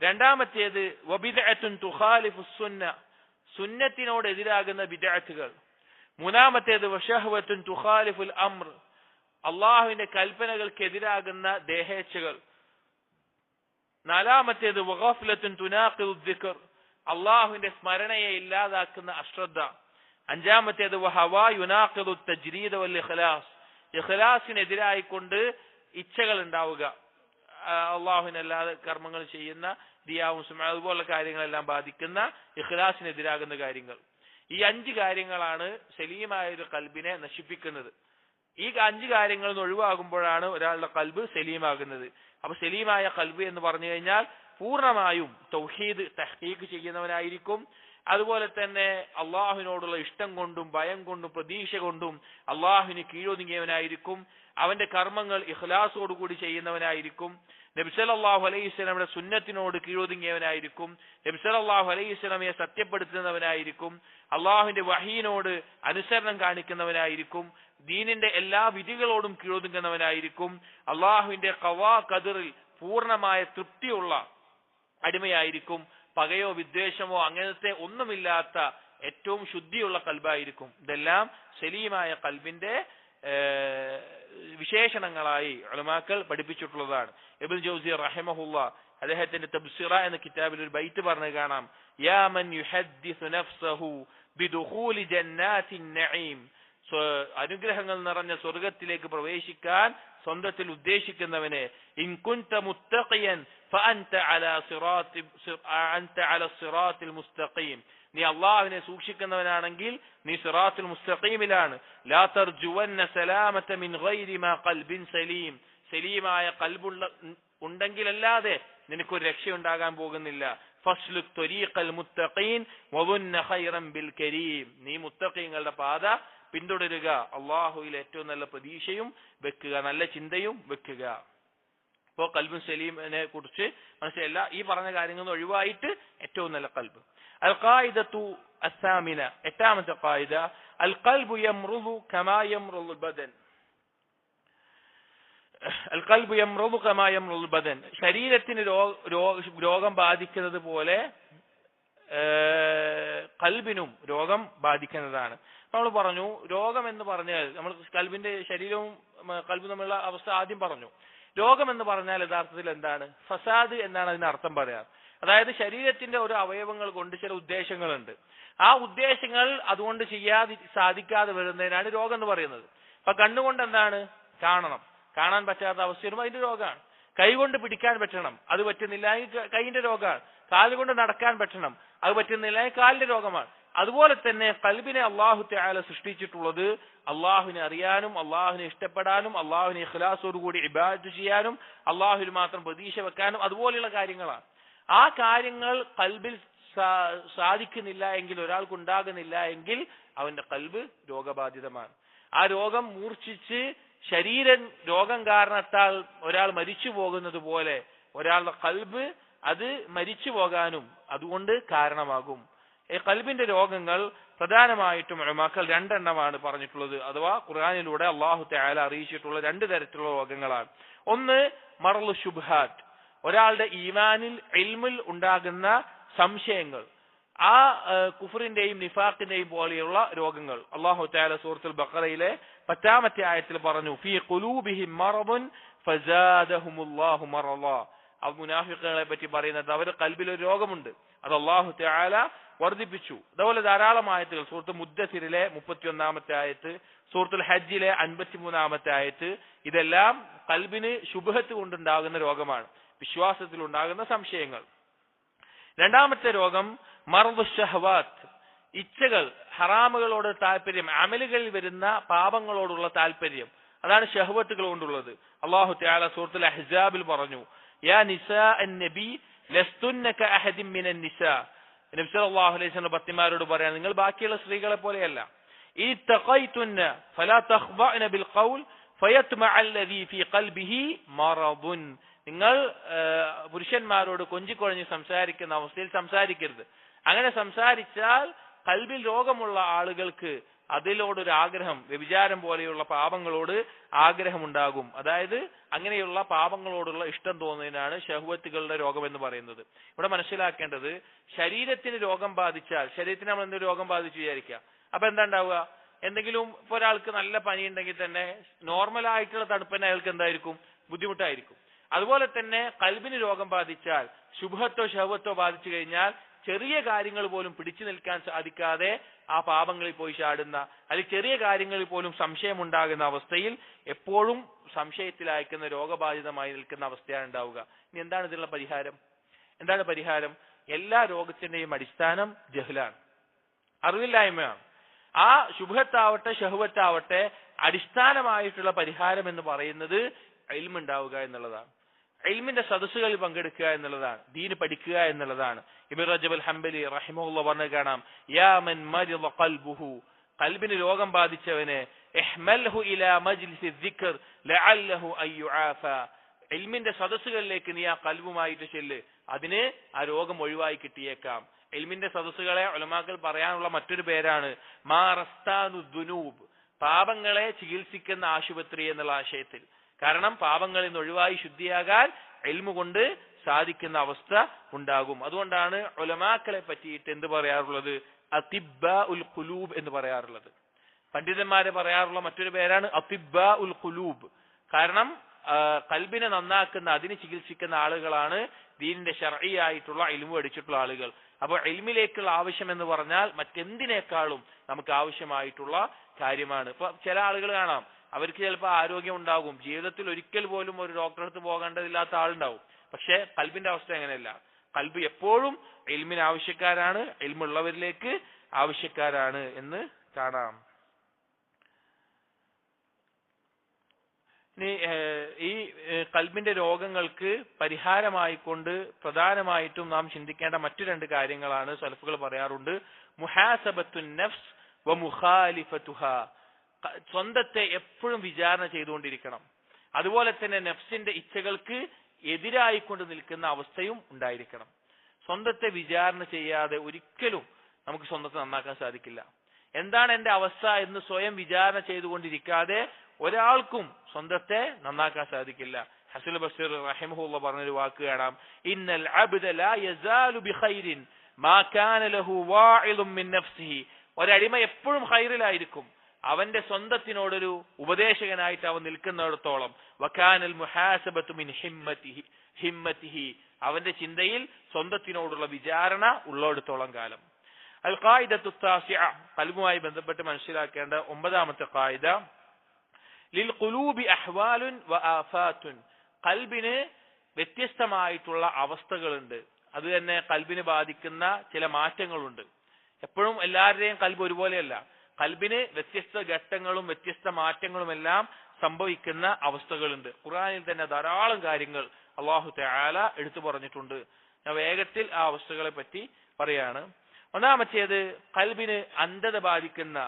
രണ്ടാമത്തേത് വബിദ്അത്തുൻ തുഖാലിഫു സുന്ന, സുന്നത്തിനോട് എതിരാകുന്ന ബിദ്അത്തുകൾ. മൂന്നാമത്തേത് വശഹവത്തുൻ തുഖാലിഫുൽ അംർ, അള്ളാഹുവിന്റെ കൽപ്പനകൾക്കെതിരാകുന്ന ദേഹേച്ഛകൾ. നാലാമത്തേത് വഗഫ്ലത്തുൻ തുനാഖിദു ദിക്ർ, അള്ളാഹുവിന്റെ സ്മരണയെ ഇല്ലാതാക്കുന്ന അശ്രദ്ധ. അഞ്ചാമത്തേത് വഹവാ യുനാഖിദു തജ്രീദ് വൽ ഇഖ്ലാസ്, ഇഖ്ലാസിനെതിരായിക്കൊണ്ട് ഇച്ഛകൾ ഉണ്ടാവുക. അള്ളാഹുവിനല്ലാതെ കർമ്മങ്ങൾ ചെയ്യുന്ന ദിയാവും സുമ അതുപോലുള്ള കാര്യങ്ങളെല്ലാം ബാധിക്കുന്ന ഇഖ്ലാസിനെതിരാകുന്ന കാര്യങ്ങൾ. ഈ 5 കാര്യങ്ങളാണ് സലീമായ ഒരു കൽബിനെ നശിപ്പിക്കുന്നത്. ഈ 5 കാര്യങ്ങളിൽ നിന്ന് ഒഴിവാകുമ്പോഴാണ് ഒരാളുടെ കൽബ് സലീമാകുന്നത്. അപ്പൊ സലീമായ കൽബ് എന്ന് പറഞ്ഞു കഴിഞ്ഞാൽ പൂർണ്ണമായും തൗഹീദ് തഹ്ഖീഖ് ചെയ്യുന്നവനായിരിക്കും. അതുപോലെ തന്നെ അള്ളാഹുവിനോടുള്ള ഇഷ്ടം കൊണ്ടും ഭയം കൊണ്ടും പ്രതീക്ഷ കൊണ്ടും അള്ളാഹുവിന് കീഴൊതുങ്ങിയവനായിരിക്കും. അവന്റെ കർമ്മങ്ങൾ ഇഖ്ലാസോടുകൂടി ചെയ്യുന്നവനായിരിക്കും. നബി സല്ലല്ലാഹു അലൈഹി വസല്ലമയുടെ സുന്നത്തിനോട് കീഴൊതുങ്ങിയവനായിരിക്കും. നബി സല്ലല്ലാഹു അലൈഹി വസല്ലമയെ സത്യപ്പെടുത്തുന്നവനായിരിക്കും. അള്ളാഹുവിന്റെ വഹീനോട് അനുസരണം കാണിക്കുന്നവനായിരിക്കും. ദീനിന്റെ എല്ലാ വിധികളോടും കീഴൊതുങ്ങുന്നവനായിരിക്കും. അള്ളാഹുവിന്റെ ഖവാ ഖദറിൽ പൂർണ്ണമായ തൃപ്തിയുള്ള അടിമയായിരിക്കും. പകയോ വിദ്വേഷമോ അങ്ങനത്തെ ഒന്നുമില്ലാത്ത ഏറ്റവും ശുദ്ധിയുള്ള കൽബായിരിക്കും. ഇതെല്ലാം സലീമായ കൽബിന്റെ വിശേഷണങ്ങളായി ഉലമാക്കൾ പഠിപ്പിച്ചിട്ടുള്ളതാണ്. ഇബ്നു ജൗസി റഹിമഹുല്ലാ അദ്ദേഹത്തിന്റെ തബ്സിറ എന്ന കിതാബിൽ ഒരു ബൈത്ത് പറഞ്ഞു കാണാം, യാ മൻ യുഹദ്ദിസു നഫ്സഹു ബിദുഖൂലി ജന്നാത്തിൻ നഈം, അനുഗ്രഹങ്ങൾ നിറഞ്ഞ സ്വർഗത്തിലേക്ക് പ്രവേശിക്കാൻ സ്വന്തത്തിൽ ഉദ്ദേശിക്കുന്നവനെ, ഇൻ കുൻത മുത്തഖിയൻ ഫഅൻത അലാ സിറാത്തിൽ മുസ്തഖീം, നീ അള്ളാഹുവിനെ സൂക്ഷിക്കുന്നവനാണെങ്കിൽ നീ സിറാത്തുൽ മുസ്തഖീമിലാണ്. ലാ തർജുവന്ന സലാമത മിൻ ഗൈരി മാ ഖൽബിൻ സലീം, സലീമായ ഖൽബുള്ള ഉണ്ടെങ്കിലല്ലാതെ നിനക്കൊരു രക്ഷയുണ്ടാകാൻ പോകുന്നില്ല. ഫസ്ലുക് ത്വരീഖൽ മുത്തഖീൻ വദുന്ന ഖൈറൻ ബിൽ കരീം, നീ മുത്തഖീങ്ങളുടെ പാത പിന്തുടരുക, അള്ളാഹുവിൽ ഏറ്റവും നല്ല പ്രതീക്ഷയും വെക്കുക, നല്ല ചിന്തയും വെക്കുക. ഇപ്പോ ഖൽബുൻ സലീമിനെ കുറിച്ച് മനസ്സിലല്ല, ഈ പറഞ്ഞ കാര്യങ്ങൾ ഒഴിവായിട്ട് ഏറ്റവും നല്ല ഖൽബ്. അൽ ഖായിദത്തു അസ്സാമിന, എട്ടാമത്തെ ഖായിദ, അൽ ഖൽബു യംറുദു കമാ യംറുദുൽ ബദൻ. അൽ ഖൽബു യംറുദു കമാ യംറുദുൽ ബദൻ, ശരീരത്തിന് രോഗം ബാധിക്കുന്നത് പോലെ ഖൽബിനും രോഗം ബാധിക്കുന്നതാണ്. നമ്മൾ പറഞ്ഞു രോഗം എന്ന് പറഞ്ഞാൽ, നമ്മൾ ഖൽബിന്റെ ശരീരവും ഖൽബും തമ്മിലുള്ള അവസ്ഥ ആദ്യം പറഞ്ഞു. രോഗം എന്ന് പറഞ്ഞാൽ യഥാർത്ഥത്തിൽ എന്താണ്? ഫസാദ് എന്നാണ് അതിന് അർത്ഥം പറയാറ്. അതായത് ശരീരത്തിന്റെ ഓരോ അവയവങ്ങൾ കൊണ്ട് ചില ഉദ്ദേശങ്ങളുണ്ട്, ആ ഉദ്ദേശങ്ങൾ അതുകൊണ്ട് സാധിക്കാതെ വരുന്നതിനാണ് രോഗം എന്ന് പറയുന്നത്. അപ്പൊ കണ്ണുകൊണ്ട് എന്താണ്? കാണണം, കാണാൻ പറ്റാത്ത അവസ്ഥ വരുമ്പോൾ അതിന്റെ രോഗമാണ്. കൈകൊണ്ട് പിടിക്കാൻ പറ്റണം, അത് പറ്റുന്നില്ല, കൈയിന്റെ രോഗമാണ്. കാലുകൊണ്ട് നടക്കാൻ പറ്റണം, അത് പറ്റുന്നില്ല, കാലിന്റെ രോഗമാണ്. അതുപോലെ തന്നെ ഖൽബിനെ അല്ലാഹു തആല സൃഷ്ടിച്ചിട്ടുള്ളത് അള്ളാഹുവിനെ അറിയാനും അള്ളാഹുവിനെ ഇഷ്ടപ്പെടാനും അള്ളാഹുവിനെ ഇഖ്ലാസോടുകൂടി ഇബാദത്ത് ചെയ്യാനും അള്ളാഹുവിൽ മാത്രം പ്രതീക്ഷ വെക്കാനും അതുപോലെയുള്ള കാര്യങ്ങളാണ്. ആ കാര്യങ്ങൾ ഖൽബിൽ സാധിക്കുന്നില്ല എങ്കിൽ, ഒരാൾക്കുണ്ടാകുന്നില്ല എങ്കിൽ അവന്റെ ഖൽബ് രോഗബാധിതമാണ്. ആ രോഗം മൂർച്ഛിച്ച് ശരീരം രോഗം കാരണത്താൽ ഒരാൾ മരിച്ചു പോകുന്നത് പോലെ ഒരാളുടെ ഖൽബ് അത് മരിച്ചു പോകാനും അതുകൊണ്ട് കാരണമാകും. ഖൽബിന്റെ രോഗങ്ങൾ പ്രധാനമായിട്ടും ഉലമാക്കൾ രണ്ടെണ്ണമാണ് പറഞ്ഞിട്ടുള്ളത്, അഥവാ ഖുർആനിലൂടെ അല്ലാഹു തആല അറിയിച്ചിട്ടുള്ള രണ്ട് തരത്തിലുള്ള രോഗങ്ങളാണ്. ഒന്ന് മർളു ശുബ്ഹാത്ത്, ഒരാളുടെ ഈമാനിൽ ഇൽമിൽ ഉണ്ടാകുന്ന സംശയങ്ങൾ, ആ കുഫറിന്റെയും നിഫാഖിന്റെയും പോലെയുള്ള രോഗങ്ങൾ. അല്ലാഹു തആല സൂറത്തുൽ ബഖറയിലെ 10-ാമത്തെ ആയത്തിൽ പറഞ്ഞു, ഫീ ഖുലൂബിഹിം മറദുൻ ഫസാദഹുമുല്ലാഹു മറളാ. മുനാഫിഖുകളെ പറ്റി പറയുന്നത് അവരുടെ ഖൽബിൽ ഒരു രോഗമുണ്ട്, അത് അല്ലാഹു തആല വർദ്ധിപ്പിച്ചു. അതുപോലെ ധാരാളം ആയത്തുകൾ, സൂറത്തുൽ മുദ്ദസിറിലെ 31-ാമത്തെ ആയത്ത്, സൂറത്തുൽ ഹജ്ജിലെ 53-ാമത്തെ ആയത്ത്, ഇതെല്ലാം ഖൽബിന് ശുബ്ഹത്ത് കൊണ്ടുണ്ടാകുന്ന രോഗമാണ്, വിശ്വാസത്തിൽ ഉണ്ടാകുന്ന സംശയങ്ങൾ. രണ്ടാമത്തെ രോഗം മർദു ശഹവാത്ത്, ഇച്ഛകൾ, ഹറാമുകളോട് താല്പര്യം, അമലുകളിൽ വരുന്ന പാപങ്ങളോടുള്ള താല്പര്യം, അതാണ് ശഹവത്തുകൾ കൊണ്ടുള്ളത്. അല്ലാഹു തആല സൂറത്തുൽ അഹ്സാബിൽ പറഞ്ഞു, യാ നിസാ അൻ-നബി ലസ്തുന്ന കഅഹദിൻ മിനൻ നിസാ, നബി സല്ലല്ലാഹു അലൈഹി വസല്ലം പത്നിമാരോട് പറയാൻ, നിങ്ങൾ ബാക്കിയുള്ള സ്ത്രീകളെ പോലെയല്ല. ഈ തഖൈതുന്ന ഫലാ തഖ്ബഅന ബിൽ ഖൗൽ ഫയത്മഅ അല്ലദീ ഫീ ഖൽബിഹി മറദുൻ, നിങ്ങൾ പുരുഷന്മാരോട് കൊഞ്ചിക്കൊഴഞ്ഞ് സംസാരിക്കുന്ന അവസ്ഥയിൽ സംസാരിക്കരുത്. അങ്ങനെ സംസാരിച്ചാൽ ഖൽബിൽ രോഗമുള്ള ആളുകൾക്ക് അതിലോടൊരു ആഗ്രഹം, വ്യഭിചാരം പോലെയുള്ള പാപങ്ങളോട് ആഗ്രഹമുണ്ടാകും. അതായത് അങ്ങനെയുള്ള പാപങ്ങളോടുള്ള ഇഷ്ടം തോന്നുന്നതിനാണ് ശഹ്വത്തുകളുടെ രോഗം എന്ന് പറയുന്നത്. ഇവിടെ മനസ്സിലാക്കേണ്ടത്, ശരീരത്തിന് രോഗം ബാധിച്ചാൽ, ശരീരത്തിന് നമ്മൾ എന്തൊരു രോഗം ബാധിച്ചു വിചാരിക്കുക, അപ്പൊ എന്താ ഉണ്ടാവുക? എന്തെങ്കിലും ഇപ്പൊ ഒരാൾക്ക് നല്ല പനി ഉണ്ടെങ്കിൽ തന്നെ നോർമലായിട്ടുള്ള തണുപ്പന്നെ അയാൾക്ക് എന്തായിരിക്കും? ബുദ്ധിമുട്ടായിരിക്കും. അതുപോലെ തന്നെ ഖൽബിന് രോഗം ബാധിച്ചാൽ, ശുബ്ഹത്തോ ശഹ്വത്തോ ബാധിച്ചു കഴിഞ്ഞാൽ ചെറിയ കാര്യങ്ങൾ പോലും പിടിച്ചു നിൽക്കാൻ സാധിക്കാതെ ആ പാപങ്ങളിൽ പോയി ചാടുന്ന, അല്ലെങ്കിൽ ചെറിയ കാര്യങ്ങളിൽ പോലും സംശയം ഉണ്ടാകുന്ന അവസ്ഥയിൽ എപ്പോഴും സംശയത്തിലയക്കുന്ന, രോഗബാധിതമായി നിൽക്കുന്ന അവസ്ഥയാണ് ഉണ്ടാവുക. ഇനി എന്താണ് ഇതിനുള്ള പരിഹാരം? എന്താണ് പരിഹാരം? എല്ലാ രോഗത്തിന്റെയും അടിസ്ഥാനം ജഹ്ലാണ്, അറിവില്ലായ്മയാണ്. ആ ശുബ്ഹത്താവട്ടെ ശഹ്വത്താവട്ടെ അടിസ്ഥാനമായിട്ടുള്ള പരിഹാരം എന്ന് പറയുന്നത് ഇൽമ് ഉണ്ടാവുക എന്നുള്ളതാണ്. ഇൽമിന്റെ സദസ്സുകളിൽ പങ്കെടുക്കുക എന്നുള്ളതാണ്, ദീന് പഠിക്കുക എന്നുള്ളതാണ്. ഇബ്നു റജബ് അൽ ഹംബലി റഹിമഹുല്ലാഹ് പറഞ്ഞു കാണാം, യാ മൻ മരിദ ഖൽബുഹു, ഖൽബിന് രോഗം ബാധിച്ചവനെ, ഇഹ്മൽഹു ഇലാ മജ്ലിസി ദിക്ർ ലഅല്ലഹു അയ്യുആഫ, ഇൽമിന്റെ സദസ്സുകളിലേക്ക് നീ ആ ഖൽബുമായിട്ട് ചെല്ല്, അതിന് ആ രോഗം ഒഴിവായി കിട്ടിയേക്കാം. ഇൽമിന്റെ സദസ്സുകളെ ഉലമാക്കൾ പറയാനുള്ള മറ്റൊരു പേരാണ് മാറസ്താനു ദുനൂബ്, പാപങ്ങളെ ചികിത്സിക്കുന്ന ആശുപത്രി എന്നുള്ള ആശയത്തിൽ. കാരണം പാപങ്ങളിൽ നിന്ന് ഒഴിവായി ശുദ്ധിയാകാൻ ഇൽമു കൊണ്ട് സാധിക്കുന്ന അവസ്ഥ ഉണ്ടാകും. അതുകൊണ്ടാണ് ഉലമാക്കളെ പറ്റിയിട്ട് എന്ത് പറയാറുള്ളത്? അതിബ്ബാഉൽ ഖുലൂബ് എന്ന് പറയാറുള്ളത്. പണ്ഡിതന്മാരെ പറയാറുള്ള മറ്റൊരു പേരാണ് അതിബ്ബാഉൽ ഖുലൂബ്. കാരണം കൽബിനെ നന്നാക്കുന്ന, അതിനെ ചികിത്സിക്കുന്ന ആളുകളാണ് ദീനിന്റെ ശർഈയായിട്ടുള്ള ഇൽമു പഠിച്ചിട്ടുള്ള ആളുകൾ. അപ്പോൾ ഇൽമിലേക്കുള്ള ആവശ്യം എന്ന് പറഞ്ഞാൽ മറ്റെന്തിനേക്കാളും നമുക്ക് ആവശ്യമായിട്ടുള്ള കാര്യമാണ്. ഇപ്പൊ ചില ആളുകൾ കാണാം, അവർക്ക് ചിലപ്പോൾ ആരോഗ്യം ഉണ്ടാകും, ജീവിതത്തിൽ ഒരിക്കൽ പോലും ഒരു ഡോക്ടറെ അടുത്ത് പോകേണ്ടതില്ലാത്ത ആളുണ്ടാവും. പക്ഷെ കൽബിന്റെ അവസ്ഥ അങ്ങനെയല്ല. കൽബ് എപ്പോഴും ഇൽമിന് ആവശ്യക്കാരാണ്, ഇൽമുള്ളവരിലേക്ക് ആവശ്യക്കാരാണ് എന്ന് കാണാം. ഇനി ഈ കൽബിന്റെ രോഗങ്ങൾക്ക് പരിഹാരമായിക്കൊണ്ട് പ്രധാനമായിട്ടും നാം ചിന്തിക്കേണ്ട മറ്റു രണ്ട് കാര്യങ്ങളാണ് സലഫുകൾ പറയാറുണ്ട്. മുഹാസബത്തുൻ നഫ്സ് വ മുഖാലിഫതുഹാ. സ്വന്തത്തെ എപ്പോഴും വിചാരണ ചെയ്തുകൊണ്ടിരിക്കണം. അതുപോലെ തന്നെ നഫ്സിന്റെ ഇച്ഛകൾക്ക് എതിരായിക്കൊണ്ട് നിൽക്കുന്ന അവസ്ഥയും ഉണ്ടായിരിക്കണം. സ്വന്തത്തെ വിചാരണ ചെയ്യാതെ ഒരിക്കലും നമുക്ക് സ്വന്തത്തെ നന്നാക്കാൻ സാധിക്കില്ല. എന്താണ് എന്റെ അവസ്ഥ എന്ന് സ്വയം വിചാരണ ചെയ്തുകൊണ്ടിരിക്കാതെ ഒരാൾക്കും സ്വന്തത്തെ നന്നാക്കാൻ സാധിക്കില്ല. ഹസൻ ബസ്രീർ റഹിമഹുല്ലാഹ് പറഞ്ഞൊരു വാക്ക് കാണാം, ഇന്നൽ അബ്ദ ലാ യസാലു ബിഖൈരിൻ മാ കാന ലഹു വാഇദുൻ മിൻ നഫ്സിഹി. ഒരടിമ എപ്പോഴും ഖൈറിലായിരിക്കും അവന്റെ സ്വന്തത്തിനോടൊരു ഉപദേശകനായിട്ട് അവൻ നിൽക്കുന്നിടത്തോളം. വകാനൽ മുഹാസബതു മിൻ ഹിമ്മതിഹി. അവന്റെ ചിന്തയിൽ സ്വന്തത്തിനോടുള്ള വിചാരണ ഉള്ളിടത്തോളം കാലം. അൽ ഖായിദത്തു താസിഅ, ഖൽബുമായി ബന്ധപ്പെട്ട് മനസ്സിലാക്കേണ്ട 9ാമത്തെ ഖായിദ, ലിൽ ഖുലൂബി അഹ്വാലുൻ വ ആഫാത്തുൻ. ഖൽബിന് വ്യത്യസ്തമായിട്ടുള്ള അവസ്ഥകളുണ്ട്, അത് തന്നെ ഖൽബിനെ ബാധിക്കുന്ന ചില മാറ്റങ്ങളുണ്ട്. എപ്പോഴും എല്ലാവരുടെയും ഖൽബ് ഒരുപോലെയല്ല. ഖൽബിന് വ്യത്യസ്ത ഘട്ടങ്ങളും വ്യത്യസ്ത മാറ്റങ്ങളുമെല്ലാം സംഭവിക്കുന്ന അവസ്ഥകളുണ്ട്. ഖുർആനിൽ തന്നെ ധാരാളം കാര്യങ്ങൾ അല്ലാഹു തആല എടുത്തു പറഞ്ഞിട്ടുണ്ട്. ഞാൻ വേഗത്തിൽ ആ അവസ്ഥകളെ പറ്റി പറയാണ്. ഒന്നാമത്തേത്, ഖൽബിന് അന്ധത ബാധിക്കുന്ന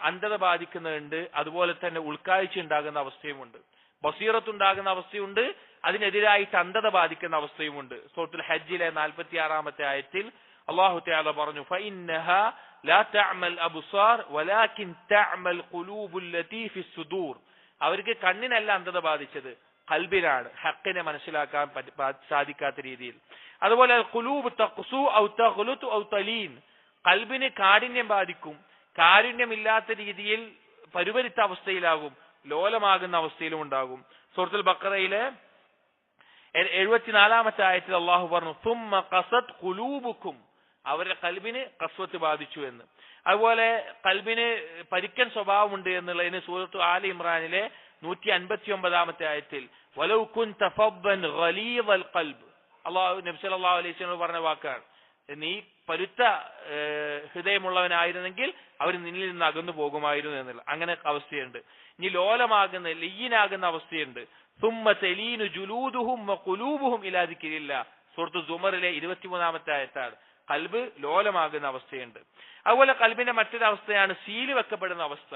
അന്ധത ബാധിക്കുന്നുണ്ട്. അതുപോലെ തന്നെ ഉൾക്കാഴ്ച ഉണ്ടാകുന്ന അവസ്ഥയുമുണ്ട്, ബസീറത്ത് ഉണ്ടാകുന്ന അവസ്ഥയുണ്ട്, അതിനെതിരായിട്ട് അന്ധത ബാധിക്കുന്ന അവസ്ഥയുമുണ്ട്. സൂറത്തുൽ ഹജ്ജിലെ 46ാമത്തെ ആയത്തിൽ അല്ലാഹു തആല പറഞ്ഞു, ഫഇന്നഹാ ലാ തഅമൽ അബ്സാർ വലാകിൻ തഅമൽ ഖുലൂബുൽ ലതീ ഫിസ് സുദൂർ. അവർക്ക് കണ്ണിനല്ല അന്ധത ബാധിച്ചത്, ഖൽബിനാണ്, ഹഖിനെ മനസ്സിലാക്കാൻ സാധിക്കാത്ത രീതിയിൽ. അതുപോലെ ഖുലൂബ് തഖ്സു ഔ തഗ്ലുതു ഔ തലീൻ. ഖൽബിന് കാഠിന്യം ബാധിക്കും, കാരുണ്യമില്ലാത്ത രീതിയിൽ പരുപരിത്ത അവസ്ഥയിലാകും, ലോലമാകുന്ന അവസ്ഥയിലും ഉണ്ടാകും. സൂറത്തുൽ ബഖറയിലെ 74ാമത്തെ ആയത്തിൽ അല്ലാഹു പറഞ്ഞു, സുമ്മ ഖസത് ഖുലൂബുക്കും. അവരുടെ ഖൽബിന് ഖസ്വത്ത് ബാധിച്ചു എന്ന്. അതുപോലെ ഖൽബിന് പരിക്കൻ സ്വഭാവമുണ്ട് എന്നുള്ളതിന് സൂറത്തു ആല ഇമ്രാനിലെ 159ാമത്തെ ആയത്തിൽ വലൗ കുൻത ഫദ്ദൻ ഗലീദൽ ഖൽബ്, അല്ലാഹു നബി സല്ലല്ലാഹു അലൈഹി വസല്ലം പറഞ്ഞ വാക്കാണ്, നീ പരുത്ത ഹൃദയമുള്ളവനായിരുന്നെങ്കിൽ അവർ നിന്നിൽ നിന്ന് അകന്നു പോകുമായിരുന്നു എന്നുള്ള അങ്ങനെ അവസ്ഥയുണ്ട്. ഇനി ലോലമാകുന്ന ലയ്യനാകുന്ന അവസ്ഥയുണ്ട്. സുമ്മ തലീനു ജുലൂദുഹും വഖുലൂബുഹും ഇലാ ദിക്രില്ലാഹ്. സൂറത്തു സുമറിലെ 23ാമത്തെ ആയത്താണ്. ഖൽബ് ലോലമാകുന്ന അവസ്ഥയുണ്ട്. അതുപോലെ ഖൽബിന്റെ മറ്റൊരു അവസ്ഥയാണ് സീല് വെക്കപ്പെടുന്ന അവസ്ഥ.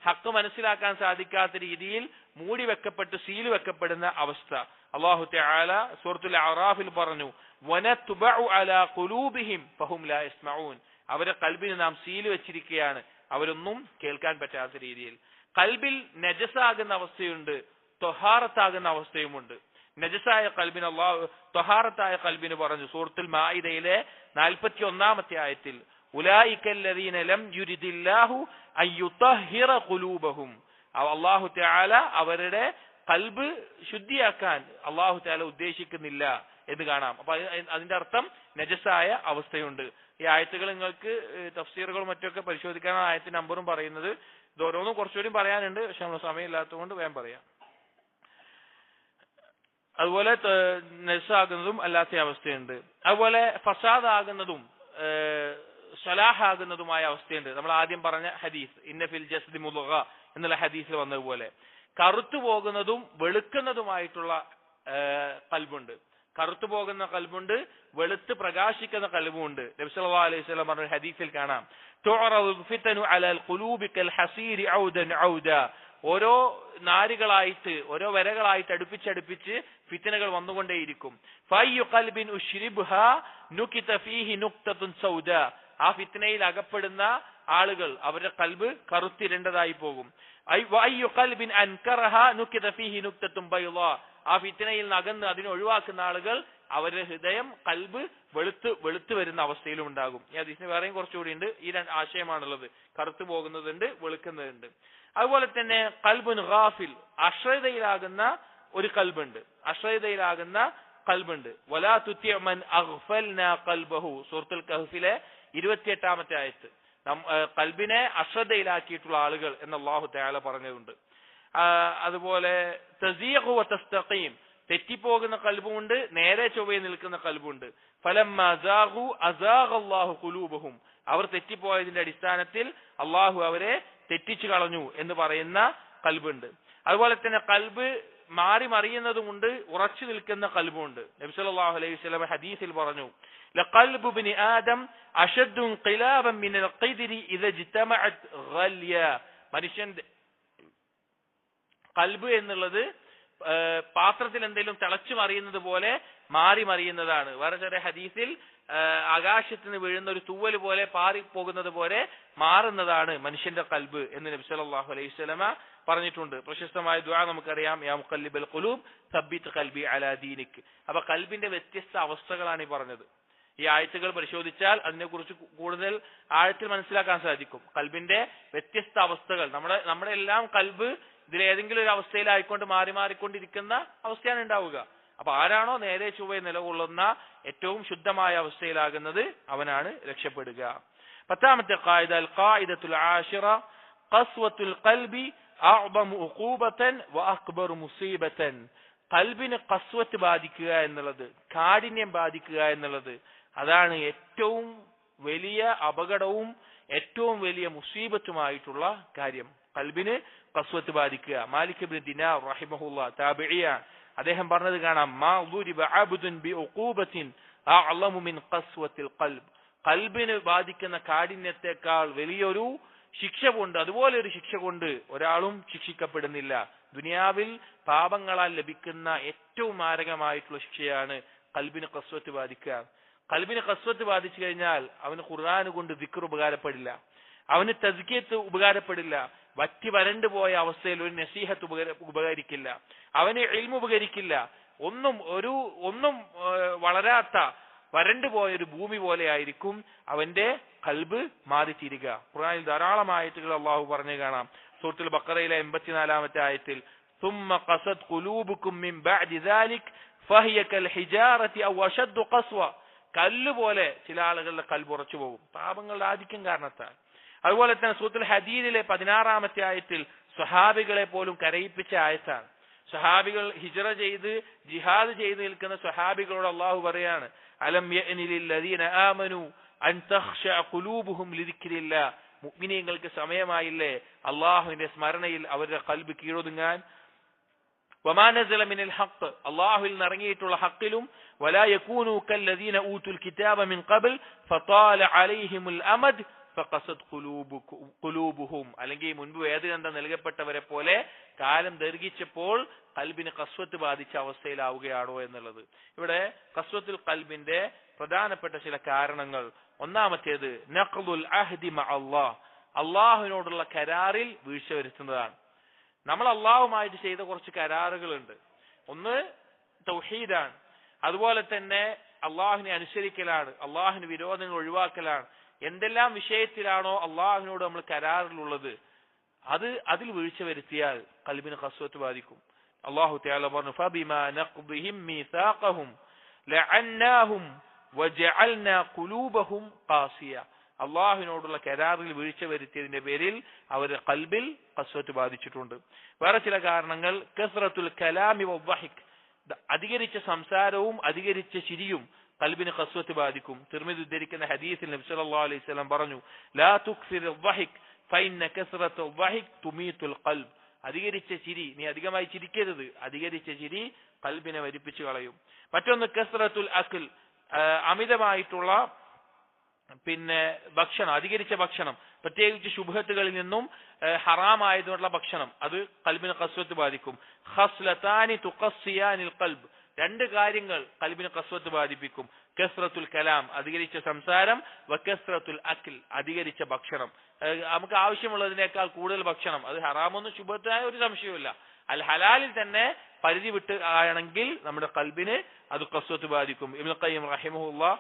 ഹക്ക് മനസ്സിലാക്കാൻ സാധിക്കാത്ത രീതിയിൽ മൂടി വെക്കപ്പെട്ട് സീല് വെക്കപ്പെടുന്ന അവസ്ഥ. അല്ലാഹു തആല സൂറത്തുൽ അറാഫിൽ പറഞ്ഞു, വനത്ബഉ അലാ ഖുലൂബിഹിം ഫഹും ലാ യസ്മഊൻ. അവരുടെ ഖൽബിന് നാം സീല് വെച്ചിരിക്കുകയാണ്, അവരൊന്നും കേൾക്കാൻ പറ്റാത്ത രീതിയിൽ. ഖൽബിൽ നജസാകുന്ന അവസ്ഥയുണ്ട്, ത്വഹാറത്താകുന്ന അവസ്ഥയുമുണ്ട്. നജസായ ഖൽബിന് അല്ലാഹു ത്വഹാറത്തായ ഖൽബിന് പറഞ്ഞു സൂറത്തുൽ മാഇദയിലെ 41ാമത്തെ ആയത്തിൽ, ഉലൈകല്ലദീന ലം യുരിദില്ലാഹു അൻ യുതഹിറ ഖുലൂബഹും. അല്ലാഹു തആല അവരുടെ ഖൽബ് ശുദ്ധിയാക്കാൻ അല്ലാഹു തആല ഉദ്ദേശിക്കുന്നില്ല എന്ന് കാണാം. അപ്പൊ അതിന്റെ അർത്ഥം നജസായ അവസ്ഥയുണ്ട്. ഈ ആയത്തുകൾ നിങ്ങൾക്ക് തഫ്സീറുകളും മറ്റൊക്കെ പരിശോധിക്കാനാണ് ആയത്തിന്റെ നമ്പറും പറയുന്നത്. ഇത് ഓരോന്നും കുറച്ചുകൂടി പറയാനുണ്ട്, പക്ഷെ നമ്മൾ സമയമില്ലാത്തതുകൊണ്ട് വേഗം പറയാം. അതുപോലെ നജസാകുന്നതും അല്ലാത്ത അവസ്ഥയുണ്ട്. അതുപോലെ ഫസാദ് ആകുന്നതും സ്വലാഹ് ആകുന്നതുമായ അവസ്ഥയുണ്ട്. നമ്മൾ ആദ്യം പറഞ്ഞ ഹദീസ് ഇന്ന ഫിൽ ജസ്ദി മുദ്ഗ എന്നുള്ള ഹദീസിൽ വന്നതുപോലെ കറുത്തു പോകുന്നതും വെളുക്കുന്നതുമായിട്ടുള്ള ഖൽബുണ്ട്. കറുത്തു പോകുന്ന ഖൽബുണ്ട്, വെളുത്ത് പ്രകാശിക്കുന്ന ഖൽബുണ്ട്. നബി സല്ലല്ലാഹു അലൈഹി വസല്ലം പറഞ്ഞ ഹദീസിൽ കാണാം, തുഅറദു ഫിതനു അലൽ ഖുലൂബി കൽ ഹസീരി ഔദൻ ഔദാ. ഓരോ നാരുകളായിട്ട് ഓരോ വരകളായിട്ട് അടുപ്പിച്ചടുപ്പിച്ച് ഫിത്തനകൾ വന്നുകൊണ്ടേയിരിക്കും. ഫയ്യു ഖൽബിൻ ഉശ്രിബ്ഹാ നുകിത ഫീഹി നുക്തത്തുൻ സൗദാ. ആ ഫിത്തനയിൽ അകപ്പെടുന്ന ആളുകൾ അവരുടെ ഖൽബ് കറുത്തിരണ്ടതായി പോകും. വയ്യു ഖൽബിൻ അൻകറഹാ നുകിത ഫീഹി നുക്തത്തുൻ ബൈളാ. ആ ഫിത്തനയിൽ അകന്ന് അതിനെ ഒഴിവാക്കുന്ന ആളുകൾ അവരുടെ ഹൃദയം കൽബ് വെളുത്ത് വരുന്ന അവസ്ഥയിലും ഉണ്ടാകും. ഈ ഹദീസിന് വേറെയും കുറച്ചുകൂടി ഉണ്ട്. ഈ ആശയമാണുള്ളത്. കറുത്തു പോകുന്നതുണ്ട്, വെളുക്കുന്നതുണ്ട്. അതുപോലെ തന്നെ കൽബുൻ ഗാഫിൽ, അശ്രദ്ധയിലാകുന്ന ഒരു കൽബുണ്ട്. വലാ തുതി മൻ അഗ്ഫൽനാ ഖൽബഹു, സൂറത്തുൽ കഹ്ഫിലെ 28-ാമത്തെ ആയത്ത്. കൽബിനെ അശ്രദ്ധയിലാക്കിയിട്ടുള്ള ആളുകൾ എന്ന് അല്ലാഹു തആല പറഞ്ഞതുണ്ട്. അതുപോലെ തസീഖു വതസ്തഖീം, തെറ്റിപ്പോകുന്ന കൽബുണ്ട്, നേരെ ചൊവ്വയിൽ നിൽക്കുന്ന കൽബുണ്ട്. ഫലമ്മാ സാഖു അസാഖല്ലാഹു ഖുലൂബഹും, അവർ തെറ്റിപ്പോയതിന്റെ അടിസ്ഥാനത്തിൽ അള്ളാഹു അവരെ തെറ്റിച്ചു കളഞ്ഞു എന്ന് പറയുന്ന കൽബുണ്ട്. അതുപോലെ തന്നെ കൽബ് മാറി മറിയുന്നതുമുണ്ട്, ഉറച്ചു നിൽക്കുന്ന കൽബുണ്ട്. നബി സല്ലല്ലാഹു അലൈഹി വസല്ലം ഹദീസിൽ പറഞ്ഞു, ലഖൽബു ഇബ്നി ആദം അശദ്ദു ഇൻഖിലാബൻ മിനൽ ഖിദ്രി ഇദാ ഇജ്തമഅത് ഗൽയ. മനുഷ്യന്റെ കൽബ് എന്നുള്ളത് പാത്രത്തിൽ എന്തെങ്കിലും തിളച്ചു മറിയുന്നത് പോലെ മാറി മറിയുന്നതാണ്. വേറെ ചില ഹദീസിൽ ആകാശത്ത് നിന്ന് വീഴുന്ന ഒരു തൂവൽ പോലെ പാറി പോകുന്നത് പോലെ മാറുന്നതാണ് മനുഷ്യന്റെ കൽബ് എന്ന് നബി സല്ലല്ലാഹു അലൈഹി വസല്ലമ പറഞ്ഞിട്ടുണ്ട്. പ്രശസ്തമായ ദുആ നമുക്കറിയാം, യാ മുഖല്ലിബൽ ഖുലൂബ് സബ്ബിത് ഖൽബി അലാ ദീനിക്. അപ്പൊ കൽബിന്റെ വ്യത്യസ്ത അവസ്ഥകളാണ് ഈ പറഞ്ഞത്. ഈ ആയത്തുകൾ പരിശോധിച്ചാൽ അതിനെക്കുറിച്ച് കൂടുതൽ ആഴത്തിൽ മനസ്സിലാക്കാൻ സാധിക്കും. കൽബിന്റെ വ്യത്യസ്ത അവസ്ഥകൾ, നമ്മുടെ എല്ലാം കൽബ് ഇതിലേതെങ്കിലും ഒരു അവസ്ഥയിലായിക്കൊണ്ട് മാറിക്കൊണ്ടിരിക്കുന്ന അവസ്ഥയാണ് ഉണ്ടാവുക. അപ്പൊ ആരാണോ നേരെ ചൊവ്വയെ നിലകൊള്ളുന്ന ഏറ്റവും ശുദ്ധമായ അവസ്ഥയിലാകുന്നത് അവനാണ് രക്ഷപ്പെടുക. 10-ാമത്തെ ഖായിദ, അൽ ഖായിദത്തുൽ ആശിറ ഖസ്വത്തുൽ ഖൽബി അഅ്ബമു ഉഖൂബതൻ വഅക്ബറു മുസീബതൻ. കൽബിന് ഖസ്വത്ത് ബാധിക്കുക എന്നുള്ളത്, കാഠിന്യം ബാധിക്കുക എന്നുള്ളത്, അതാണ് ഏറ്റവും വലിയ അപകടവും ഏറ്റവും വലിയ മുസീബത്തുമായിട്ടുള്ള കാര്യം. കൽബിന് ഖസ്വത്ത് ബാധിക്കുക. മാലിക് ഇബ്നു ദിനാർ റഹിമഹുല്ലാഹ് താബിഇയ, അദ്ദേഹം പറഞ്ഞത് കാണാം, മാ ദുരിബ അബ്ദുൻ ബിഉഖൂബത്തിൻ അഅ്ലമു മിൻ ഖസ്വത്തിൽ ഖൽബ്. കൽബിന് ബാധിക്കുന്ന കാഠിന്യത്തെക്കാൾ വലിയൊരു ശിക്ഷ കൊണ്ട്, അതുപോലെ ഒരു ശിക്ഷ കൊണ്ട് ഒരാളും ശിക്ഷിക്കപ്പെടുന്നില്ല. ദുനിയാവിൽ പാപങ്ങളാൽ ലഭിക്കുന്ന ഏറ്റവും മാരകമായിട്ടുള്ള ശിക്ഷയാണ് കൽബിന് ഖസ്വത്ത് ബാധിക്കുക. കൽബിന് ഖസ്വത്ത് ബാധിച്ചു കഴിഞ്ഞാൽ അവന് ഖുർആൻ കൊണ്ട് ദിക്ർ ഉപകാരപ്പെടില്ല, അവന് തസ്കിയത്ത് ഉപകാരപ്പെടില്ല, വറ്റി വരണ്ടു പോയ അവസ്ഥയിൽ ഒരു നസീഹത്ത് ഉപകരിക്കില്ല, അവന് ഇൽമു ഉപകരിക്കില്ല. ഒന്നും വളരാത്ത വരണ്ടു പോയ ഒരു ഭൂമി പോലെ ആയിരിക്കും അവന്റെ കൽബ് മാറിത്തീരുക. ഖുർആനിൽ ധാരാളം ആയത്തുകൾ അള്ളാഹു പറഞ്ഞു കാണാം. സൂറത്തുൽ ബഖറയിലെ 84-ാമത്തെ ആയത്തിൽ, ثم قست قلوبكم من بعد ذلك فهي كالحجارة أو أشد قسوة. കല്ല് പോലെ ചില ആളുകളുടെ കൽബ് ഉറച്ചു പോകും പാപങ്ങളുടെ ആധിക്യം കാരണത്താൽ. അതുപോലെ തന്നെ സൂറത്തുൽ ഹദീദിലെ 16-ാമത്തെ ആയത്തിൽ സ്വഹാബികളെ പോലും കരയിപ്പിച്ച ആയത്താണ്. സ്വഹാബികൾ ഹിജ്റ ചെയ്ത് ജിഹാദ് ചെയ്ത് നിൽക്കുന്ന സ്വഹാബികളോട് അള്ളാഹു പറയാണ്, അലം യഅനി ലില്ലദീന ആമനു അൻ തഖ്ശഅ ഖുലൂബുഹും ലിദിക്രില്ലാഹ്. മുഅ്മിനീങ്ങൾക്ക് സമയമായില്ലേ അള്ളാഹുവിന്റെ സ്മരണയിൽ അവരുടെ കൽബ് കീഴൊതുങ്ങാൻ. വമാ നസല മിനൽ ഹഖ്, അള്ളാഹുവിൽ നിറങ്ങിയിട്ടുള്ള ഹക്കിലും, വലാ യകൂനു കല്ലദീന ഊതുൽ കിതാബ മിൻ ഖബൽ ഫതാല അലൈഹിമുൽ അമദ് ഫഖസത് ഖുലൂബുഹും. അല്ലെങ്കിൽ മുൻപ് വേദഗ്രന്ഥം നൽകപ്പെട്ടവരെ പോലെ കാലം ദീർഘിച്ചപ്പോൾ കൽബിന് ഖസ്വത്ത് ബാധിച്ച അവസ്ഥയിലാവുകയാണോ എന്നുള്ളത്. ഇവിടെ ഖസ്വത്തുൽ ഖൽബിന്റെ പ്രധാനപ്പെട്ട ചില കാരണങ്ങൾ, ഒന്നാമത്തേത് നഖ്ദുൽ അഹ്ദി മഅല്ലാഹ്, അള്ളാഹുവിനോടുള്ള കരാറിൽ വീഴ്ച വരുത്തുന്നതാണ്. നമ്മൾ അള്ളാഹുമായിട്ട് ചെയ്ത കുറച്ച് കരാറുകളുണ്ട്. ഒന്ന് തൗഹീദാണ്, അതുപോലെ തന്നെ അള്ളാഹുവിനെ അനുസരിക്കലാണ്, അള്ളാഹുവിന് വിരോധങ്ങൾ ഒഴിവാക്കലാണ്. എന്തെല്ലാം വിഷയത്തിലാണോ അള്ളാഹുവിനോട് നമ്മൾ കരാറിലുള്ളത് അതിൽ വീഴ്ച വരുത്തിയാൽ ഖൽബിന് ഖസ്വത്ത് ബാധിക്കും. അള്ളാഹു തആല പറഞ്ഞു, ഫബിമാ നഖ്ദിഹിം മീസാഖഹും ലഅന്നാഹും വജഅൽനാ ഖുലൂബഹും ഖാസിയ. അള്ളാഹുവിനോടുള്ള കരാറിൽ വീഴ്ച വരുത്തിയതിന്റെ പേരിൽ അവരുടെ ഖൽബിൽ ഖസ്വത്ത് ബാധിച്ചിട്ടുണ്ട്. വേറെ ചില കാരണങ്ങൾ, കസ്റത്തുൽ കലാമി വദ്ദഹിക്, അധികരിച്ച സംസാരവും അധികരിച്ച ചിരിയും ഖൽബിന് ഖസ്വത്ത് ബാധിക്കും. തിർമിദി ഉദ്ധരിക്കുന്ന ഹദീസിൽ നബി സല്ലല്ലാഹു അലൈഹി വസല്ലം പറഞ്ഞു, ലാ തുക്സിറു ദ്ദഹിക് ഫഇന്ന കസ്റത്തു ദ്ദഹിക് തുമീതുൽ ഖൽബ്. അധികരിച്ച ചിരി, നീ അധികമായി ചിരിക്കരുത്, അധികരിച്ച ചിരി ഖൽബിനെ മരിപ്പിച്ചു കളയും. മറ്റൊന്ന് കസ്റത്തുൽ അക്ൽ, അമിതമായിട്ടുള്ള ഭക്ഷണം, അധികരിച്ച ഭക്ഷണം, പ്രത്യേകിച്ച് ശുബ്ഹത്തുകളിൽ നിന്നും ഹറാമായതുള്ള ഭക്ഷണം, അത് ഖൽബിന് ഖസ്വത്ത് ബാധിക്കും. ഖസ്ലതാനി തുഖസ്സിയാനിൽ ഖൽബ്, രണ്ട് കാര്യങ്ങൾ ഖൽബിന് ഖസ്വത്ത് ബാധിപ്പിക്കും. കസ്റത്തുൽ കലാം, അധികരിച്ച സംസാരം, വകസ്റത്തുൽ അക്ൽ, അധികരിച്ച ഭക്ഷണം. നമുക്ക് ആവശ്യമുള്ളതിനേക്കാൾ കൂടുതൽ ഭക്ഷണം, അത് ഹറാമൊന്നും ശുബ്ഹത്തായ ഒരു സംശയവുമില്ല, അൽ ഹലാലിൽ തന്നെ പരിധി വിട്ട് ആണെങ്കിൽ നമ്മുടെ ഖൽബിന് അത് ഖസ്വത്ത് ബാധിക്കും. ഇബ്നുൽ ഖയ്യിം റഹിമഹുല്ലാഹ്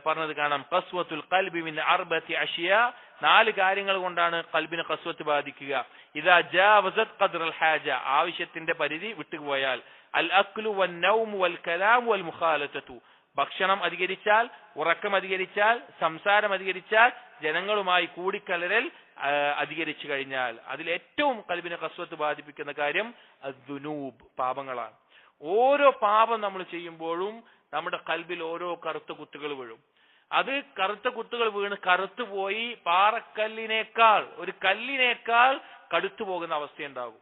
പറഞ്ഞത് കാണാം, ഖസ്വത്തുൽ ഖൽബി മിൻ അർബഅത്തി അഷ്യാ, 4 കാര്യങ്ങൾ കൊണ്ടാണ് ഖൽബിന് ഖസ്വത്ത് ബാധിക്കുക. ഇദാ ജാവസത് ഖദ്റൽ ഹാജ, ആവശ്യത്തിന്റെ പരിധി വിട്ടുപോയാൽ. അൽ അക്ലു വൻ നൗം വൽ കലാം വൽ മുഖാലതതു, ഭക്ഷണം അധികരിച്ചാൽ, ഉറക്കം അധികരിച്ചാൽ, സംസാരം അധികരിച്ചാൽ, ജനങ്ങളുമായി കൂടിക്കലരൽ അധികരിച്ചു കഴിഞ്ഞാൽ. അതിൽ ഏറ്റവും ഖൽബിനെ ഖസ്വത്ത് ബാധിപ്പിക്കുന്ന കാര്യം അദ്ദുനൂബ്, പാപങ്ങളാണ്. ഓരോ പാപം നമ്മൾ ചെയ്യുമ്പോഴും നമ്മുടെ ഖൽബിൽ ഓരോ കറുത്ത കുത്തുകൾ വീഴും. അത് കറുത്ത കുത്തുകൾ വീണ് കറുത്തു പോയി പാറക്കല്ലിനേക്കാൾ, ഒരു കല്ലിനേക്കാൾ കടുത്തു പോകുന്ന അവസ്ഥയുണ്ടാകും.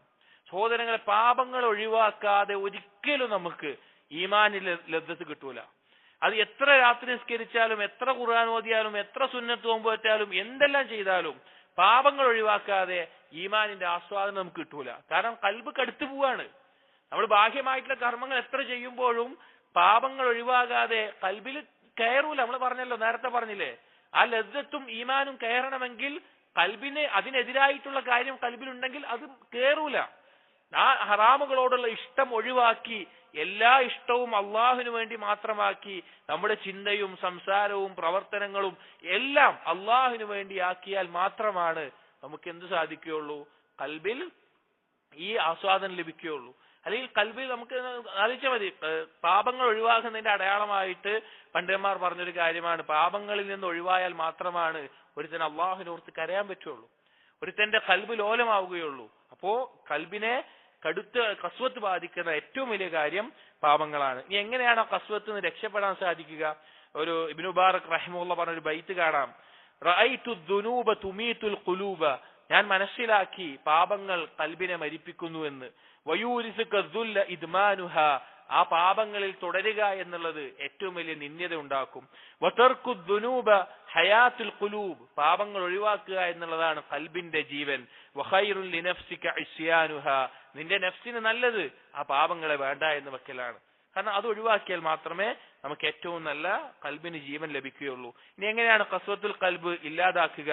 സഹോദരങ്ങളെ, പാപങ്ങൾ ഒഴിവാക്കാതെ ഒരിക്കലും നമുക്ക് ഈമാനിൽ ലദ്ദത്ത് കിട്ടൂല. അത് എത്ര രാത്രി നിസ്കരിച്ചാലും, എത്ര ഖുർആൻ ഓതിയാലും, എത്ര സുന്നത്ത് നോമ്പ് വെച്ചാലും, എന്തെല്ലാം ചെയ്താലും പാപങ്ങൾ ഒഴിവാക്കാതെ ഈമാനിന്റെ ആസ്വാദനം നമുക്ക് കിട്ടൂല. കാരണം ഖൽബ് കടുത്തു പോവാണ്. നമ്മൾ ബാഹ്യമായിട്ടുള്ള കർമ്മങ്ങൾ എത്ര ചെയ്യുമ്പോഴും പാപങ്ങൾ ഒഴിവാകാതെ ഖൽബിൽ കയറൂല. നമ്മൾ പറഞ്ഞല്ലോ, നേരത്തെ പറഞ്ഞില്ലേ, ആ ലദ്ദത്തും ഈമാനും കയറണമെങ്കിൽ ഖൽബിന് അതിനെതിരായിട്ടുള്ള കാര്യം ഖൽബിലുണ്ടെങ്കിൽ അത് കയറൂല. ആ ഹറാമുകളോടുള്ള ഇഷ്ടം ഒഴിവാക്കി എല്ലാ ഇഷ്ടവും അള്ളാഹുവിന് വേണ്ടി മാത്രമാക്കി നമ്മുടെ ചിന്തയും സംസാരവും പ്രവർത്തനങ്ങളും എല്ലാം അള്ളാഹുവിന് വേണ്ടി ആക്കിയാൽ മാത്രമാണ് നമുക്ക് എന്ത് സാധിക്കുകയുള്ളൂ? ഖൽബിൽ ഈ ആസ്വാദനം ലഭിക്കുകയുള്ളൂ. അല്ലെങ്കിൽ ഖൽബിൽ നമുക്ക് ആലോചിച്ചാൽ മതി, പാപങ്ങൾ ഒഴിവാക്കുന്നതിന്റെ അടയാളമായിട്ട് പണ്ഡിതന്മാർ പറഞ്ഞൊരു കാര്യമാണ്, പാപങ്ങളിൽ നിന്ന് ഒഴിവായാൽ മാത്രമാണ് ഒരുത്തൻ അള്ളാഹുവിനോർത്ത് കരയാൻ പറ്റുള്ളൂ, ഒരുത്തന്റെ ഖൽബ് ലോലമാവുകയുള്ളൂ. അപ്പോ ഖൽബിനെ കടുത്ത ഖസ്വത്ത് ബാധിക്കുന്ന ഏറ്റവും വലിയ കാര്യം പാപങ്ങളാണ്. ഇനി എങ്ങനെയാണ് ആ ഖസ്വത്തിൽ നിന്ന് രക്ഷപ്പെടാൻ സാധിക്കുക? ഒരു ഇബ്നു മുബാറക് റഹിമഹുല്ലാഹ് പറഞ്ഞൊരു ബൈത്ത് കാണാം, റഅയ്തു ദുനൂബ തുമീതുൽ ഖുലൂബ, ഞാൻ മനസ്സിലാക്കി പാപങ്ങൾ ഖൽബിനെ മരിപ്പിക്കുന്നു എന്ന്. വയൂരിസുക ദുല്ല ഇദ്മാനുഹ, ആ പാപങ്ങളിൽ തുടരുക എന്നുള്ളത് ഏറ്റവും വലിയ നിന്ദ്യത ഉണ്ടാക്കും. വതർക്കു ദുനൂബ ഹയാത്തുൽ ഖുലൂബ്, പാപങ്ങൾ ഒഴിവാക്കുക എന്നുള്ളതാണ് ഖൽബിന്റെ ജീവൻ. വഖൈറുൻ ലിനഫ്സിക ഇസ്യാനുഹ, നിന്റെ നഫ്സിന് നല്ലത് ആ പാപങ്ങളെ വേണ്ട എന്ന് വെക്കലാണ്. കാരണം അത് ഒഴിവാക്കിയാൽ മാത്രമേ നമുക്ക് ഏറ്റവും നല്ല ഖൽബിന് ജീവൻ ലഭിക്കുകയുള്ളൂ. ഇനി എങ്ങനെയാണ് ഖസ്വത്തുൽ ഖൽബ് ഇല്ലാതാക്കുക?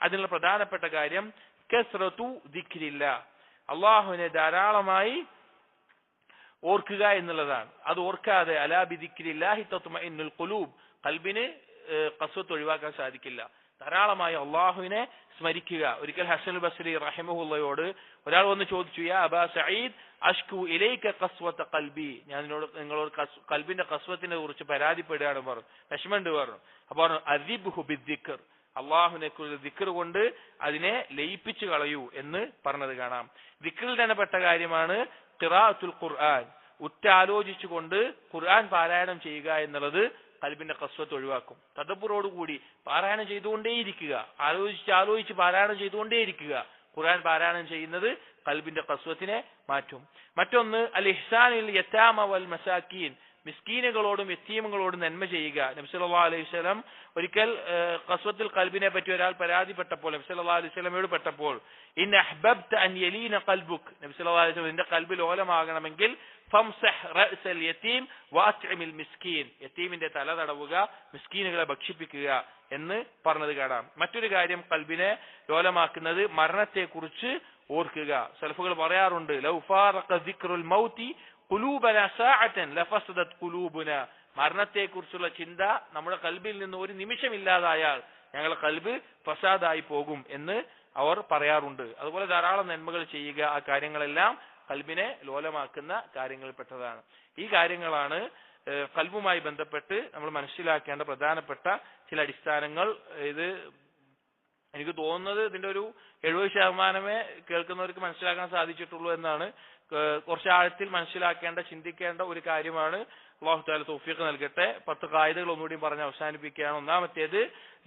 അതിനുള്ള പ്രധാനപ്പെട്ട കാര്യം കസ്റതു ദിക്രില്ലാ, അള്ളാഹുവിനെ ധാരാളമായി ഓർക്കുക എന്നുള്ളതാണ്. അത് ഓർക്കാതെ അലാ ബിദിക്രില്ലാഹി തത്മഇന്നുൽ ഖുലൂബ്, ഖൽബിന് ഖസ്വത്ത് ഒഴിവാക്കാൻ സാധിക്കില്ല. ധാരാളമായി അള്ളാഹുവിനെ സ്മരിക്കുക. ഒരിക്കൽ ഹസൻ ബസ്രി റഹിമഹുള്ളയോട് ഒരാൾ വന്ന് ചോദിച്ചു, യാ അബാ സഈദ് അഷ്കു ഇലൈക ഖസ്വത ഖൽബി, ഞാൻ നിങ്ങളോട് ഖൽബിന്റെ ഖസ്വത്തിനെ കുറിച്ച് പരാതിപ്പെടുകയാണ് പറഞ്ഞു, വിഷമമുണ്ട് പറഞ്ഞു. അപ്പോൾ അദിബ്ഹു ബിദ്ദിക്ർ, അള്ളാഹുവിനെ കുറിച്ച് ദിക്ർ കൊണ്ട് അതിനെ ലയിപ്പിച്ചു കളയൂ എന്ന് പറഞ്ഞത് കാണാം. ദിക്റിൽ തന്നെ പെട്ട കാര്യമാണ് ഖിറാഅത്തുൽ ഖുർആൻ, ഉറ്റാലോചിച്ചുകൊണ്ട് ഖുർആൻ പാരായണം ചെയ്യുക എന്നുള്ളത് ഖൽബിന്റെ ഖസ്വത്ത് ഒഴിവാക്കും. തദബ്ബുറോടുകൂടി പാരായണം ചെയ്തുകൊണ്ടേയിരിക്കുക, ആലോചിച്ച് പാരായണം ചെയ്തുകൊണ്ടേയിരിക്കുക. ഖുർആൻ പാരായണം ചെയ്യുന്നത് ഖൽബിന്റെ ഖസ്വത്തിനെ മാറ്റും. മറ്റൊന്ന് അൽ ഇഹ്സാനുൽ യതാമ വൽ മസാക്കീൻ, മിസ്കീനുകളോടും യതീമുകളോടും നന്മ ചെയ്യുക. നബി സല്ലല്ലാഹു അലൈഹി വസല്ലം ഒരിക്കൽ ഖസ്വത്തുൽ ഖൽബിനെ പറ്റി ഒരാൾ പരാതിപ്പെട്ടപ്പോൾ, നബി സല്ലല്ലാഹു അലൈഹി വസല്ലമയോട് പെട്ടപ്പോൾ, ഇൻ അഹ്ബബ്ത അൻ യലീന ഖൽബുക്, നബി സല്ലല്ലാഹു അലൈഹി വസല്ലം നിന്റെ ഖൽബ് ലോലമാകണമെങ്കിൽ ഫംസഹ് റഅസൽ യതീം വഅത്ഇമിൽ മിസ്കീൻ, യതീമിന്റെ തല തടവുക, മിസ്കീനുകളെ ഭക്ഷിപ്പിക്കുക എന്ന് പറഞ്ഞത് കാണാം. മറ്റൊരു കാര്യം ഖൽബിനെ ലോലമാക്കുന്നത് മരണത്തെക്കുറിച്ച് ഓർക്കുക. സലഫുകൾ പറയാറുണ്ട്, ലൗ ഫാറഖ ദിക്റുൽ മൗതി ഖുലൂബനാ സഅതൻ ലഫസദത് ഖുലൂബുനാ, മരണത്തെക്കുറിച്ചുള്ള ചിന്ത നമ്മുടെ ഖൽബിൽ നിന്ന് ഒരു നിമിഷം ഇല്ലാതായാൽ ഞങ്ങളുടെ ഖൽബ് ഫസാദായി പോകും എന്ന് അവർ പറയാറുണ്ട്. അതുപോലെ ധാരാളം നന്മകൾ ചെയ്യുക, ആ കാര്യങ്ങളെല്ലാം ഖൽബിനെ ലോലമാക്കുന്ന കാര്യങ്ങളിൽപ്പെട്ടതാണ്. ഈ കാര്യങ്ങളാണ് ഖൽബുമായി ബന്ധപ്പെട്ട് നമ്മൾ മനസ്സിലാക്കേണ്ട പ്രധാനപ്പെട്ട ചില അടിസ്ഥാനങ്ങൾ. ഇത് എനിക്ക് തോന്നുന്നത് ഇതിന്റെ ഒരു 70% കേൾക്കുന്നവർക്ക് മനസ്സിലാക്കാൻ സാധിച്ചിട്ടുള്ളൂ എന്നാണ്. കുറച്ച് ആഴത്തിൽ മനസ്സിലാക്കേണ്ട, ചിന്തിക്കേണ്ട ഒരു കാര്യമാണ്. അല്ലാഹു തആല തൗഫീഖ് നൽകട്ടെ. 10 ഖായിദകൾ ഒന്നുകൂടി പറഞ്ഞ് അവസാനിപ്പിക്കുകയാണ്. ഒന്നാമത്തേത്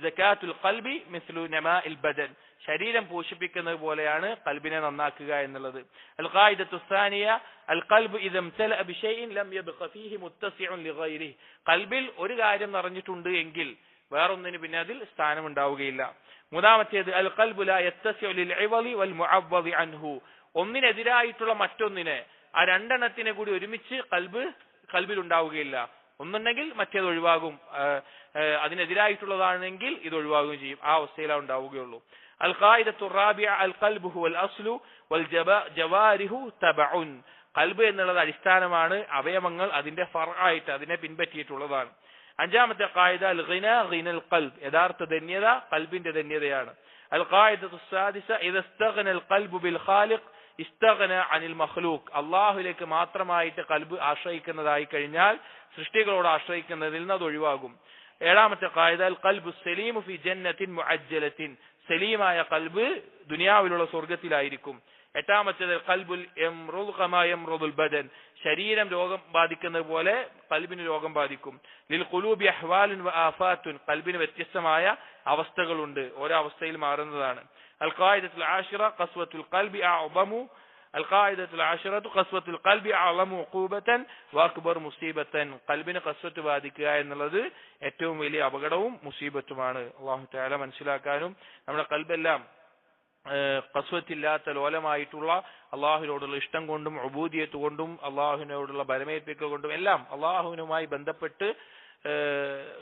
സകാത്തുൽ ഖൽബി മിസ്ലു നമാഇൽ ബദൻ, ശരീരം പോഷിപ്പിക്കുന്നത് പോലെയാണ് ഖൽബിനെ നന്നാക്കുക എന്നുള്ളത്. അൽ ഖായിദത്തു സാനിയ അൽ ഖൽബു ഇദാ ഇംതലഅ ബിശൈഇൻ ലം യബ്ഖ ഫീഹി മുത്തസിഉൻ ലിഗൈരിഹി, ഖൽബിൽ ഒരു കാര്യം നിറഞ്ഞിട്ടുണ്ട് എങ്കിൽ വേറൊന്നിന് പിന്നെ അതിൽ സ്ഥാനം ഉണ്ടാവുകയില്ല. മൂന്നാമത്തേത് അൽ ഖൽബു ലാ യത്തസിഉ ലിൽ ഇവളി വൽ മുഅവ്വദി അൻഹു, ഒന്നിനെതിരായിട്ടുള്ള മറ്റൊന്നിനെ, ആ രണ്ടെണ്ണത്തിനെ കൂടി ഒരുമിച്ച് ഖൽബിൽ ഉണ്ടാവുകയില്ല. ഒന്നുണ്ടെങ്കിൽ മറ്റേത് ഒഴിവാകും, അതിനെതിരായിട്ടുള്ളതാണെങ്കിൽ ഇത് ഒഴിവാകുകയും ചെയ്യും. ആ അവസ്ഥയിലാണ് ഉണ്ടാവുകയുള്ളൂ. അൽ ഖായിദത്തു റാബിഅ അൽ ഖൽബു ഹുവൽ അസ്ലു വൽ ജവാരിഹു തബഉൻ. ഖൽബ് എന്നുള്ളത് അടിസ്ഥാനമാണ്, അവയവങ്ങൾ അതിന്റെ ഫർആയിട്ട് അതിനെ പിൻപറ്റിയിട്ടുള്ളതാണ്. അഞ്ചാമത്തെ ഖായിദ അൽ ഗിനാ ഗിനൽ ഖൽബ്, യഥാർത്ഥ ധന്യത ഖൽബിന്റെ ധന്യതയാണ്. അൽ ഖായിദത്തു സാദിസ ഇദ ഇസ്തഗ്ന അൽ ഖൽബു ബിൽ ഖാലിഖ് ഇസ്തഗ്ന അനിൽ മഖ്ലൂഖ്. അല്ലാഹുവിലേക്ക് മാത്രമായിട്ട് ഖൽബ് ആശ്രയിക്കുന്നതായി കഴിഞ്ഞാൽ സൃഷ്ടികളോട് ആശ്രയിക്കുന്നതിൽ നിന്ന് അത് ഒഴിവാകും. ഏഴാമത്തെ ഖായിദ അൽ ഖൽബു സലീമു ഫി ജന്നത്തിൻ മുഅജ്ജലത്തിൻ. സലീമായ ഖൽബ് ദുനിയാവിലുള്ള സ്വർഗ്ഗത്തിലായിരിക്കും. എട്ടാമത്തേത് ഖൽബുൽ യംറുദ് കമാ യംറുദുൽ ബദൻ. ശരീരം രോഗം ബാധിക്കുന്നത് പോലെ ഖൽബിന് രോഗം ബാധിക്കും. ലിൽ ഖുലൂബി അഹ്വാലുൻ വ ആഫാത്തുൻ. ഖൽബിന് വ്യത്യസ്തമായ അവസ്ഥകളുണ്ട്, ഓരോ അവസ്ഥയിൽ മാറുന്നതാണ്. അൽ ഖായിദത്തുൽ ആശിറ ഖസ്വത്തുൽ ഖൽബി അഅ്ളമു അൽഖായിദത്തുൽ ആശിറത്തു ഖസ്വത്തുൽ ഖൽബി അഅ്ളമു ഉഖൂബതൻ വഅക്ബർ മുസീബതൻ. ഖൽബിന് ഖസ്വത്ത് ബാധിക്കുക എന്നുള്ളത് ഏറ്റവും വലിയ അപകടവും മുസീബത്തുമാണ്. അല്ലാഹു തആല മനസ്സിലാക്കാനും നമ്മുടെ ഖൽബെല്ലാം ഖസ്വത്തില്ലാത്ത ലോലമായിട്ടുള്ള അള്ളാഹുവിനോടുള്ള ഇഷ്ടം കൊണ്ടും ഉബൂദിയത്ത് കൊണ്ടും അള്ളാഹുവിനോടുള്ള ബലമേൽപ്പിക്കൽ കൊണ്ടും എല്ലാം അള്ളാഹുവിനുമായി ബന്ധപ്പെട്ട്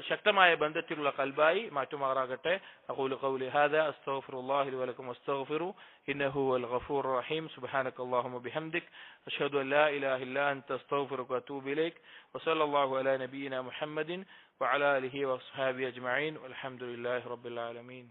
ശക്തമായ ബന്ധത്തിലുള്ള ഖൽബായി മാറ്റുമാറാകട്ടെ. അഖൂലു ഖൗലി ഹാദാ അസ്തഗ്ഫിറുല്ലാഹി ലി വലക്കും വസ്തഗ്ഫിറു ഇന്നഹു വൽ ഗഫൂറുർ റഹീം. സുബ്ഹാനകല്ലാഹുമ്മ ബിഹംദിക് അഷ്ഹദു അൻ ലാ ഇലാഹ ഇല്ലാ അൻത അസ്തഗ്ഫിറുക വഅതൂബു ഇലൈക് വസല്ലല്ലാഹു അലാ നബിയിനാ മുഹമ്മദിൻ വഅലാ ആലിഹി വഅസ്ഹാബിഹി അജ്മഈൻ വൽഹംദുലില്ലാഹി റബ്ബിൽ ആലമീൻ.